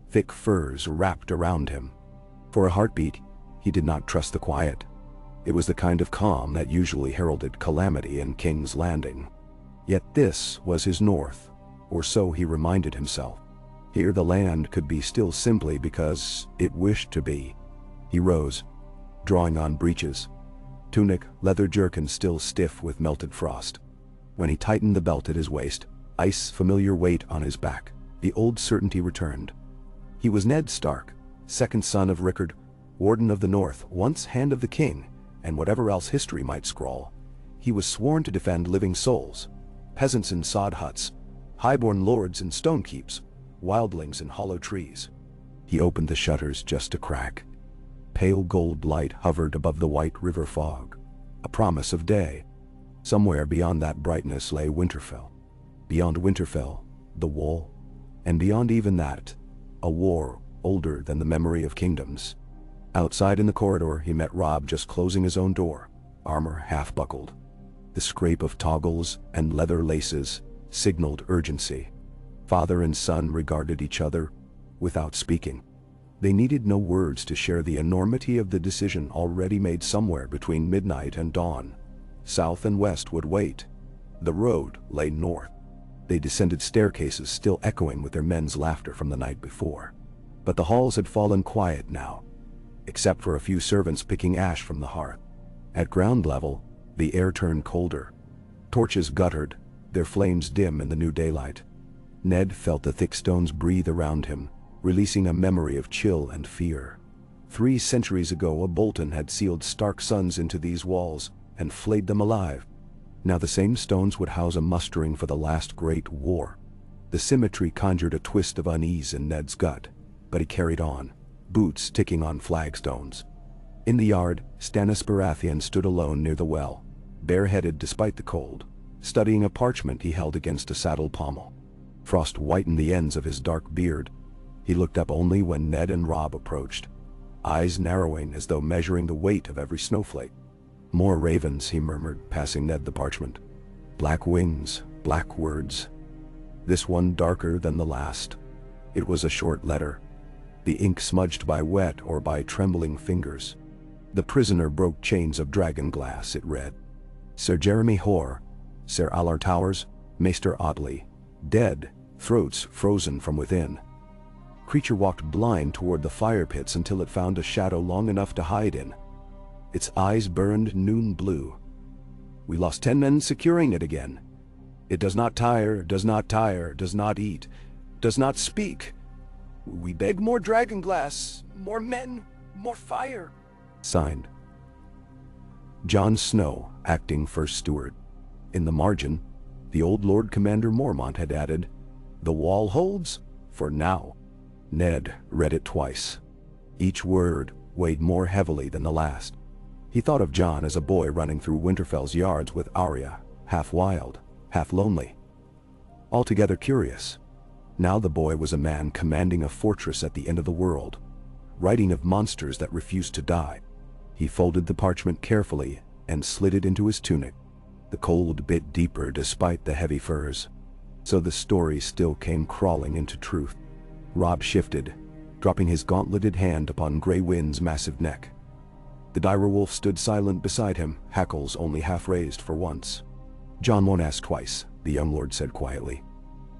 thick furs wrapped around him. For a heartbeat, he did not trust the quiet. It was the kind of calm that usually heralded calamity in King's Landing. Yet this was his North, or so he reminded himself. Here the land could be still simply because it wished to be. He rose, drawing on breeches, tunic, leather jerkin still stiff with melted frost. When he tightened the belt at his waist, ice familiar weight on his back, the old certainty returned. He was Ned Stark, second son of Rickard, Warden of the North, once Hand of the King, and whatever else history might scrawl. He was sworn to defend living souls, peasants in sod huts, highborn lords in stone keeps, wildlings in hollow trees. He opened the shutters just a crack. Pale gold light hovered above the white river fog, a promise of day. Somewhere beyond that brightness lay Winterfell. Beyond Winterfell, the Wall, and beyond even that, a war older than the memory of kingdoms. Outside in the corridor he met Robb just closing his own door, armor half buckled. The scrape of toggles and leather laces signaled urgency. Father and son regarded each other without speaking. They needed no words to share the enormity of the decision already made somewhere between midnight and dawn. South and west would wait. The road lay north. They descended staircases still echoing with their men's laughter from the night before. But the halls had fallen quiet now, except for a few servants picking ash from the hearth. At ground level, the air turned colder. Torches guttered, their flames dim in the new daylight. Ned felt the thick stones breathe around him, releasing a memory of chill and fear. 3 centuries ago a Bolton had sealed Stark sons into these walls and flayed them alive. Now the same stones would house a mustering for the last great war. The symmetry conjured a twist of unease in Ned's gut, but he carried on, boots ticking on flagstones. In the yard, Stannis Baratheon stood alone near the well, bareheaded despite the cold. studying a parchment he held against a saddle pommel. Frost whitened the ends of his dark beard. He looked up only when Ned and Rob approached, eyes narrowing as though measuring the weight of every snowflake. "More ravens," he murmured, passing Ned the parchment. "Black wings, black words. This one darker than the last." It was a short letter, the ink smudged by wet or by trembling fingers. "The prisoner broke chains of dragon glass," it read. "Sir Jeremy Hoare, Sir Allard Towers, Maester Audley, dead, throats frozen from within." Creature walked blind toward the fire pits until it found a shadow long enough to hide in. Its eyes burned noon blue. "We lost 10 men securing it again. It does not tire, does not tire, does not eat, does not speak. We beg more dragon glass, more men, more fire." Signed, John Snow, acting first steward. In the margin, the old Lord Commander Mormont had added, "The wall holds, for now." Ned read it twice. Each word weighed more heavily than the last. He thought of John as a boy running through Winterfell's yards with Arya, half wild, half lonely. Altogether curious. Now the boy was a man commanding a fortress at the end of the world, writing of monsters that refused to die. He folded the parchment carefully and slid it into his tunic. The cold bit deeper despite the heavy furs. So the story still came crawling into truth. Rob shifted, dropping his gauntleted hand upon Grey Wind's massive neck. The direwolf stood silent beside him, hackles only half raised for once. "John won't ask twice," the young lord said quietly.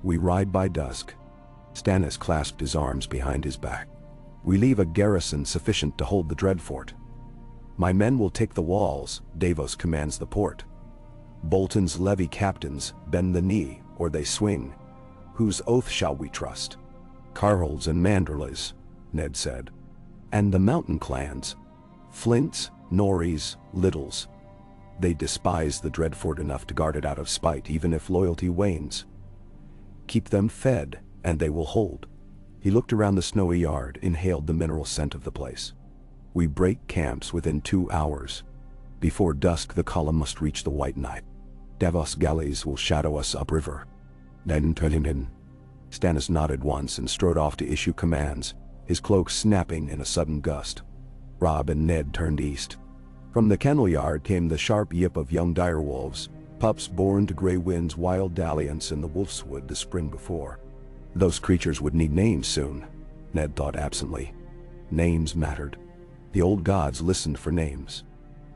"We ride by dusk." Stannis clasped his arms behind his back. "We leave a garrison sufficient to hold the Dreadfort. My men will take the walls, Davos commands the port. Bolton's levy captains bend the knee, or they swing. Whose oath shall we trust?" "Carholds and Manderleys," Ned said. "And the mountain clans? Flints, Norries, Littles. They despise the Dreadfort enough to guard it out of spite, even if loyalty wanes. Keep them fed, and they will hold." He looked around the snowy yard, inhaled the mineral scent of the place. "We break camps within 2 hours. Before dusk the column must reach the White Night. Davos galleys will shadow us upriver." Stannis nodded once and strode off to issue commands, his cloak snapping in a sudden gust. Rob and Ned turned east. From the kennel yard came the sharp yip of young direwolves, pups born to Grey Wind's wild dalliance in the Wolfswood the spring before. Those creatures would need names soon, Ned thought absently. Names mattered. The old gods listened for names.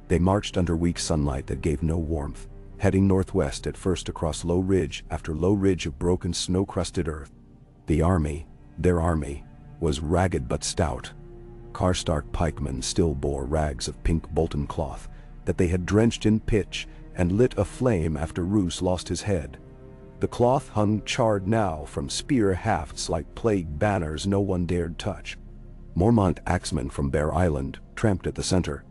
They marched under weak sunlight that gave no warmth, heading northwest at first across low ridge after low ridge of broken snow-crusted earth. The army, their army, was ragged but stout. Karstark pikemen still bore rags of pink Bolton cloth that they had drenched in pitch and lit aflame after Roose lost his head. The cloth hung charred now from spear hafts like plague banners no one dared touch. Mormont axemen from Bear Island tramped at the center,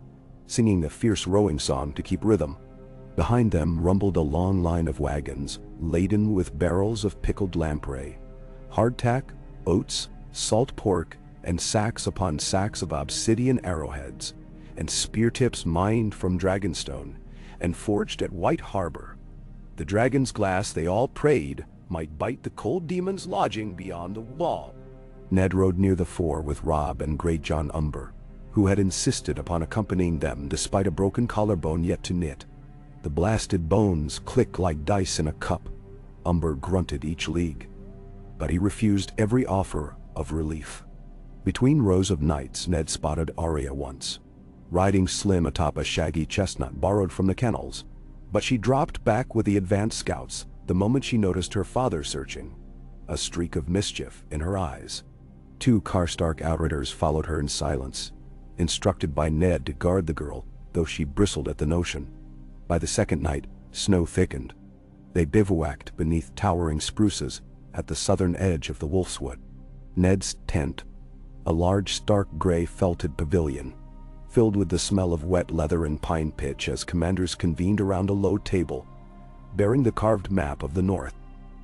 singing a fierce rowing song to keep rhythm. Behind them rumbled a long line of wagons, laden with barrels of pickled lamprey, hardtack, oats, salt pork, and sacks upon sacks of obsidian arrowheads, and spear tips mined from Dragonstone, and forged at White Harbor. The dragon's glass they all prayed might bite the cold demon's lodging beyond the wall. Ned rode near the fore with Rob and Great John Umber, who had insisted upon accompanying them despite a broken collarbone yet to knit. The blasted bones clicked like dice in a cup. Umber grunted each league, but he refused every offer of relief. Between rows of knights, Ned spotted Arya once, riding slim atop a shaggy chestnut borrowed from the kennels, but she dropped back with the advance scouts the moment she noticed her father searching, a streak of mischief in her eyes. 2 Karstark outriders followed her in silence, instructed by Ned to guard the girl, though she bristled at the notion. By the second night, snow thickened. They bivouacked beneath towering spruces at the southern edge of the Wolfswood. Ned's tent, a large stark gray felted pavilion, filled with the smell of wet leather and pine pitch as commanders convened around a low table, bearing the carved map of the north.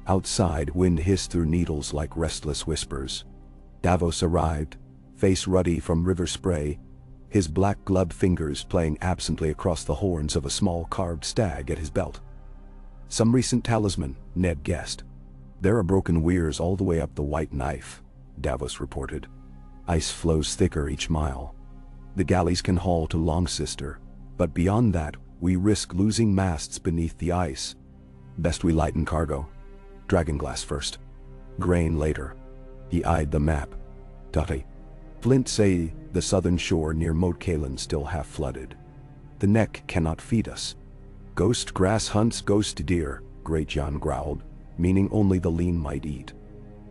Outside, wind hissed through needles like restless whispers. Davos arrived, face ruddy from river spray, his black gloved fingers playing absently across the horns of a small carved stag at his belt. Some recent talisman, Ned guessed. There are broken weirs all the way up the White Knife, Davos reported. Ice flows thicker each mile. The galleys can haul to Longsister, but beyond that, we risk losing masts beneath the ice. Best we lighten cargo. Dragonglass first. Grain later. He eyed the map. Tutty. Flint say the southern shore near Moat Cailin still half flooded. The neck cannot feed us. Ghost grass hunts ghost deer, Great John growled, meaning only the lean might eat.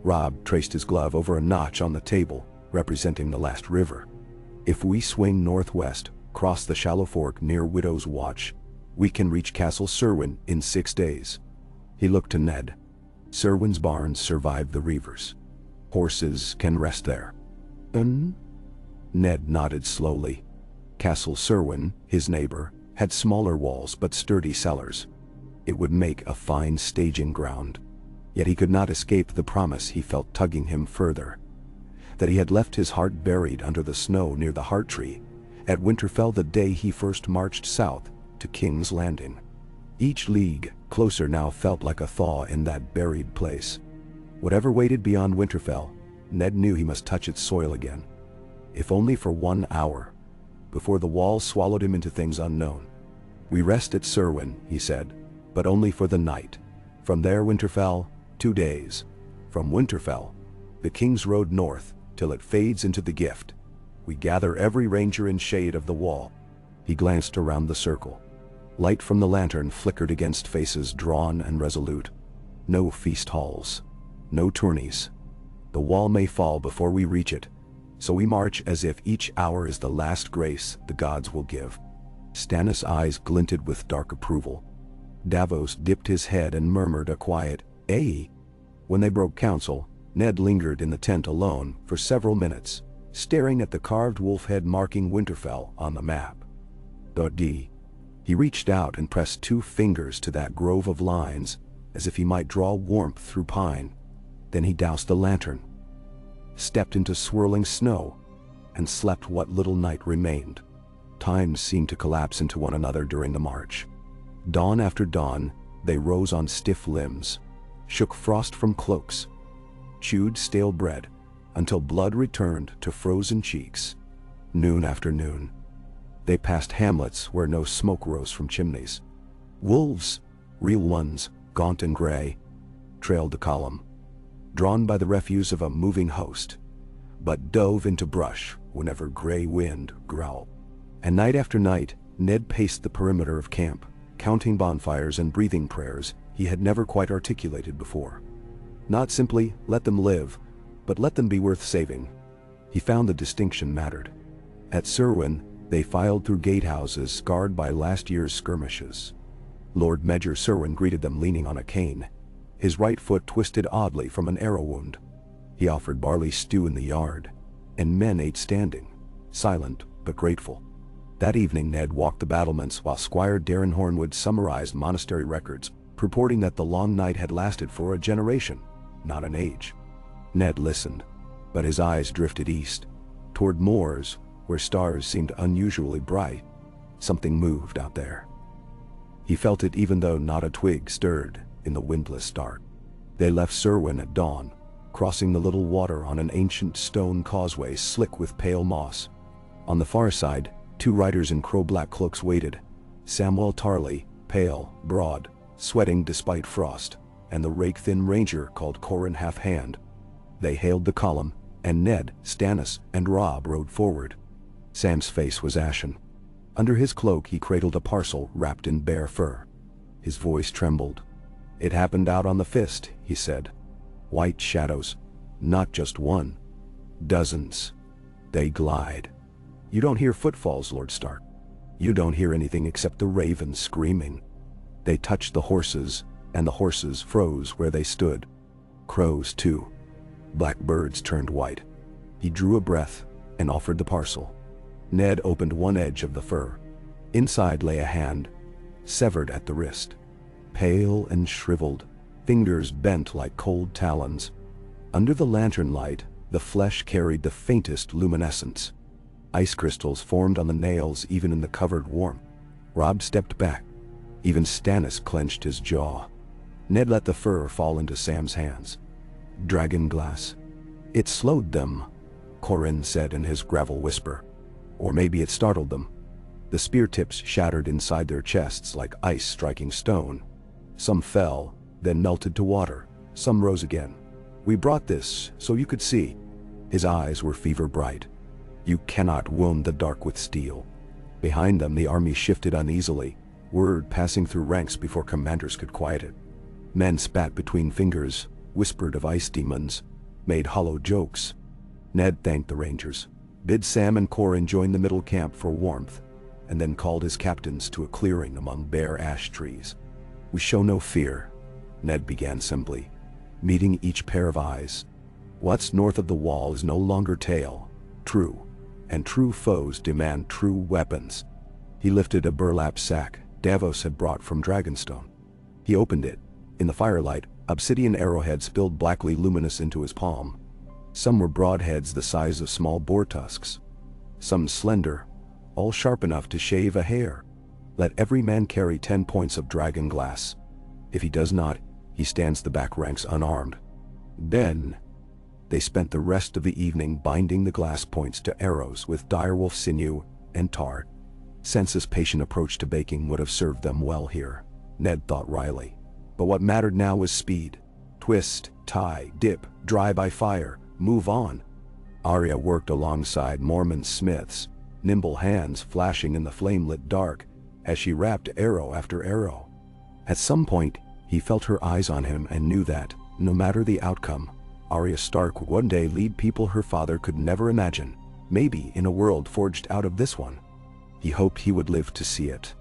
Robb traced his glove over a notch on the table, representing the last river. If we swing northwest, cross the shallow fork near Widow's Watch, we can reach Castle Serwyn in 6 days. He looked to Ned. Serwyn's barns survived the reavers. Horses can rest there. Ned nodded slowly. Castle Serwyn, his neighbor, had smaller walls but sturdy cellars. It would make a fine staging ground. Yet he could not escape the promise he felt tugging him further. That he had left his heart buried under the snow near the Heart Tree, at Winterfell the day he first marched south to King's Landing. Each league closer now felt like a thaw in that buried place. Whatever waited beyond Winterfell, Ned knew he must touch its soil again. If only for 1 hour, before the wall swallowed him into things unknown. We rest at Serwyn, he said, but only for the night. From there Winterfell, 2 days. From Winterfell, the King's Road north, till it fades into the Gift. We gather every ranger in shade of the wall. He glanced around the circle. Light from the lantern flickered against faces drawn and resolute. No feast halls. No tourneys. The wall may fall before we reach it, so we march as if each hour is the last grace the gods will give. Stannis' eyes glinted with dark approval. Davos dipped his head and murmured a quiet, "Eh?" When they broke council, Ned lingered in the tent alone for several minutes, staring at the carved wolf head marking Winterfell on the map. D. He reached out and pressed 2 fingers to that grove of lines, as if he might draw warmth through pine. Then he doused the lantern, stepped into swirling snow, and slept what little night remained. Time seemed to collapse into one another during the march. Dawn after dawn, they rose on stiff limbs, shook frost from cloaks, chewed stale bread, until blood returned to frozen cheeks. Noon after noon, they passed hamlets where no smoke rose from chimneys. Wolves, real ones, gaunt and gray, trailed the column, drawn by the refuse of a moving host, but dove into brush whenever gray wind growled. And night after night, Ned paced the perimeter of camp, counting bonfires and breathing prayers he had never quite articulated before. Not simply, let them live, but let them be worth saving. He found the distinction mattered. At Serwyn, they filed through gatehouses scarred by last year's skirmishes. Lord Major Serwyn greeted them leaning on a cane, his right foot twisted oddly from an arrow wound. He offered barley stew in the yard, and men ate standing, silent but grateful. That evening Ned walked the battlements while Squire Darren Hornwood summarized monastery records, purporting that the long night had lasted for a generation, not an age. Ned listened, but his eyes drifted east, toward moors where stars seemed unusually bright. Something moved out there. He felt it even though not a twig stirred in the windless dark. They left Serwyn at dawn, crossing the little water on an ancient stone causeway slick with pale moss. On the far side, 2 riders in crow-black cloaks waited, Samwell Tarly, pale, broad, sweating despite frost, and the rake-thin ranger called Corin Half-Hand. They hailed the column, and Ned, Stannis, and Robb rode forward. Sam's face was ashen. Under his cloak he cradled a parcel wrapped in bear fur. His voice trembled. "It happened out on the Fist," he said. "White shadows. Not just one. Dozens. They glide. You don't hear footfalls, Lord Stark. You don't hear anything except the ravens screaming. They touched the horses, and the horses froze where they stood. Crows, too. Black birds turned white." He drew a breath and offered the parcel. Ned opened one edge of the fur. Inside lay a hand, severed at the wrist. Pale and shriveled, fingers bent like cold talons. Under the lantern light, the flesh carried the faintest luminescence. Ice crystals formed on the nails even in the covered warmth. Robb stepped back. Even Stannis clenched his jaw. Ned let the fur fall into Sam's hands. Dragon glass. It slowed them, Corin said in his gravel whisper. Or maybe it startled them. The spear tips shattered inside their chests like ice striking stone. Some fell, then melted to water. Some rose again. We brought this so you could see. His eyes were fever bright. You cannot wound the dark with steel. Behind them the army shifted uneasily, word passing through ranks before commanders could quiet it. Men spat between fingers, whispered of ice demons, made hollow jokes. Ned thanked the rangers, bid Sam and Corin join the middle camp for warmth, and then called his captains to a clearing among bare ash trees. We show no fear, Ned began simply, meeting each pair of eyes. What's north of the wall is no longer tale, true, and true foes demand true weapons. He lifted a burlap sack Davos had brought from Dragonstone. He opened it. In the firelight, obsidian arrowheads spilled blackly luminous into his palm. Some were broadheads the size of small boar tusks. Some slender, all sharp enough to shave a hair. Let every man carry 10 points of dragon glass. If he does not, he stands the back ranks unarmed. Then, they spent the rest of the evening binding the glass points to arrows with direwolf sinew and tar. Sansa's patient approach to baking would have served them well here, Ned thought wryly. But what mattered now was speed. Twist, tie, dip, dry by fire, move on. Arya worked alongside Mormon smiths, nimble hands flashing in the flame-lit dark as she wrapped arrow after arrow. At some point, he felt her eyes on him and knew that, no matter the outcome, Arya Stark would one day lead people her father could never imagine, maybe in a world forged out of this one. He hoped he would live to see it.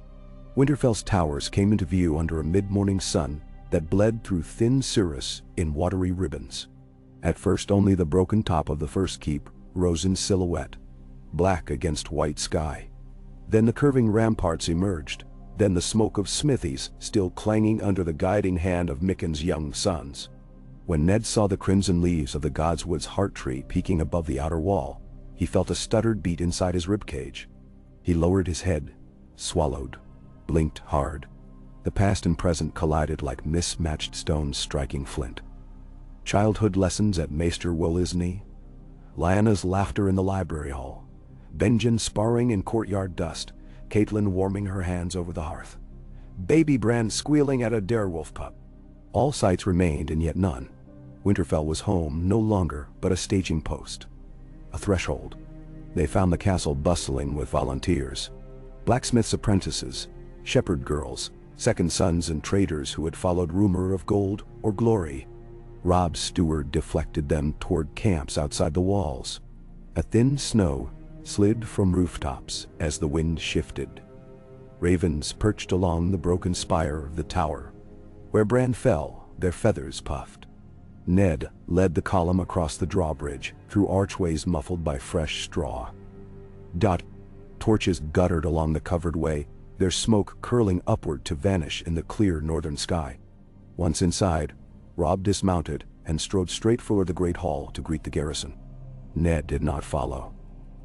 Winterfell's towers came into view under a mid-morning sun that bled through thin cirrus in watery ribbons. At first only the broken top of the first keep rose in silhouette, black against white sky. Then the curving ramparts emerged, then the smoke of smithies still clanging under the guiding hand of Micken's young sons. When Ned saw the crimson leaves of the Godswood's heart tree peeking above the outer wall, he felt a stuttered beat inside his ribcage. He lowered his head, swallowed, blinked hard. The past and present collided like mismatched stones striking flint. Childhood lessons at Maester Wolisny, Lyanna's laughter in the library hall, Benjen sparring in courtyard dust, Catelyn warming her hands over the hearth, baby Bran squealing at a direwolf pup. All sights remained and yet none. Winterfell was home no longer but a staging post, a threshold. They found the castle bustling with volunteers, blacksmiths' apprentices, shepherd girls, second sons and traders who had followed rumor of gold or glory. Robb's steward deflected them toward camps outside the walls. A thin snow slid from rooftops as the wind shifted. Ravens perched along the broken spire of the tower. Where Bran fell, their feathers puffed. Ned led the column across the drawbridge, through archways muffled by fresh straw. Torches guttered along the covered way, their smoke curling upward to vanish in the clear northern sky. Once inside, Robb dismounted and strode straight for the great hall to greet the garrison. Ned did not follow.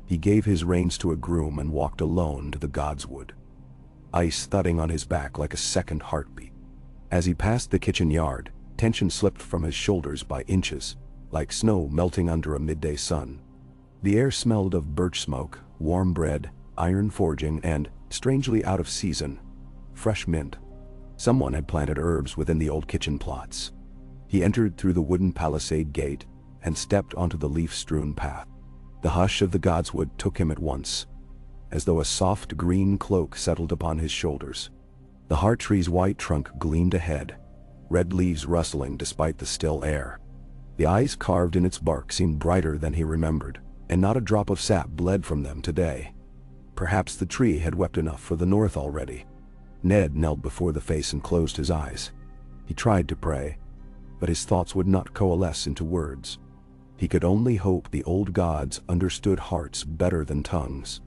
He gave his reins to a groom and walked alone to the Godswood, ice thudding on his back like a second heartbeat. As he passed the kitchen yard, tension slipped from his shoulders by inches, like snow melting under a midday sun. The air smelled of birch smoke, warm bread, iron forging, and, strangely out of season, fresh mint. Someone had planted herbs within the old kitchen plots. He entered through the wooden palisade gate and stepped onto the leaf-strewn path. The hush of the Godswood took him at once, as though a soft green cloak settled upon his shoulders. The heart tree's white trunk gleamed ahead, red leaves rustling despite the still air. The eyes carved in its bark seemed brighter than he remembered, and not a drop of sap bled from them today. Perhaps the tree had wept enough for the north already. Ned knelt before the face and closed his eyes. He tried to pray, but his thoughts would not coalesce into words. He could only hope the old gods understood hearts better than tongues.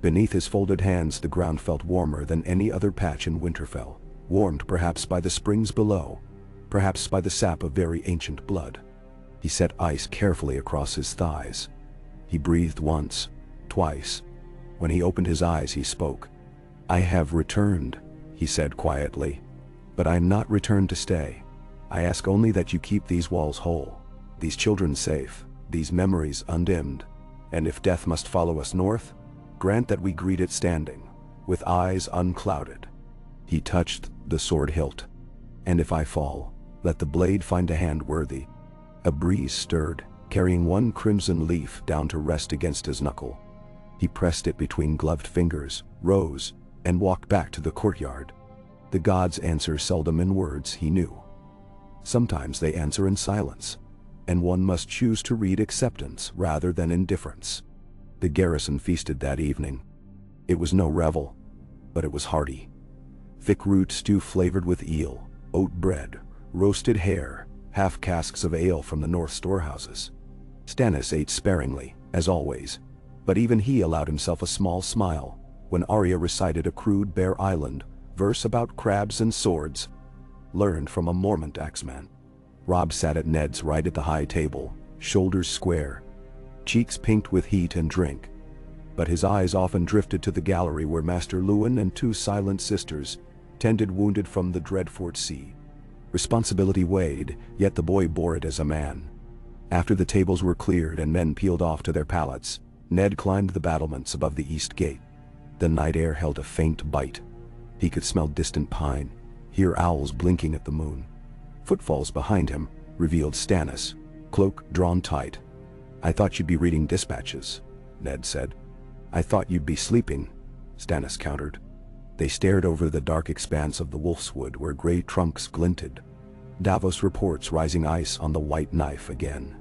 Beneath his folded hands the ground felt warmer than any other patch in Winterfell, warmed perhaps by the springs below, perhaps by the sap of very ancient blood. He set ice carefully across his thighs. He breathed once, twice. When he opened his eyes he spoke. "I have returned," he said quietly. "But I am not returned to stay. I ask only that you keep these walls whole, these children safe, these memories undimmed. And if death must follow us north, grant that we greet it standing, with eyes unclouded." He touched the sword hilt. "And if I fall, let the blade find a hand worthy." A breeze stirred, carrying one crimson leaf down to rest against his knuckle. He pressed it between gloved fingers, rose, and walked back to the courtyard. The gods answer seldom in words, he knew. Sometimes they answer in silence, and one must choose to read acceptance rather than indifference. The garrison feasted that evening. It was no revel, but it was hearty. Thick root stew flavored with eel, oat bread, roasted hare, half casks of ale from the north storehouses. Stannis ate sparingly, as always, but even he allowed himself a small smile when Arya recited a crude Bear Island verse about crabs and swords, learned from a Mormont axeman. Robb sat at Ned's right at the high table, shoulders square, cheeks pinked with heat and drink. But his eyes often drifted to the gallery where Master Luwin and two silent sisters tended wounded from the Dreadfort Sea. Responsibility weighed, yet the boy bore it as a man. After the tables were cleared and men peeled off to their pallets, Ned climbed the battlements above the east gate. The night air held a faint bite. He could smell distant pine, hear owls blinking at the moon. Footfalls behind him revealed Stannis, cloak drawn tight. "I thought you'd be reading dispatches," Ned said. "I thought you'd be sleeping," Stannis countered. They stared over the dark expanse of the Wolfswood where gray trunks glinted. Davos reports rising ice on the White Knife again.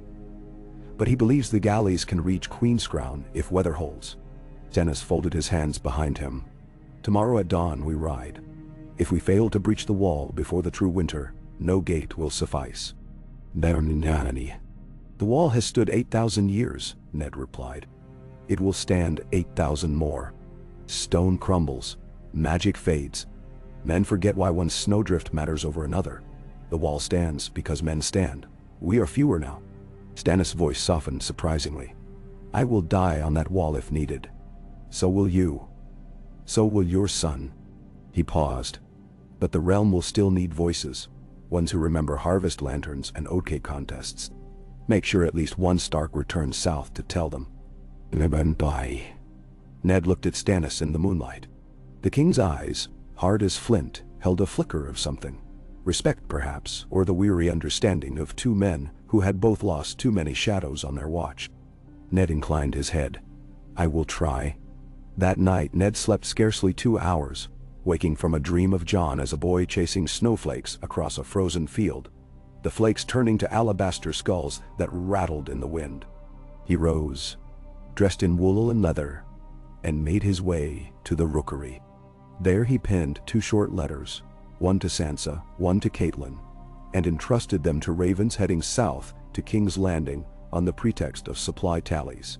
"But he believes the galleys can reach Queenscrown if weather holds." Stannis folded his hands behind him. "Tomorrow at dawn we ride. If we fail to breach the wall before the true winter, no gate will suffice." "The wall has stood 8,000 years, Ned replied. "It will stand 8,000 more. Stone crumbles, magic fades. Men forget why one snowdrift matters over another. The wall stands because men stand. We are fewer now." Stannis' voice softened surprisingly. "I will die on that wall if needed. So will you. So will your son." He paused. "But the realm will still need voices, ones who remember harvest lanterns and oatcake contests. Make sure at least one Stark returns south to tell them." Ned looked at Stannis in the moonlight. The king's eyes, hard as flint, held a flicker of something. Respect, perhaps, or the weary understanding of two men who had both lost too many shadows on their watch. Ned inclined his head. "I will try." That night Ned slept scarcely 2 hours, waking from a dream of Jon as a boy chasing snowflakes across a frozen field, the flakes turning to alabaster skulls that rattled in the wind. He rose, dressed in wool and leather, and made his way to the rookery. There he penned 2 short letters, one to Sansa, one to Catelyn, and entrusted them to ravens heading south to King's Landing on the pretext of supply tallies.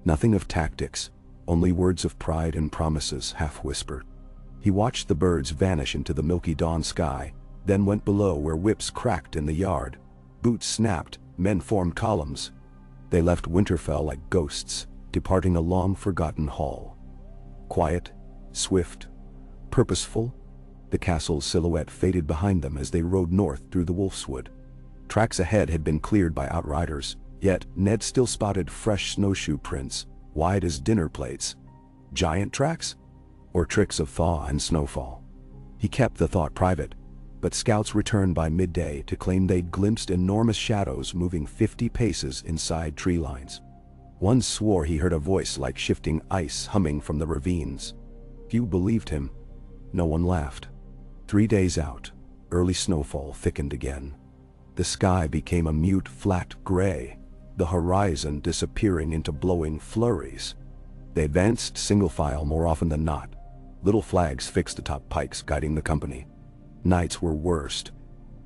Nothing of tactics, only words of pride and promises half-whispered. He watched the birds vanish into the milky dawn sky, then went below where whips cracked in the yard, boots snapped, men formed columns. They left Winterfell like ghosts, departing a long-forgotten hall. Quiet, swift, purposeful, the castle's silhouette faded behind them as they rode north through the Wolfswood. Tracks ahead had been cleared by outriders, yet Ned still spotted fresh snowshoe prints, wide as dinner plates. Giant tracks? Or tricks of thaw and snowfall? He kept the thought private, but scouts returned by midday to claim they'd glimpsed enormous shadows moving 50 paces inside tree lines. One swore he heard a voice like shifting ice humming from the ravines. Few believed him. No one laughed. 3 days out, early snowfall thickened again. The sky became a mute flat gray, the horizon disappearing into blowing flurries. They advanced single file more often than not, little flags fixed atop pikes guiding the company. Nights were worst.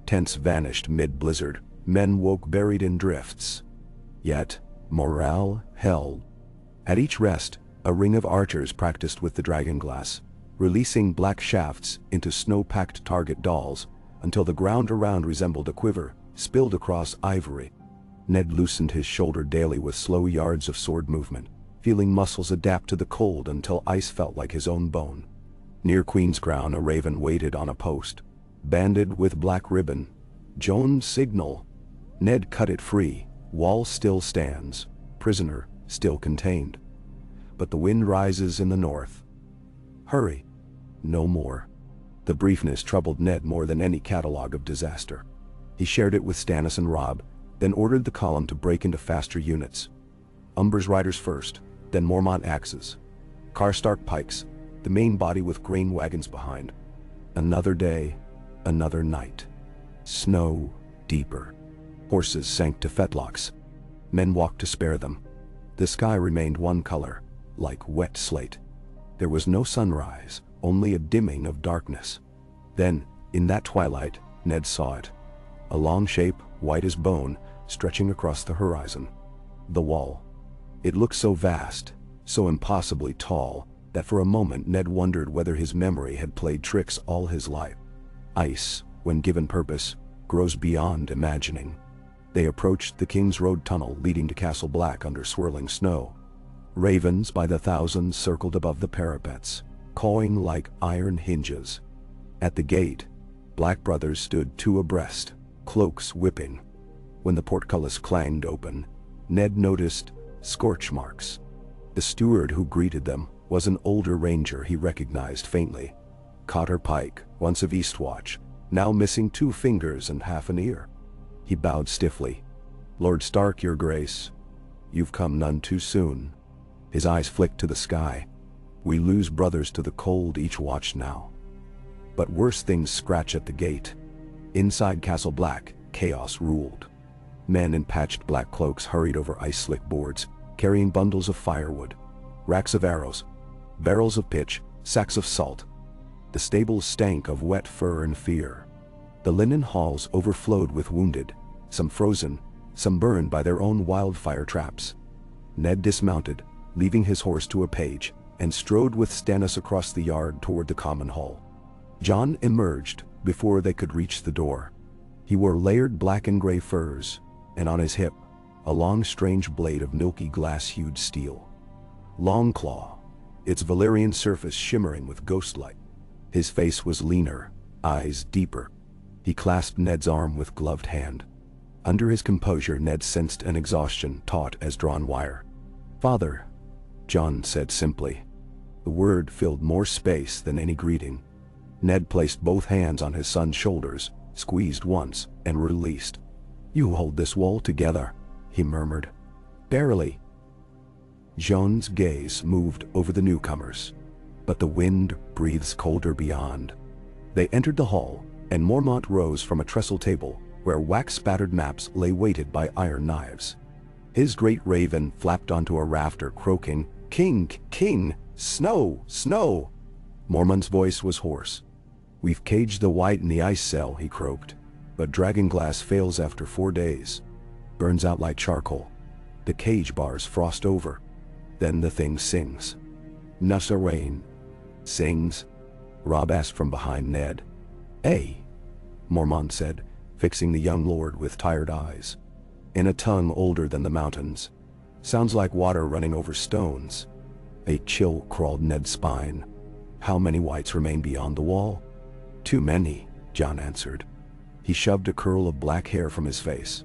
Tents vanished mid-blizzard, men woke buried in drifts. Yet, morale held. At each rest, a ring of archers practiced with the dragonglass, releasing black shafts into snow-packed target dolls until the ground around resembled a quiver, spilled across ivory. Ned loosened his shoulder daily with slow yards of sword movement, feeling muscles adapt to the cold until ice felt like his own bone. Near Queen's Crown, a raven waited on a post, banded with black ribbon. Joan's signal. Ned cut it free. Wall still stands. Prisoner still contained. But the wind rises in the north. Hurry. No more. The briefness troubled Ned more than any catalogue of disaster. He shared it with Stannis and Robb, then ordered the column to break into faster units. Umber's riders first, then Mormont axes. Karstark pikes, the main body with grain wagons behind. Another day, another night. Snow deeper. Horses sank to fetlocks. Men walked to spare them. The sky remained one color, like wet slate. There was no sunrise, only a dimming of darkness. Then, in that twilight, Ned saw it. A long shape, white as bone, stretching across the horizon. The wall. It looked so vast, so impossibly tall, that for a moment Ned wondered whether his memory had played tricks all his life. Ice, when given purpose, grows beyond imagining. They approached the King's Road tunnel leading to Castle Black under swirling snow. Ravens by the thousands circled above the parapets, cawing like iron hinges. At the gate, black brothers stood two abreast, cloaks whipping. When the portcullis clanged open, Ned noticed scorch marks. The steward who greeted them was an older ranger he recognized faintly. Cotter Pike, once of Eastwatch, now missing 2 fingers and half an ear. He bowed stiffly. "Lord Stark, your grace. You've come none too soon." His eyes flicked to the sky. "We lose brothers to the cold each watch now." But worse things scratch at the gate. Inside Castle Black, chaos ruled. Men in patched black cloaks hurried over ice-slick boards, carrying bundles of firewood, racks of arrows, barrels of pitch, sacks of salt. The stables stank of wet fur and fear. The linen halls overflowed with wounded, some frozen, some burned by their own wildfire traps. Ned dismounted, leaving his horse to a page, and strode with Stannis across the yard toward the common hall. Jon emerged before they could reach the door. He wore layered black and gray furs, and on his hip, a long strange blade of milky glass-hued steel. Longclaw, its Valyrian surface shimmering with ghostlight. His face was leaner, eyes deeper. He clasped Ned's arm with gloved hand. Under his composure, Ned sensed an exhaustion taut as drawn wire. "Father," Jon said simply. The word filled more space than any greeting. Ned placed both hands on his son's shoulders, squeezed once, and released. "You hold this wall together," he murmured. "Barely." Jon's gaze moved over the newcomers. But the wind breathes colder beyond. They entered the hall, and Mormont rose from a trestle table, where wax-spattered maps lay weighted by iron knives. His great raven flapped onto a rafter, croaking, "King, king, snow, snow!" Mormont's voice was hoarse. "We've caged the white in the ice cell," he croaked, "but dragonglass fails after 4 days. Burns out like charcoal. The cage bars frost over. Then the thing sings." "Nusarain sings?" Robb asked from behind Ned. "Eh," Mormont said, fixing the young lord with tired eyes. "In a tongue older than the mountains. Sounds like water running over stones." A chill crawled Ned's spine. "How many whites remain beyond the wall?" "Too many," Jon answered. He shoved a curl of black hair from his face.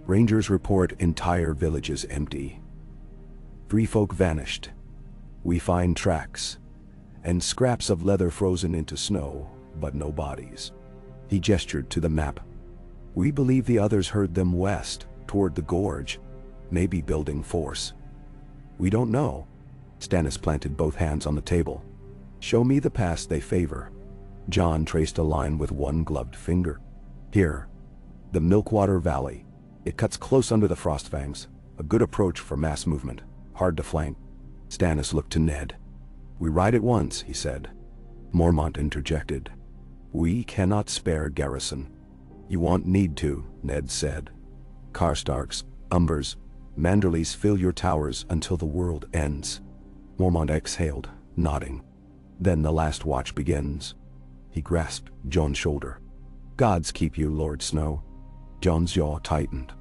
"Rangers report entire villages empty. 3 folk vanished. We find tracks and scraps of leather frozen into snow, but no bodies." He gestured to the map. "We believe the others heard them west, toward the gorge, maybe building force. We don't know." Stannis planted both hands on the table. "Show me the pass they favor." Jon traced a line with one gloved finger. "Here. The Milkwater Valley. It cuts close under the Frostfangs. A good approach for mass movement. Hard to flank." Stannis looked to Ned. "We ride at once," he said. Mormont interjected. "We cannot spare garrison." "You won't need to," Ned said. "Karstarks, Umbers, Manderleys fill your towers until the world ends." Mormont exhaled, nodding. "Then the last watch begins." He grasped Jon's shoulder. "Gods keep you, Lord Snow." Jon's jaw tightened.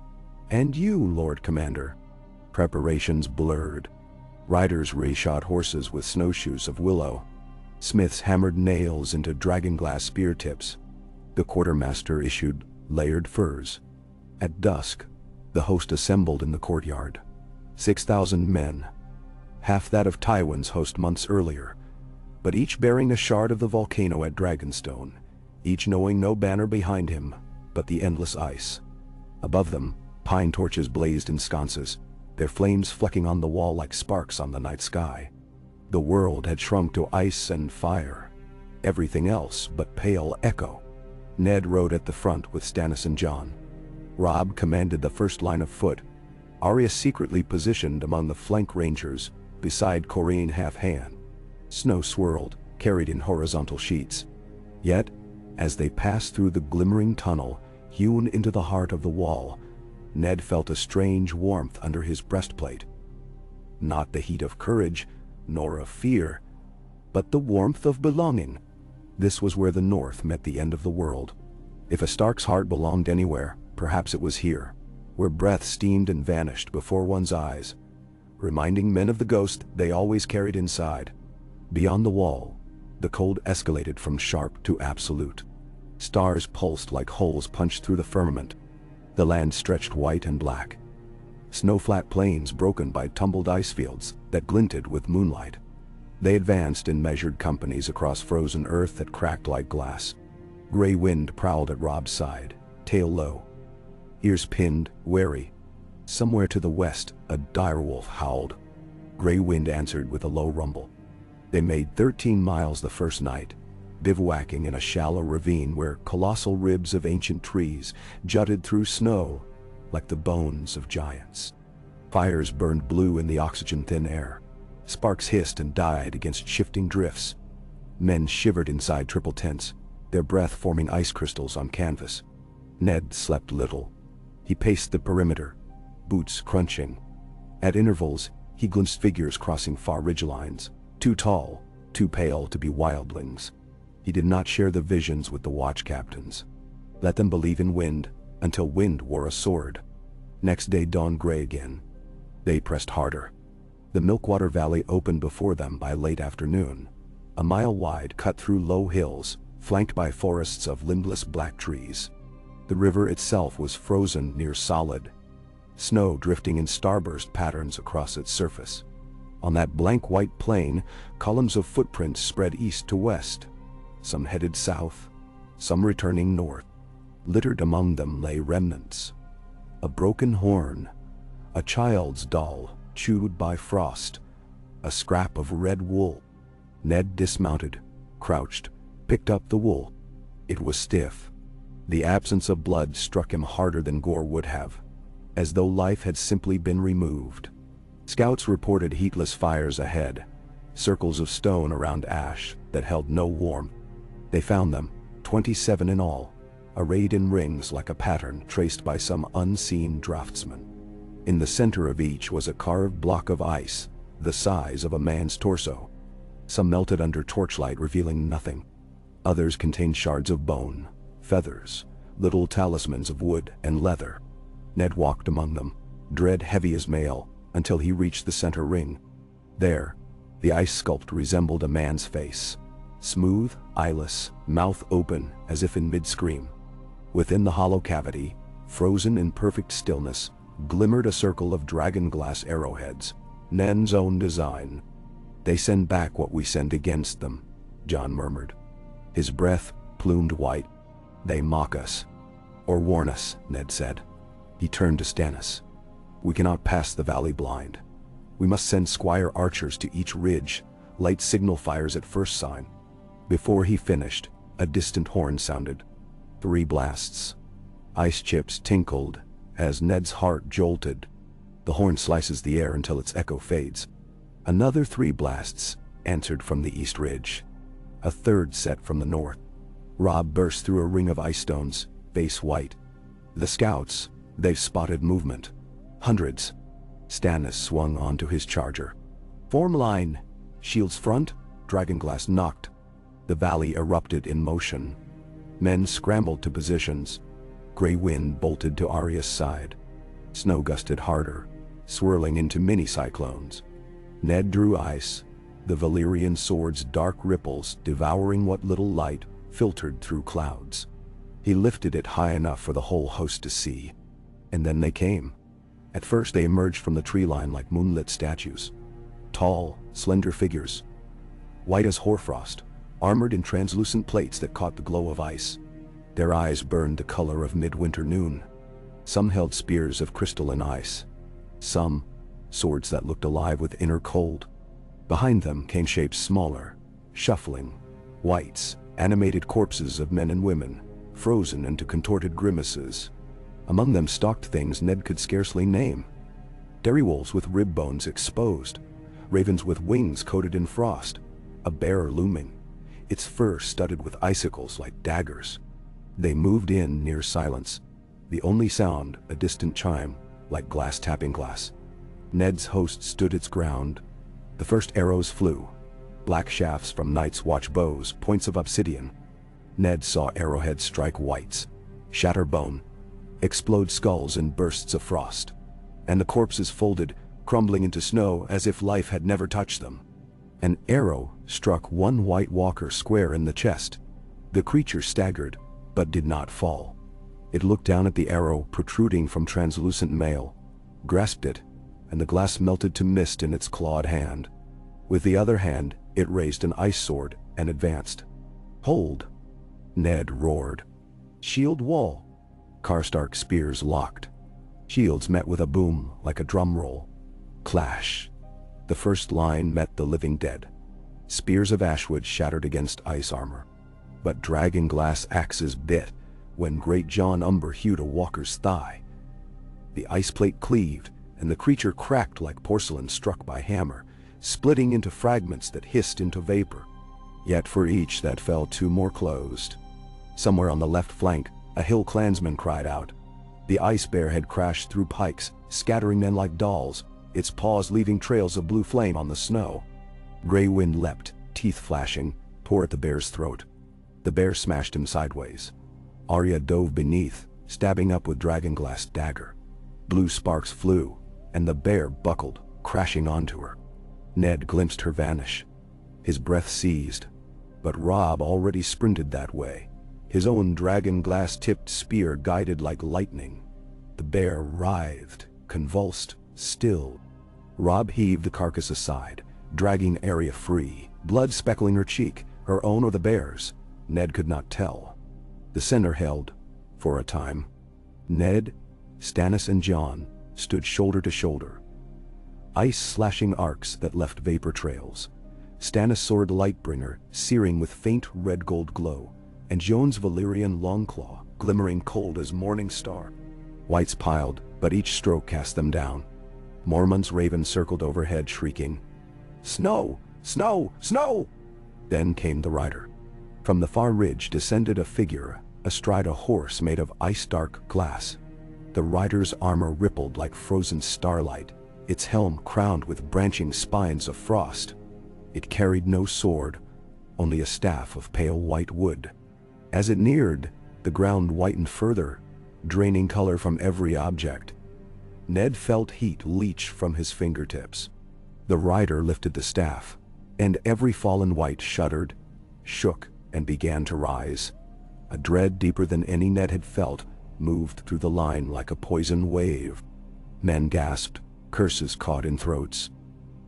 "And you, Lord Commander." Preparations blurred. Riders reshod horses with snowshoes of willow. Smiths hammered nails into dragonglass spear tips. The quartermaster issued layered furs. At dusk, the host assembled in the courtyard. 6,000 men, half that of Tywin's host months earlier, but each bearing a shard of the volcano at Dragonstone, each knowing no banner behind him but the endless ice. Above them, pine torches blazed in sconces, their flames flecking on the wall like sparks on the night sky. The world had shrunk to ice and fire, everything else but pale echo. Ned rode at the front with Stannis and Jon. Robb commanded the first line of foot, Arya secretly positioned among the flank rangers beside Corrine half-hand. Snow swirled, carried in horizontal sheets. Yet, as they passed through the glimmering tunnel, hewn into the heart of the wall, Ned felt a strange warmth under his breastplate. Not the heat of courage, nor of fear, but the warmth of belonging. This was where the North met the end of the world. If a Stark's heart belonged anywhere, perhaps it was here, where breath steamed and vanished before one's eyes, reminding men of the ghost they always carried inside. Beyond the wall, the cold escalated from sharp to absolute. Stars pulsed like holes punched through the firmament. The land stretched white and black. Snow-flat plains broken by tumbled ice fields that glinted with moonlight. They advanced in measured companies across frozen earth that cracked like glass. Gray wind prowled at Robb's side, tail low, ears pinned, wary. Somewhere to the west, a direwolf howled. Gray wind answered with a low rumble. They made 13 miles the first night, bivouacking in a shallow ravine where colossal ribs of ancient trees jutted through snow like the bones of giants. Fires burned blue in the oxygen-thin air. Sparks hissed and died against shifting drifts. Men shivered inside triple tents, their breath forming ice crystals on canvas. Ned slept little. He paced the perimeter, boots crunching. At intervals, he glimpsed figures crossing far ridgelines, too tall, too pale to be wildlings. He did not share the visions with the watch captains. Let them believe in wind, until wind wore a sword. Next day dawned gray again. They pressed harder. The Milkwater Valley opened before them by late afternoon, a mile wide cut through low hills, flanked by forests of limbless black trees. The river itself was frozen near solid, snow drifting in starburst patterns across its surface. On that blank white plain, columns of footprints spread east to west, some headed south, some returning north. Littered among them lay remnants. A broken horn, a child's doll chewed by frost, a scrap of red wool. Ned dismounted, crouched, picked up the wool. It was stiff. The absence of blood struck him harder than gore would have, as though life had simply been removed. Scouts reported heatless fires ahead, circles of stone around ash that held no warmth. They found them, 27 in all, arrayed in rings like a pattern traced by some unseen draftsman. In the center of each was a carved block of ice, the size of a man's torso. Some melted under torchlight, revealing nothing. Others contained shards of bone, feathers, little talismans of wood and leather. Ned walked among them, dread heavy as mail, until he reached the center ring. There, the ice sculpt resembled a man's face. Smooth, eyeless, mouth open as if in mid-scream. Within the hollow cavity, frozen in perfect stillness, glimmered a circle of dragonglass arrowheads, Nen's own design. "They send back what we send against them," Jon murmured. His breath plumed white. "They mock us. Or warn us," Ned said. He turned to Stannis. "We cannot pass the valley blind. We must send squire archers to each ridge, light signal fires at first sign." Before he finished, a distant horn sounded. 3 blasts. Ice chips tinkled as Ned's heart jolted. The horn slices the air until its echo fades. Another 3 blasts answered from the east ridge. A third set from the north. Robb burst through a ring of ice stones, face white. "The scouts, they've spotted movement. Hundreds." Stannis swung onto his charger. "Form line. Shields front." Dragonglass knocked. The valley erupted in motion. Men scrambled to positions. Gray wind bolted to Arya's side. Snow gusted harder, swirling into mini-cyclones. Ned drew ice, the Valyrian sword's dark ripples devouring what little light filtered through clouds. He lifted it high enough for the whole host to see. And then they came. At first they emerged from the tree line like moonlit statues. Tall, slender figures, white as hoarfrost, armored in translucent plates that caught the glow of ice. Their eyes burned the color of midwinter noon. Some held spears of crystalline ice. Some, swords that looked alive with inner cold. Behind them came shapes smaller, shuffling, wights, animated corpses of men and women, frozen into contorted grimaces. Among them stalked things Ned could scarcely name. Dairy wolves with rib bones exposed, ravens with wings coated in frost, a bear looming, its fur studded with icicles like daggers. They moved in near silence, the only sound a distant chime, like glass tapping glass. Ned's host stood its ground. The first arrows flew, black shafts from Night's Watch bows, points of obsidian. Ned saw arrowheads strike whites, shatter bone, explode skulls in bursts of frost, and the corpses folded, crumbling into snow as if life had never touched them. An arrow struck one White Walker square in the chest. The creature staggered, but did not fall. It looked down at the arrow protruding from translucent mail, grasped it, and the glass melted to mist in its clawed hand. With the other hand, it raised an ice sword and advanced. "Hold!" Ned roared. "Shield wall!" Karstark spears locked. Shields met with a boom like a drum roll. Clash. The first line met the living dead. Spears of ashwood shattered against ice armor. But dragon glass axes bit when Great John Umber hewed a walker's thigh. The ice plate cleaved, and the creature cracked like porcelain struck by hammer, splitting into fragments that hissed into vapor. Yet for each that fell, two more closed. Somewhere on the left flank, a hill clansman cried out. The ice bear had crashed through pikes, scattering men like dolls, its paws leaving trails of blue flame on the snow. Grey wind leapt, teeth flashing, tore at the bear's throat. The bear smashed him sideways. Arya dove beneath, stabbing up with dragonglass dagger. Blue sparks flew, and the bear buckled, crashing onto her. Ned glimpsed her vanish. His breath seized, but Robb already sprinted that way, his own dragonglass-tipped spear guided like lightning. The bear writhed, convulsed, stilled. Robb heaved the carcass aside, dragging Arya free, blood speckling her cheek, her own or the bear's. Ned could not tell. The center held, for a time. Ned, Stannis and Jon stood shoulder to shoulder. Ice-slashing arcs that left vapor trails. Stannis' sword Lightbringer searing with faint red-gold glow, and Jon's Valyrian longclaw glimmering cold as morning star. Whites piled, but each stroke cast them down. Mormont's raven circled overhead shrieking, "Snow! Snow! Snow!" Then came the rider. From the far ridge descended a figure, astride a horse made of ice-dark glass. The rider's armor rippled like frozen starlight, its helm crowned with branching spines of frost. It carried no sword, only a staff of pale white wood. As it neared, the ground whitened further, draining color from every object. Ned felt heat leach from his fingertips. The rider lifted the staff, and every fallen wight shuddered, shook, and began to rise. A dread deeper than any Ned had felt moved through the line like a poison wave. Men gasped, curses caught in throats.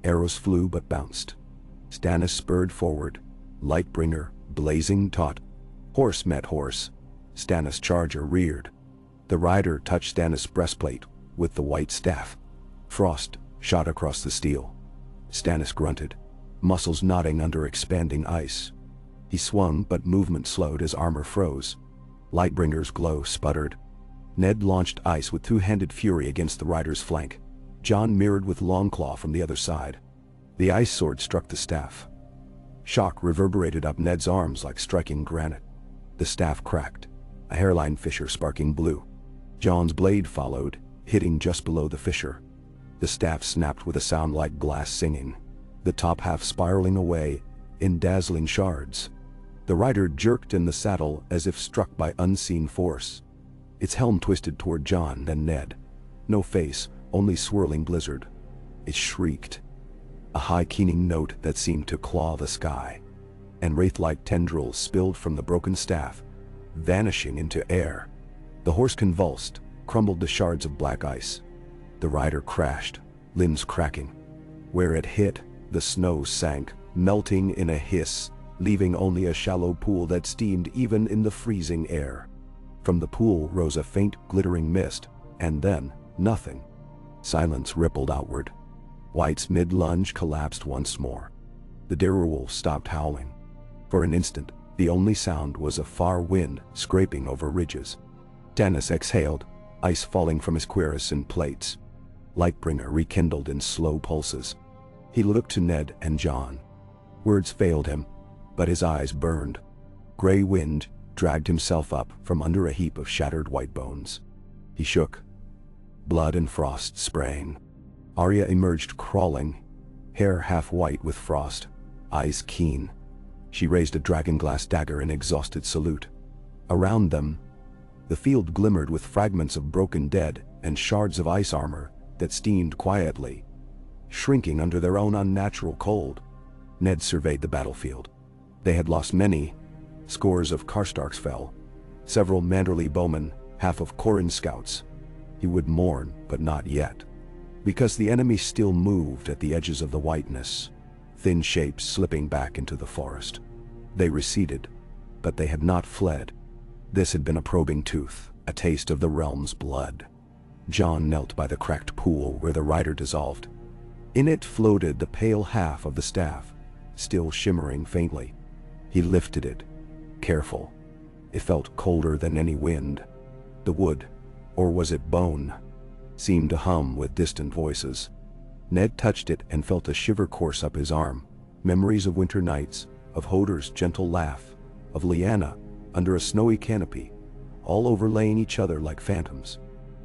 Arrows flew but bounced. Stannis spurred forward, Lightbringer blazing taut. Horse met horse. Stannis' charger reared. The rider touched Stannis' breastplate with the white staff. Frost shot across the steel. Stannis grunted, muscles knotting under expanding ice. He swung, but movement slowed as armor froze. Lightbringer's glow sputtered. Ned launched ice with two-handed fury against the rider's flank. Jon mirrored with Longclaw from the other side. The ice sword struck the staff. Shock reverberated up Ned's arms like striking granite. The staff cracked, a hairline fissure sparking blue. Jon's blade followed, hitting just below the fissure. The staff snapped with a sound like glass singing, the top half spiraling away in dazzling shards. The rider jerked in the saddle as if struck by unseen force. Its helm twisted toward Jon, then Ned. No face, only swirling blizzard. It shrieked. a high keening note that seemed to claw the sky, and wraith-like tendrils spilled from the broken staff, vanishing into air. The horse convulsed, crumbled to shards of black ice. The rider crashed, limbs cracking. Where it hit, the snow sank, melting in a hiss, leaving only a shallow pool that steamed even in the freezing air. From the pool rose a faint glittering mist, and then nothing. Silence rippled outward. White's mid-lunge collapsed once more. The direwolf stopped howling. For an instant, the only sound was a far wind scraping over ridges. Tanis exhaled, ice falling from his cuirass in plates. Lightbringer rekindled in slow pulses. He looked to Ned and John. Words failed him, but his eyes burned. Gray wind dragged himself up from under a heap of shattered white bones. He shook, blood and frost spraying. Arya emerged crawling, hair half white with frost, eyes keen. She raised a dragonglass dagger in exhausted salute. Around them, the field glimmered with fragments of broken dead and shards of ice armor that steamed quietly, shrinking under their own unnatural cold. Ned surveyed the battlefield. They had lost many. Scores of Karstarks fell, several Manderly bowmen, half of Corrin scouts. He would mourn, but not yet. Because the enemy still moved at the edges of the whiteness, thin shapes slipping back into the forest. They receded, but they had not fled. This had been a probing tooth, a taste of the realm's blood. John knelt by the cracked pool where the rider dissolved. In it floated the pale half of the staff, still shimmering faintly. He lifted it, careful. It felt colder than any wind. The wood, or was it bone, seemed to hum with distant voices. Ned touched it and felt a shiver course up his arm. Memories of winter nights, of Hodor's gentle laugh, of Lyanna under a snowy canopy, all overlaying each other like phantoms.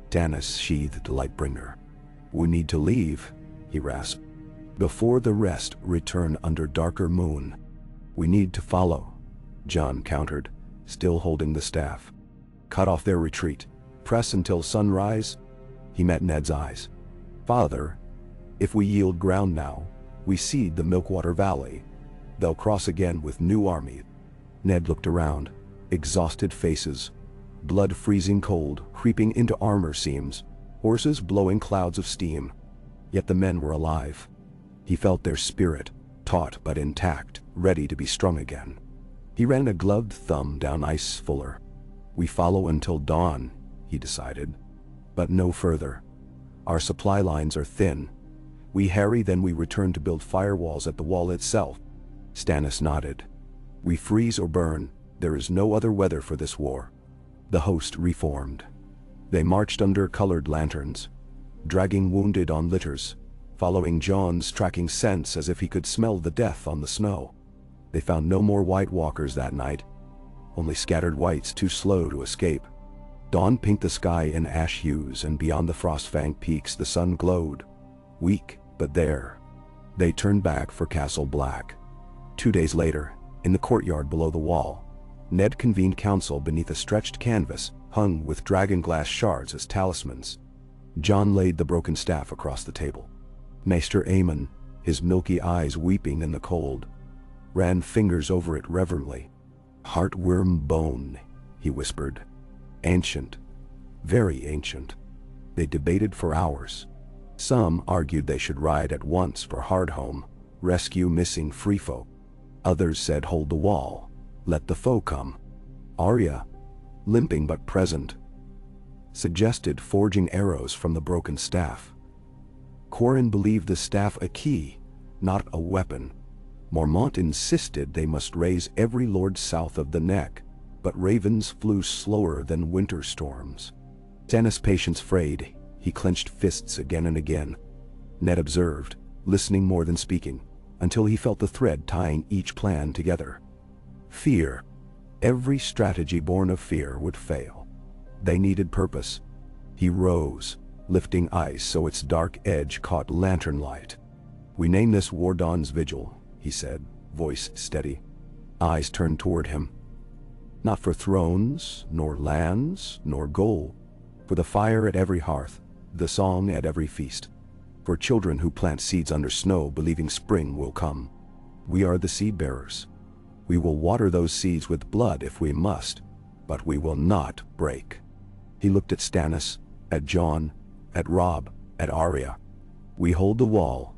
Tanis sheathed Lightbringer. "We need to leave," he rasped. "Before the rest return under darker moon." "We need to follow," John countered, still holding the staff. "Cut off their retreat. Press until sunrise." He met Ned's eyes. "Father, if we yield ground now, we cede the Milkwater Valley. They'll cross again with new army." Ned looked around. Exhausted faces, blood freezing cold, creeping into armor seams, horses blowing clouds of steam. Yet the men were alive. He felt their spirit, taut but intact, ready to be strung again. He ran a gloved thumb down Ice Fuller. "We follow until dawn," he decided, "but no further. Our supply lines are thin. We harry, then we return to build firewalls at the wall itself." Stannis nodded. "We freeze or burn. There is no other weather for this war." The host reformed. They marched under colored lanterns, dragging wounded on litters, following John's tracking sense as if he could smell the death on the snow. They found no more White Walkers that night, only scattered whites too slow to escape. Dawn pinked the sky in ash hues, and beyond the frost-fanged peaks the sun glowed. Weak, but there. They turned back for Castle Black. 2 days later, in the courtyard below the wall, Ned convened council beneath a stretched canvas hung with dragonglass shards as talismans. John laid the broken staff across the table. Maester Aemon, his milky eyes weeping in the cold, ran fingers over it reverently. "Heartworm bone," he whispered. "Ancient, very ancient." They debated for hours. Some argued they should ride at once for Hardhome, rescue missing free folk. Others said hold the wall, let the foe come. Arya, limping but present, suggested forging arrows from the broken staff. Corrin believed the staff a key, not a weapon. Mormont insisted they must raise every lord south of the neck, but ravens flew slower than winter storms. Stannis' patience frayed. He clenched fists again and again. Ned observed, listening more than speaking, until he felt the thread tying each plan together. Fear. Every strategy born of fear would fail. They needed purpose. He rose, lifting ice so its dark edge caught lantern light. "We name this War Dawn's Vigil," he said, voice steady. Eyes turned toward him. "Not for thrones, nor lands, nor gold. For the fire at every hearth, the song at every feast." For children who plant seeds under snow believing spring will come. We are the seed bearers. We will water those seeds with blood if we must, but we will not break. He looked at Stannis, at Jon, at Robb, at Arya. We hold the wall.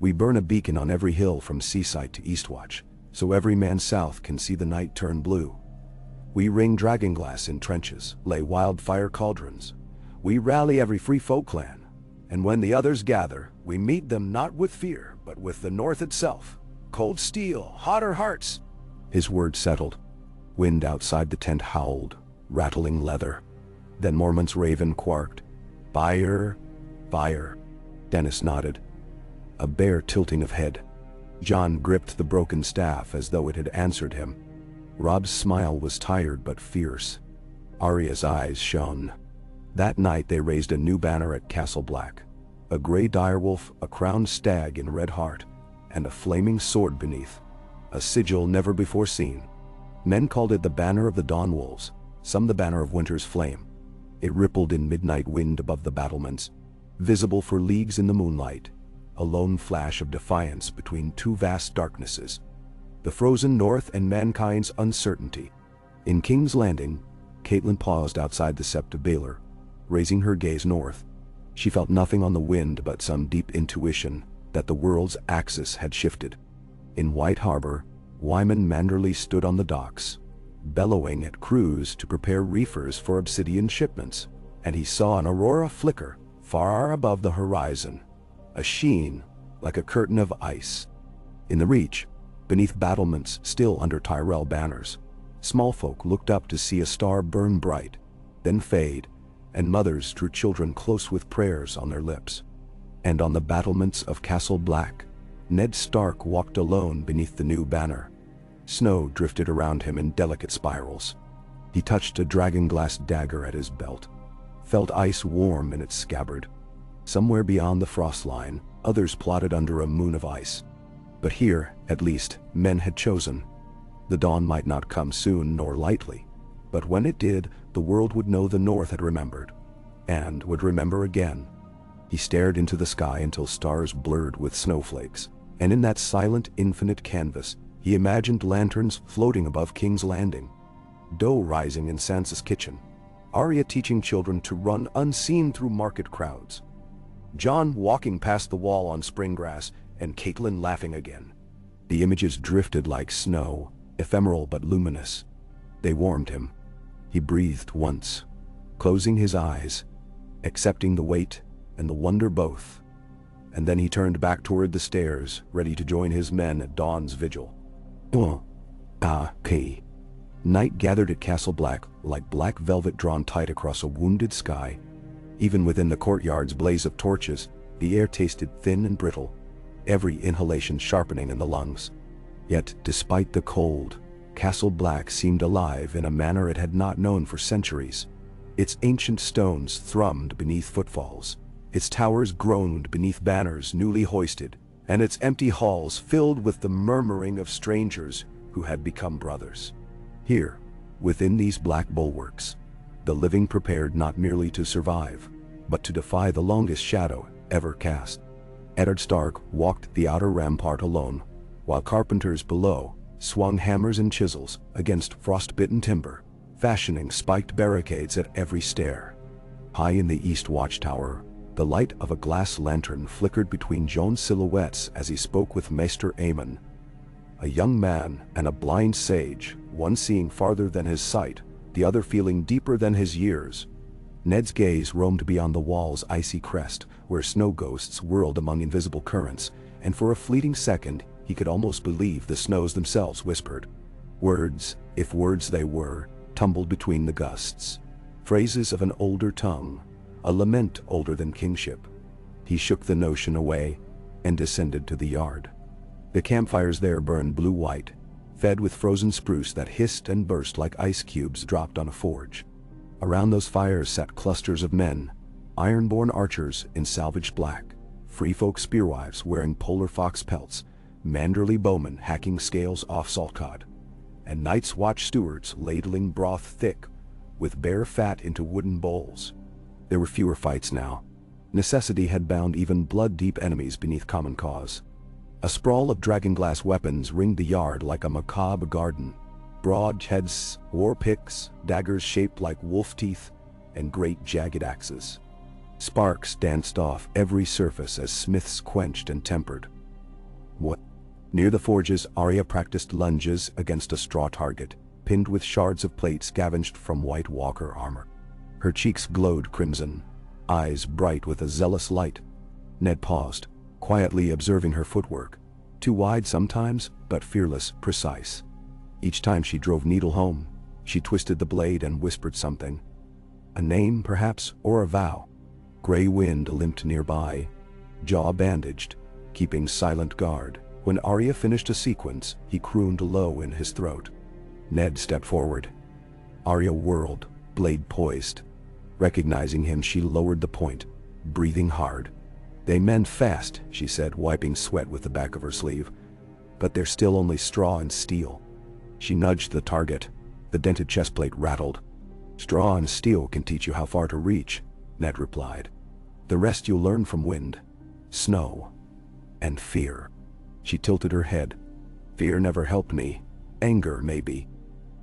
We burn a beacon on every hill from Seaside to Eastwatch, so every man south can see the night turn blue. We ring dragonglass in trenches, lay wildfire cauldrons. We rally every free folk clan, and when the others gather, we meet them not with fear, but with the North itself. Cold steel, hotter hearts. His words settled. Wind outside the tent howled, rattling leather. Then Mormont's raven quarked. Fire, fire. Dennis nodded. A bare tilting of head. Jon gripped the broken staff as though it had answered him. Robb's smile was tired but fierce. Arya's eyes shone. That night they raised a new banner at Castle Black. A gray direwolf, a crowned stag in red heart, and a flaming sword beneath. A sigil never before seen. Men called it the Banner of the Dawn Wolves, some the Banner of Winter's Flame. It rippled in midnight wind above the battlements, visible for leagues in the moonlight, a lone flash of defiance between two vast darknesses. The frozen north and mankind's uncertainty. In King's Landing, Catelyn paused outside the Sept of Baelor, raising her gaze north. She felt nothing on the wind but some deep intuition that the world's axis had shifted. In White Harbor, Wyman Manderley stood on the docks, bellowing at crews to prepare reefers for Obsidian shipments, and he saw an aurora flicker far above the horizon, a sheen like a curtain of ice. In the Reach, beneath battlements still under Tyrell banners, small folk looked up to see a star burn bright, then fade, and mothers drew children close with prayers on their lips. And on the battlements of Castle Black, Ned Stark walked alone beneath the new banner. Snow drifted around him in delicate spirals. He touched a dragonglass dagger at his belt, felt ice warm in its scabbard. Somewhere beyond the frost line, others plotted under a moon of ice. But here, at least, men had chosen. The dawn might not come soon nor lightly, but when it did, the world would know the North had remembered, and would remember again. He stared into the sky until stars blurred with snowflakes, and in that silent, infinite canvas, he imagined lanterns floating above King's Landing, dough rising in Sansa's kitchen, Arya teaching children to run unseen through market crowds, Jon walking past the wall on spring grass, and Catelyn laughing again. The images drifted like snow, ephemeral but luminous. They warmed him. He breathed once, closing his eyes, accepting the weight and the wonder both. And then he turned back toward the stairs, ready to join his men at dawn's vigil. Night gathered at Castle Black like black velvet drawn tight across a wounded sky. Even within the courtyard's blaze of torches, the air tasted thin and brittle, every inhalation sharpening in the lungs. Yet, despite the cold, Castle Black seemed alive in a manner it had not known for centuries. Its ancient stones thrummed beneath footfalls, its towers groaned beneath banners newly hoisted, and its empty halls filled with the murmuring of strangers who had become brothers. Here, within these black bulwarks, the living prepared not merely to survive, but to defy the longest shadow ever cast. Eddard Stark walked the outer rampart alone, while carpenters below swung hammers and chisels against frost-bitten timber, fashioning spiked barricades at every stair. High in the east watchtower, the light of a glass lantern flickered between Jon's silhouettes as he spoke with Maester Aemon. A young man and a blind sage, one seeing farther than his sight, the other feeling deeper than his years. Ned's gaze roamed beyond the wall's icy crest, where snow ghosts whirled among invisible currents, and for a fleeting second he could almost believe the snows themselves whispered. Words, if words they were, tumbled between the gusts. Phrases of an older tongue, a lament older than kingship. He shook the notion away and descended to the yard. The campfires there burned blue-white, fed with frozen spruce that hissed and burst like ice cubes dropped on a forge. Around those fires sat clusters of men, iron-born archers in salvaged black, free-folk spearwives wearing polar fox pelts, Manderley bowmen hacking scales off saltcod, and Night's Watch stewards ladling broth thick with bare fat into wooden bowls. There were fewer fights now. Necessity had bound even blood-deep enemies beneath common cause. A sprawl of dragonglass weapons ringed the yard like a macabre garden. Broad heads, war picks, daggers shaped like wolf teeth, and great jagged axes. Sparks danced off every surface as smiths quenched and tempered. What? Near the forges, Arya practiced lunges against a straw target, pinned with shards of plate scavenged from White Walker armor. Her cheeks glowed crimson, eyes bright with a zealous light. Ned paused, quietly observing her footwork. Too wide sometimes, but fearless, precise. Each time she drove needle home, she twisted the blade and whispered something. A name, perhaps, or a vow. Gray Wind limped nearby, jaw bandaged, keeping silent guard. When Arya finished a sequence, he crooned low in his throat. Ned stepped forward. Arya whirled, blade poised. Recognizing him, she lowered the point, breathing hard. They mend fast, she said, wiping sweat with the back of her sleeve. But they're still only straw and steel. She nudged the target. The dented chestplate rattled. Straw and steel can teach you how far to reach, Ned replied. The rest you'll learn from wind, snow, and fear. She tilted her head. Fear never helped me. Anger, maybe.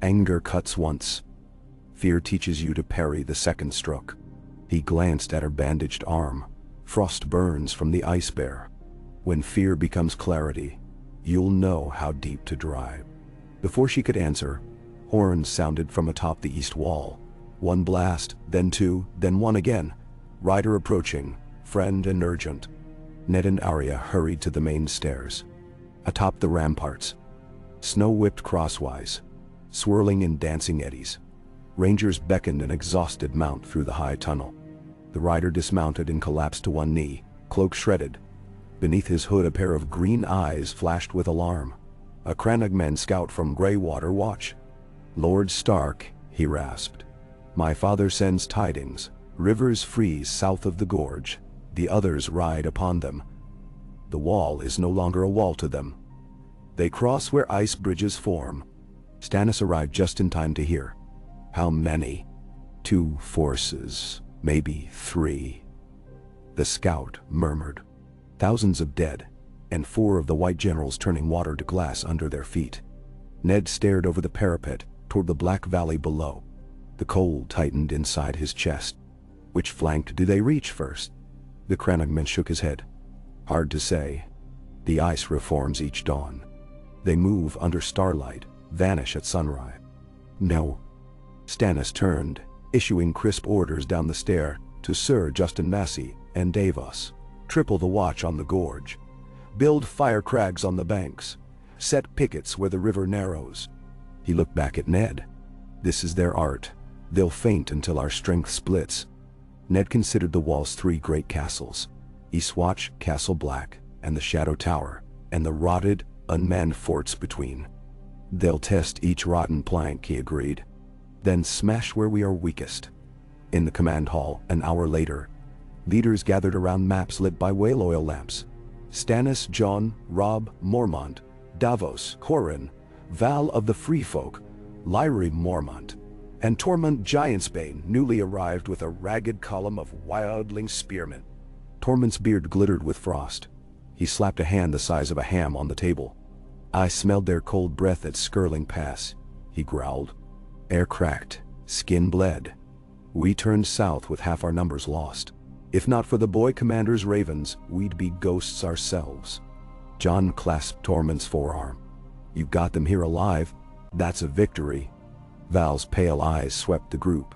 Anger cuts once. Fear teaches you to parry the second stroke. He glanced at her bandaged arm. Frost burns from the ice bear. When fear becomes clarity, you'll know how deep to drive. Before she could answer, horns sounded from atop the east wall. One blast, then two, then one again. Rider approaching, friend and urgent. Ned and Arya hurried to the main stairs. Atop the ramparts, snow whipped crosswise, swirling in dancing eddies. Rangers beckoned an exhausted mount through the high tunnel. The rider dismounted and collapsed to one knee, cloak shredded. Beneath his hood a pair of green eyes flashed with alarm. A Crannogman scout from Greywater Watch. Lord Stark, he rasped. My father sends tidings. Rivers freeze south of the gorge. The others ride upon them. The wall is no longer a wall to them. They cross where ice bridges form. Stannis arrived just in time to hear. How many? 2 forces, maybe 3. The scout murmured. Thousands of dead, and 4 of the white generals turning water to glass under their feet. Ned stared over the parapet toward the black valley below. The cold tightened inside his chest. Which flank do they reach first? The Crannogman shook his head. Hard to say. The ice reforms each dawn. They move under starlight, vanish at sunrise. No. Stannis turned, issuing crisp orders down the stair to Sir Justin Massey and Davos. Triple the watch on the gorge. Build fire crags on the banks. Set pickets where the river narrows. He looked back at Ned. This is their art. They'll faint until our strength splits. Ned considered the wall's 3 great castles. Eastwatch, Castle Black, and the Shadow Tower, and the rotted, unmanned forts between. They'll test each rotten plank, he agreed. Then smash where we are weakest. In the command hall, an hour later, leaders gathered around maps lit by whale oil lamps. Stannis, Jon, Robb, Mormont, Davos, Corin, Val of the Free Folk, Lyrie Mormont, and Tormund Giantsbane, newly arrived with a ragged column of wildling spearmen. Tormund's beard glittered with frost. He slapped a hand the size of a ham on the table. I smelled their cold breath at Skirling Pass, he growled. Air cracked, skin bled. We turned south with half our numbers lost. If not for the boy commander's ravens, we'd be ghosts ourselves. Jon clasped Tormund's forearm. You got them here alive. That's a victory. Val's pale eyes swept the group.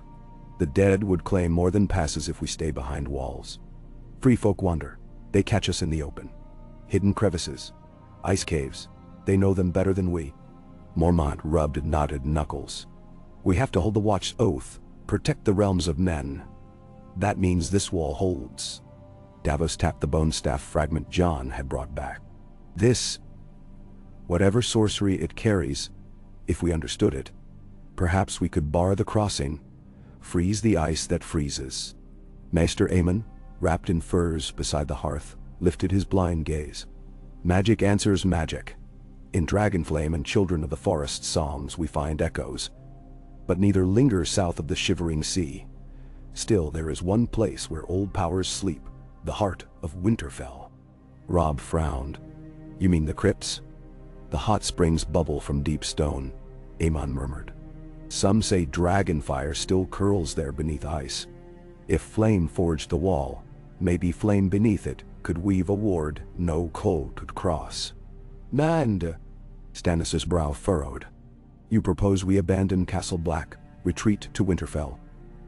The dead would claim more than passes if we stay behind walls. Free folk wander. They catch us in the open. Hidden crevices. Ice caves. They know them better than we. Mormont rubbed knotted knuckles. We have to hold the Watch's oath. Protect the realms of men. That means this wall holds. Davos tapped the bone staff fragment Jon had brought back. This, whatever sorcery it carries, if we understood it, perhaps we could bar the crossing, freeze the ice that freezes. Maester Aemon, wrapped in furs beside the hearth, lifted his blind gaze. Magic answers magic. In Dragonflame and Children of the Forest songs we find echoes, but neither linger south of the shivering sea. Still, there is one place where old powers sleep, the heart of Winterfell. Robb frowned. You mean the crypts? The hot springs bubble from deep stone, Aemon murmured. Some say dragon fire still curls there beneath ice. If flame forged the wall, maybe flame beneath it could weave a ward no cold could cross. And Stannis' brow furrowed. You propose we abandon Castle Black, retreat to Winterfell?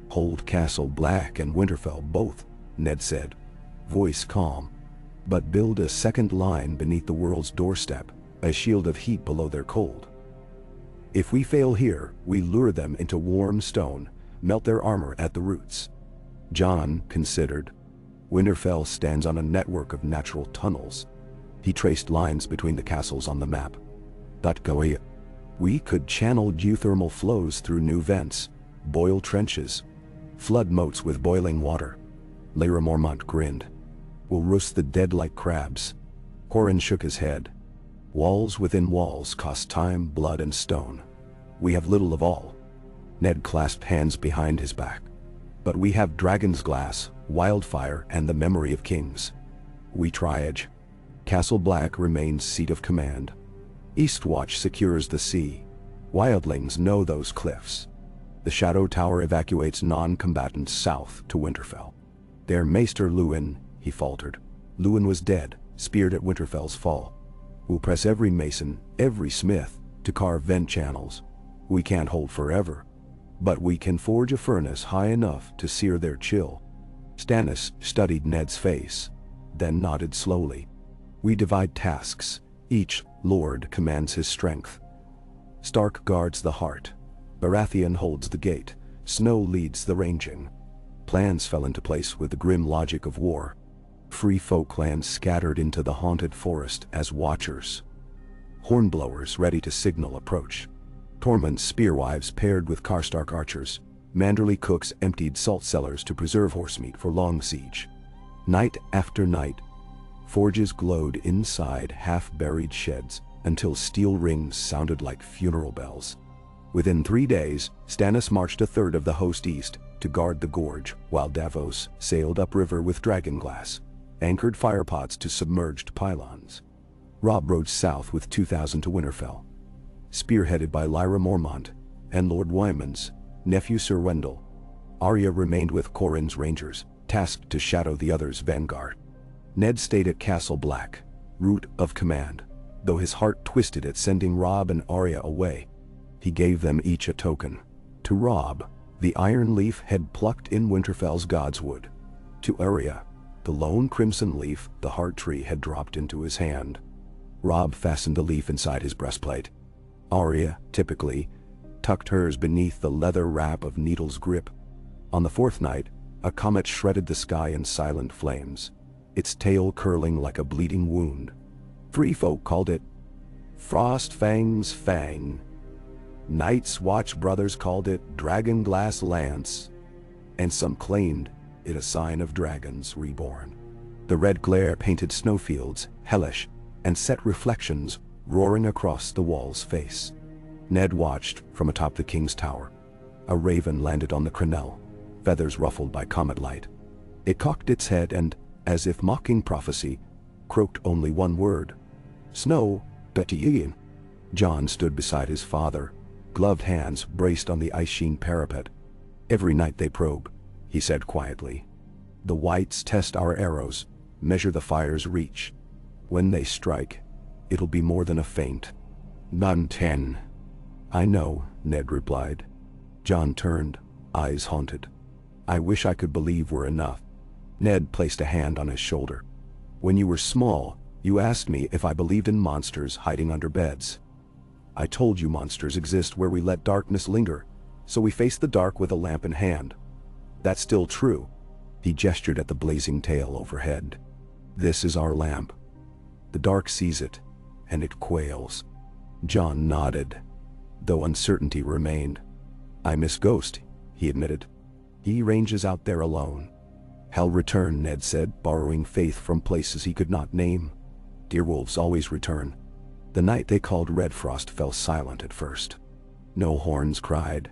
Hold Castle Black and Winterfell both, Ned said, voice calm. But build a second line beneath the world's doorstep, a shield of heat below their cold. If we fail here, we lure them into warm stone, melt their armor at the roots. Jon considered. Winterfell stands on a network of natural tunnels. He traced lines between the castles on the map. We could channel geothermal flows through new vents, boil trenches, flood moats with boiling water. Lyra Mormont grinned. We'll roast the dead like crabs. Qhorin shook his head. Walls within walls cost time, blood, and stone. We have little of all. Ned clasped hands behind his back. But we have dragon's glass, wildfire, and the memory of kings. We triage. Castle Black remains seat of command. Eastwatch secures the sea. Wildlings know those cliffs. The Shadow Tower evacuates non-combatants south to Winterfell. Their Maester Luwin, he faltered. Luwin was dead, speared at Winterfell's fall. We'll press every mason, every smith, to carve vent channels. We can't hold forever. But we can forge a furnace high enough to sear their chill. Stannis studied Ned's face, then nodded slowly. We divide tasks. Each lord commands his strength. Stark guards the heart. Baratheon holds the gate. Snow leads the ranging. Plans fell into place with the grim logic of war. Free folk clans scattered into the haunted forest as watchers. Hornblowers ready to signal approach. Tormund's spearwives paired with Karstark archers. Manderly cooks emptied salt cellars to preserve horsemeat for long siege. Night after night, forges glowed inside half-buried sheds until steel rings sounded like funeral bells. Within 3 days, Stannis marched a third of the host east to guard the gorge, while Davos sailed upriver with dragonglass, anchored firepots to submerged pylons. Robb rode south with 2,000 to Winterfell, spearheaded by Lyra Mormont and Lord Wyman's nephew Sir Wendell. Arya remained with Qhorin's rangers, tasked to shadow the others' vanguard. Ned stayed at Castle Black, root of command, though his heart twisted at sending Robb and Arya away. He gave them each a token. To Robb, the iron leaf had plucked in Winterfell's godswood. To Arya, the lone crimson leaf the heart tree had dropped into his hand. Robb fastened the leaf inside his breastplate. Arya, typically, tucked hers beneath the leather wrap of Needle's grip. On the fourth night, a comet shredded the sky in silent flames, its tail curling like a bleeding wound. Free folk called it Frostfang's Fang. Night's Watch brothers called it Dragonglass Lance, and some claimed it a sign of dragons reborn. The red glare painted snowfields hellish and set reflections roaring across the wall's face. Ned watched from atop the king's tower. A raven landed on the crenelle, feathers ruffled by comet light. It cocked its head and, as if mocking prophecy, croaked only one word. Snow, Betty. Jon stood beside his father, gloved hands braced on the ice-sheen parapet. Every night they probe, he said quietly. The whites test our arrows, measure the fire's reach. When they strike, it'll be more than a feint. None 10. I know, Ned replied. Jon turned, eyes haunted. I wish I could believe we're enough. Ned placed a hand on his shoulder. When you were small, you asked me if I believed in monsters hiding under beds. I told you monsters exist where we let darkness linger, so we face the dark with a lamp in hand. That's still true. He gestured at the blazing tail overhead. This is our lamp. The dark sees it, and it quails. Jon nodded, though uncertainty remained. I miss Ghost, he admitted. He ranges out there alone. Hell return, Ned said, borrowing faith from places he could not name. Deerwolves always return. The night they called Red Frost fell silent at first. No horns cried.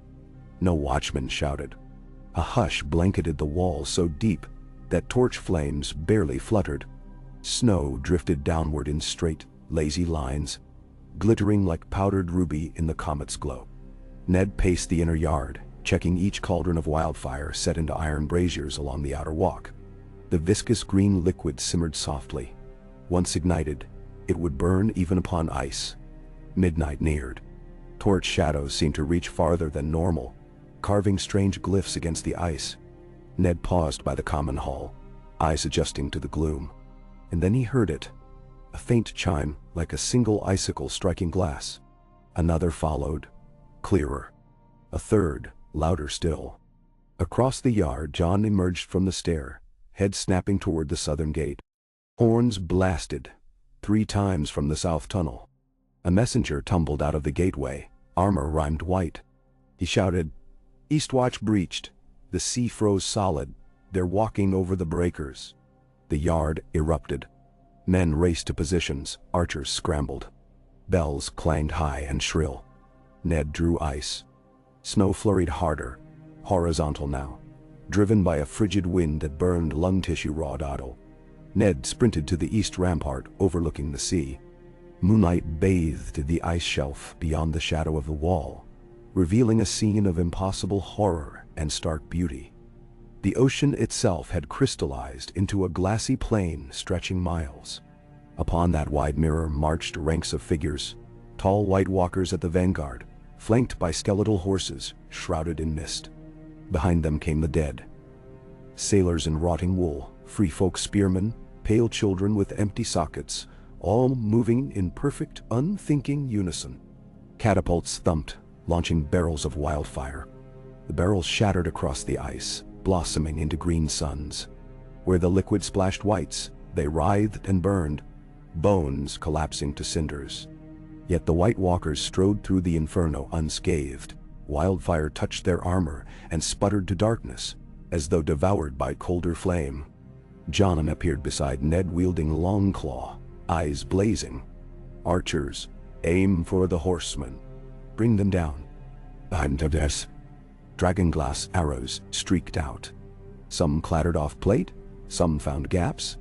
No watchman shouted. A hush blanketed the walls so deep that torch flames barely fluttered. Snow drifted downward in straight, lazy lines, glittering like powdered ruby in the comet's glow. Ned paced the inner yard, checking each cauldron of wildfire set into iron braziers along the outer walk. The viscous green liquid simmered softly. Once ignited, it would burn even upon ice. Midnight neared. Torch shadows seemed to reach farther than normal, carving strange glyphs against the ice. Ned paused by the common hall, eyes adjusting to the gloom. And then he heard it. A faint chime, like a single icicle striking glass. Another followed, clearer. A third, louder still. Across the yard, John emerged from the stair, head snapping toward the southern gate. Horns blasted, 3 times from the south tunnel. A messenger tumbled out of the gateway, armor rimed white. He shouted, "Eastwatch breached. The sea froze solid. They're walking over the breakers." The yard erupted. Men raced to positions, archers scrambled. Bells clanged high and shrill. Ned drew ice. Snow flurried harder, horizontal now, driven by a frigid wind that burned lung tissue raw dottle. Ned sprinted to the east rampart overlooking the sea. Moonlight bathed the ice shelf beyond the shadow of the wall, revealing a scene of impossible horror and stark beauty. The ocean itself had crystallized into a glassy plain stretching miles. Upon that wide mirror marched ranks of figures, tall white walkers at the vanguard, flanked by skeletal horses shrouded in mist. Behind them came the dead. Sailors in rotting wool, free folk spearmen, pale children with empty sockets, all moving in perfect, unthinking unison. Catapults thumped, launching barrels of wildfire. The barrels shattered across the ice, blossoming into green suns. Where the liquid splashed whites, they writhed and burned, bones collapsing to cinders. Yet the White Walkers strode through the inferno unscathed. Wildfire touched their armor and sputtered to darkness, as though devoured by colder flame. John appeared beside Ned wielding Longclaw, eyes blazing. "Archers, aim for the horsemen. Bring them down." "I'm to this." Dragonglass arrows streaked out. Some clattered off plate, some found gaps,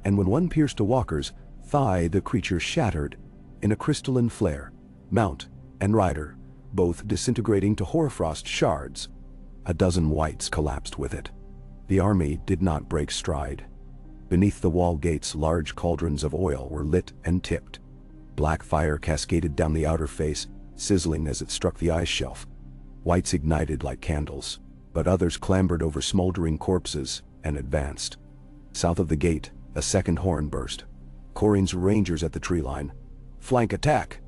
and when one pierced a walker's thigh, the creature shattered in a crystalline flare, mount and rider, both disintegrating to hoarfrost shards. A dozen whites collapsed with it. The army did not break stride. Beneath the wall gates, large cauldrons of oil were lit and tipped. Black fire cascaded down the outer face, sizzling as it struck the ice shelf. Whites ignited like candles, but others clambered over smoldering corpses and advanced. South of the gate, a second horn burst. Corine's rangers at the tree line. "Flank attack!"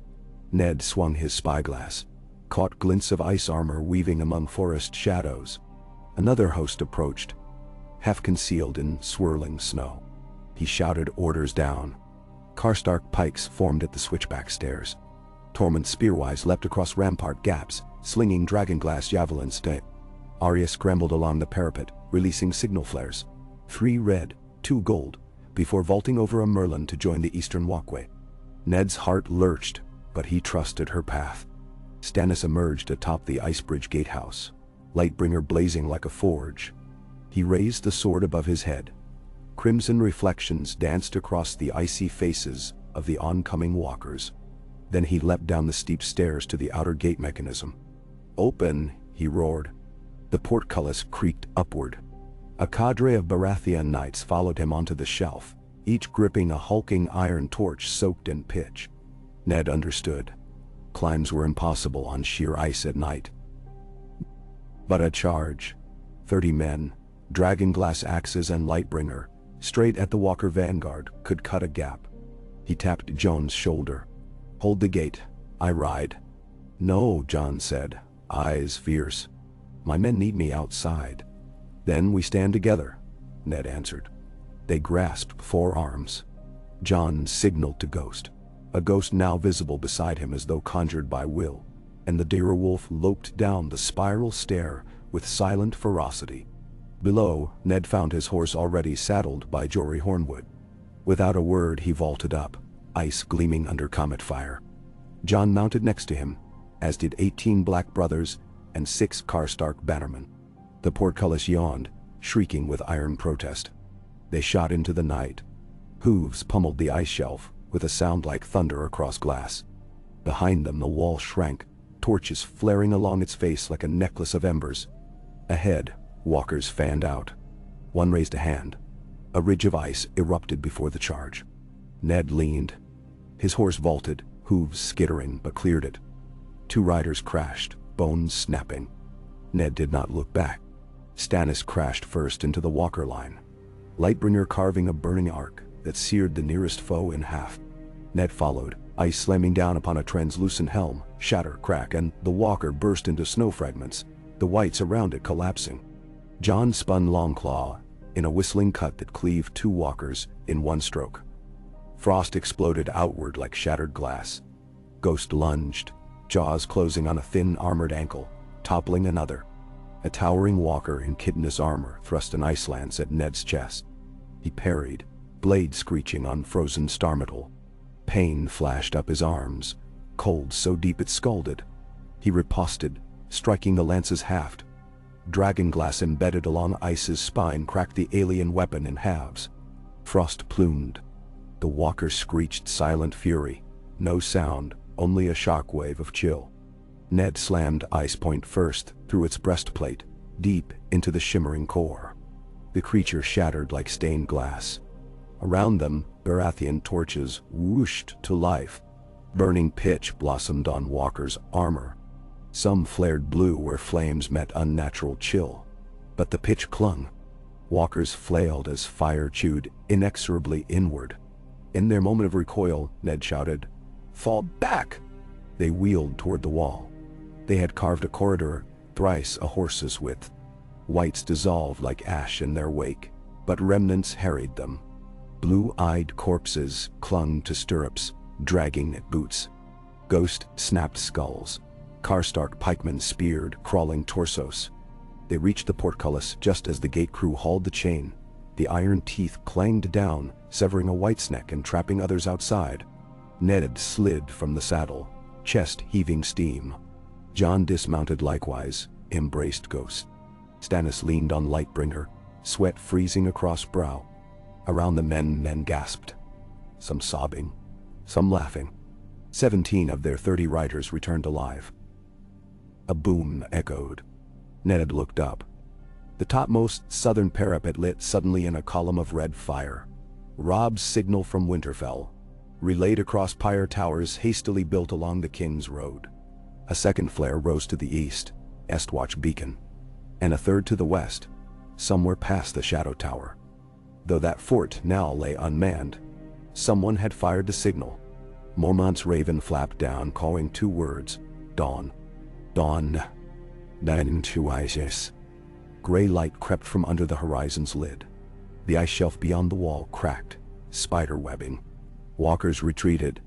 Ned swung his spyglass, caught glints of ice armor weaving among forest shadows. Another host approached, half concealed in swirling snow. He shouted orders down. Karstark pikes formed at the switchback stairs. Tormund spearwise leapt across rampart gaps, slinging dragonglass javelins. Arya scrambled along the parapet, releasing signal flares. 3 red, 2 gold, before vaulting over a merlin to join the eastern walkway. Ned's heart lurched, but he trusted her path. Stannis emerged atop the Icebridge gatehouse, Lightbringer blazing like a forge. He raised the sword above his head. Crimson reflections danced across the icy faces of the oncoming walkers. Then he leapt down the steep stairs to the outer gate mechanism. "Open!" he roared. The portcullis creaked upward. A cadre of Baratheon knights followed him onto the shelf, each gripping a hulking iron torch soaked in pitch. Ned understood. Climbs were impossible on sheer ice at night. But a charge. 30 men, dragonglass axes and Lightbringer, straight at the Walker vanguard, could cut a gap. He tapped Jon's shoulder. "Hold the gate. I ride." "No," Jon said, eyes fierce. "My men need me outside." "Then we stand together," Ned answered. They grasped forearms. Jon signaled to Ghost, a ghost now visible beside him as though conjured by will, and the direwolf loped down the spiral stair with silent ferocity. Below, Ned found his horse already saddled by Jory Hornwood. Without a word he vaulted up, ice gleaming under comet fire. Jon mounted next to him, as did 18 Black Brothers and 6 Karstark bannermen. The portcullis yawned, shrieking with iron protest. They shot into the night. Hooves pummeled the ice shelf, with a sound like thunder across glass. Behind them the wall shrank, torches flaring along its face like a necklace of embers. Ahead, walkers fanned out. One raised a hand. A ridge of ice erupted before the charge. Ned leaned. His horse vaulted, hooves skittering, but cleared it. Two riders crashed, bones snapping. Ned did not look back. Stannis crashed first into the walker line, Lightbringer carving a burning arc that seared the nearest foe in half. Ned followed, ice slamming down upon a translucent helm, shatter, crack, and the walker burst into snow fragments, the whites around it collapsing. Jon spun Longclaw in a whistling cut that cleaved two walkers in one stroke. Frost exploded outward like shattered glass. Ghost lunged, jaws closing on a thin armored ankle, toppling another. A towering walker in chitinous armor thrust an ice lance at Ned's chest. He parried, blade screeching on frozen star metal. Pain flashed up his arms, cold so deep it scalded. He riposted, striking the lance's haft. Dragonglass embedded along ice's spine cracked the alien weapon in halves. Frost plumed. The walker screeched silent fury. No sound, only a shockwave of chill. Ned slammed ice point first through its breastplate, deep into the shimmering core. The creature shattered like stained glass. Around them, Baratheon torches whooshed to life. Burning pitch blossomed on Walker's armor. Some flared blue where flames met unnatural chill. But the pitch clung. Walkers flailed as fire chewed inexorably inward. In their moment of recoil, Ned shouted, "Fall back!" They wheeled toward the wall. They had carved a corridor, thrice a horse's width. Whites dissolved like ash in their wake, but remnants harried them. Blue-eyed corpses clung to stirrups, dragging at boots. Ghost snapped skulls. Karstark pikemen speared crawling torsos. They reached the portcullis just as the gate crew hauled the chain. The iron teeth clanged down, severing a white's neck and trapping others outside. Ned slid from the saddle, chest heaving steam. Jon dismounted likewise, embraced Ghost. Stannis leaned on Lightbringer, sweat freezing across brow. Around the men gasped. Some sobbing, some laughing. 17 of their 30 riders returned alive. A boom echoed. Ned looked up. The topmost southern parapet lit suddenly in a column of red fire. Robb's signal from Winterfell, relayed across pyre towers hastily built along the King's Road. A second flare rose to the east, Estwatch Beacon, and a third to the west, somewhere past the Shadow Tower. Though that fort now lay unmanned, someone had fired the signal. Mormont's raven flapped down, calling two words, dawn. Dawn. Isis. Gray light crept from under the horizon's lid. The ice shelf beyond the wall cracked, spider webbing. Walkers retreated,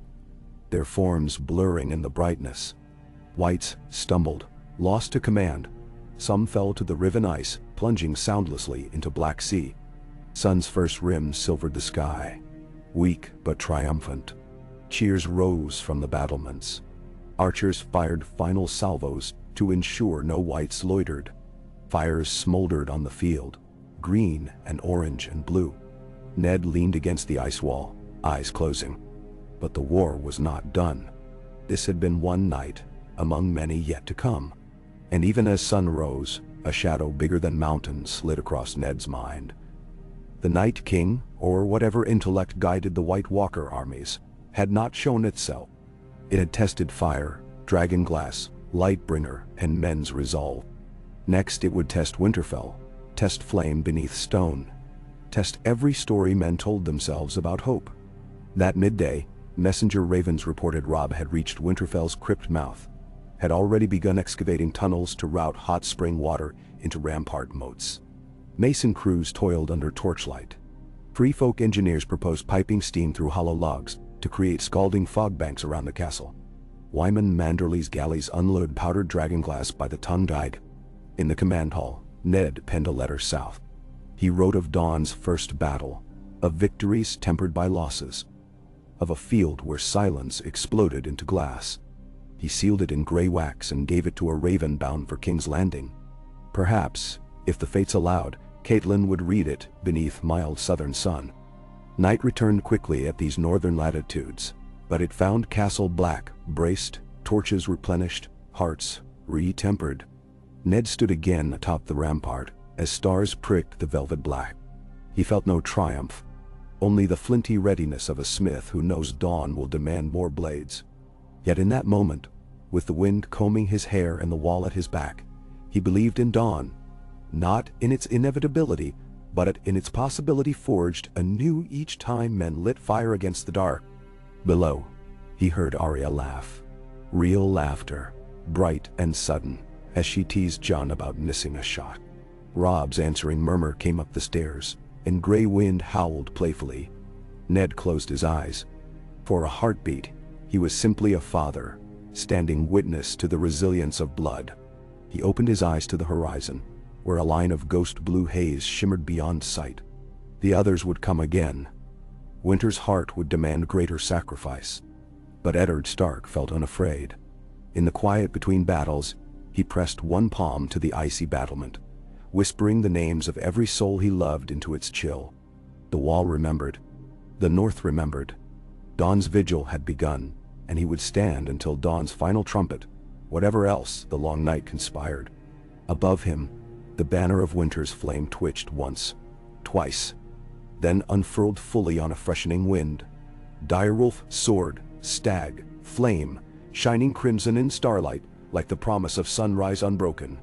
their forms blurring in the brightness. Whites stumbled, lost to command. Some fell to the riven ice, plunging soundlessly into Black Sea. Sun's first rim silvered the sky, weak but triumphant. Cheers rose from the battlements. Archers fired final salvos to ensure no whites loitered. Fires smoldered on the field, green and orange and blue. Ned leaned against the ice wall, eyes closing. But the war was not done. This had been one night, among many yet to come. And even as sun rose, a shadow bigger than mountains slid across Ned's mind. The Night King, or whatever intellect guided the White Walker armies, had not shown itself. It had tested fire, dragonglass, Lightbringer, and men's resolve. Next it would test Winterfell, test flame beneath stone, test every story men told themselves about hope. That midday, messenger ravens reported Robb had reached Winterfell's crypt mouth, had already begun excavating tunnels to route hot spring water into rampart moats. Mason crews toiled under torchlight. Free folk engineers proposed piping steam through hollow logs to create scalding fog banks around the castle. Wyman Manderley's galleys unloaded powdered dragonglass by the ton dyke. In the command hall, Ned penned a letter south. He wrote of Dawn's first battle, of victories tempered by losses, of a field where silence exploded into glass. He sealed it in gray wax and gave it to a raven bound for King's Landing. Perhaps, if the fates allowed, Caitlin would read it beneath mild southern sun. Night returned quickly at these northern latitudes, but it found Castle black, braced, torches replenished, hearts re-tempered. Ned stood again atop the rampart, as stars pricked the velvet black. He felt no triumph, only the flinty readiness of a smith who knows dawn will demand more blades. Yet in that moment, with the wind combing his hair and the wall at his back, he believed in dawn, not in its inevitability, but in its possibility forged anew each time men lit fire against the dark. Below, he heard Arya laugh. Real laughter, bright and sudden, as she teased Jon about missing a shot. Rob's answering murmur came up the stairs, and gray wind howled playfully. Ned closed his eyes. For a heartbeat, he was simply a father, standing witness to the resilience of blood. He opened his eyes to the horizon, where a line of ghost blue haze shimmered beyond sight. The others would come again. Winter's heart would demand greater sacrifice. But Eddard Stark felt unafraid. In the quiet between battles, he pressed one palm to the icy battlement, whispering the names of every soul he loved into its chill. The wall remembered. The north remembered. Dawn's vigil had begun, and he would stand until dawn's final trumpet, whatever else the long night conspired. Above him, the banner of winter's flame twitched once, twice, then unfurled fully on a freshening wind. Direwolf, sword, stag, flame, shining crimson in starlight like the promise of sunrise unbroken.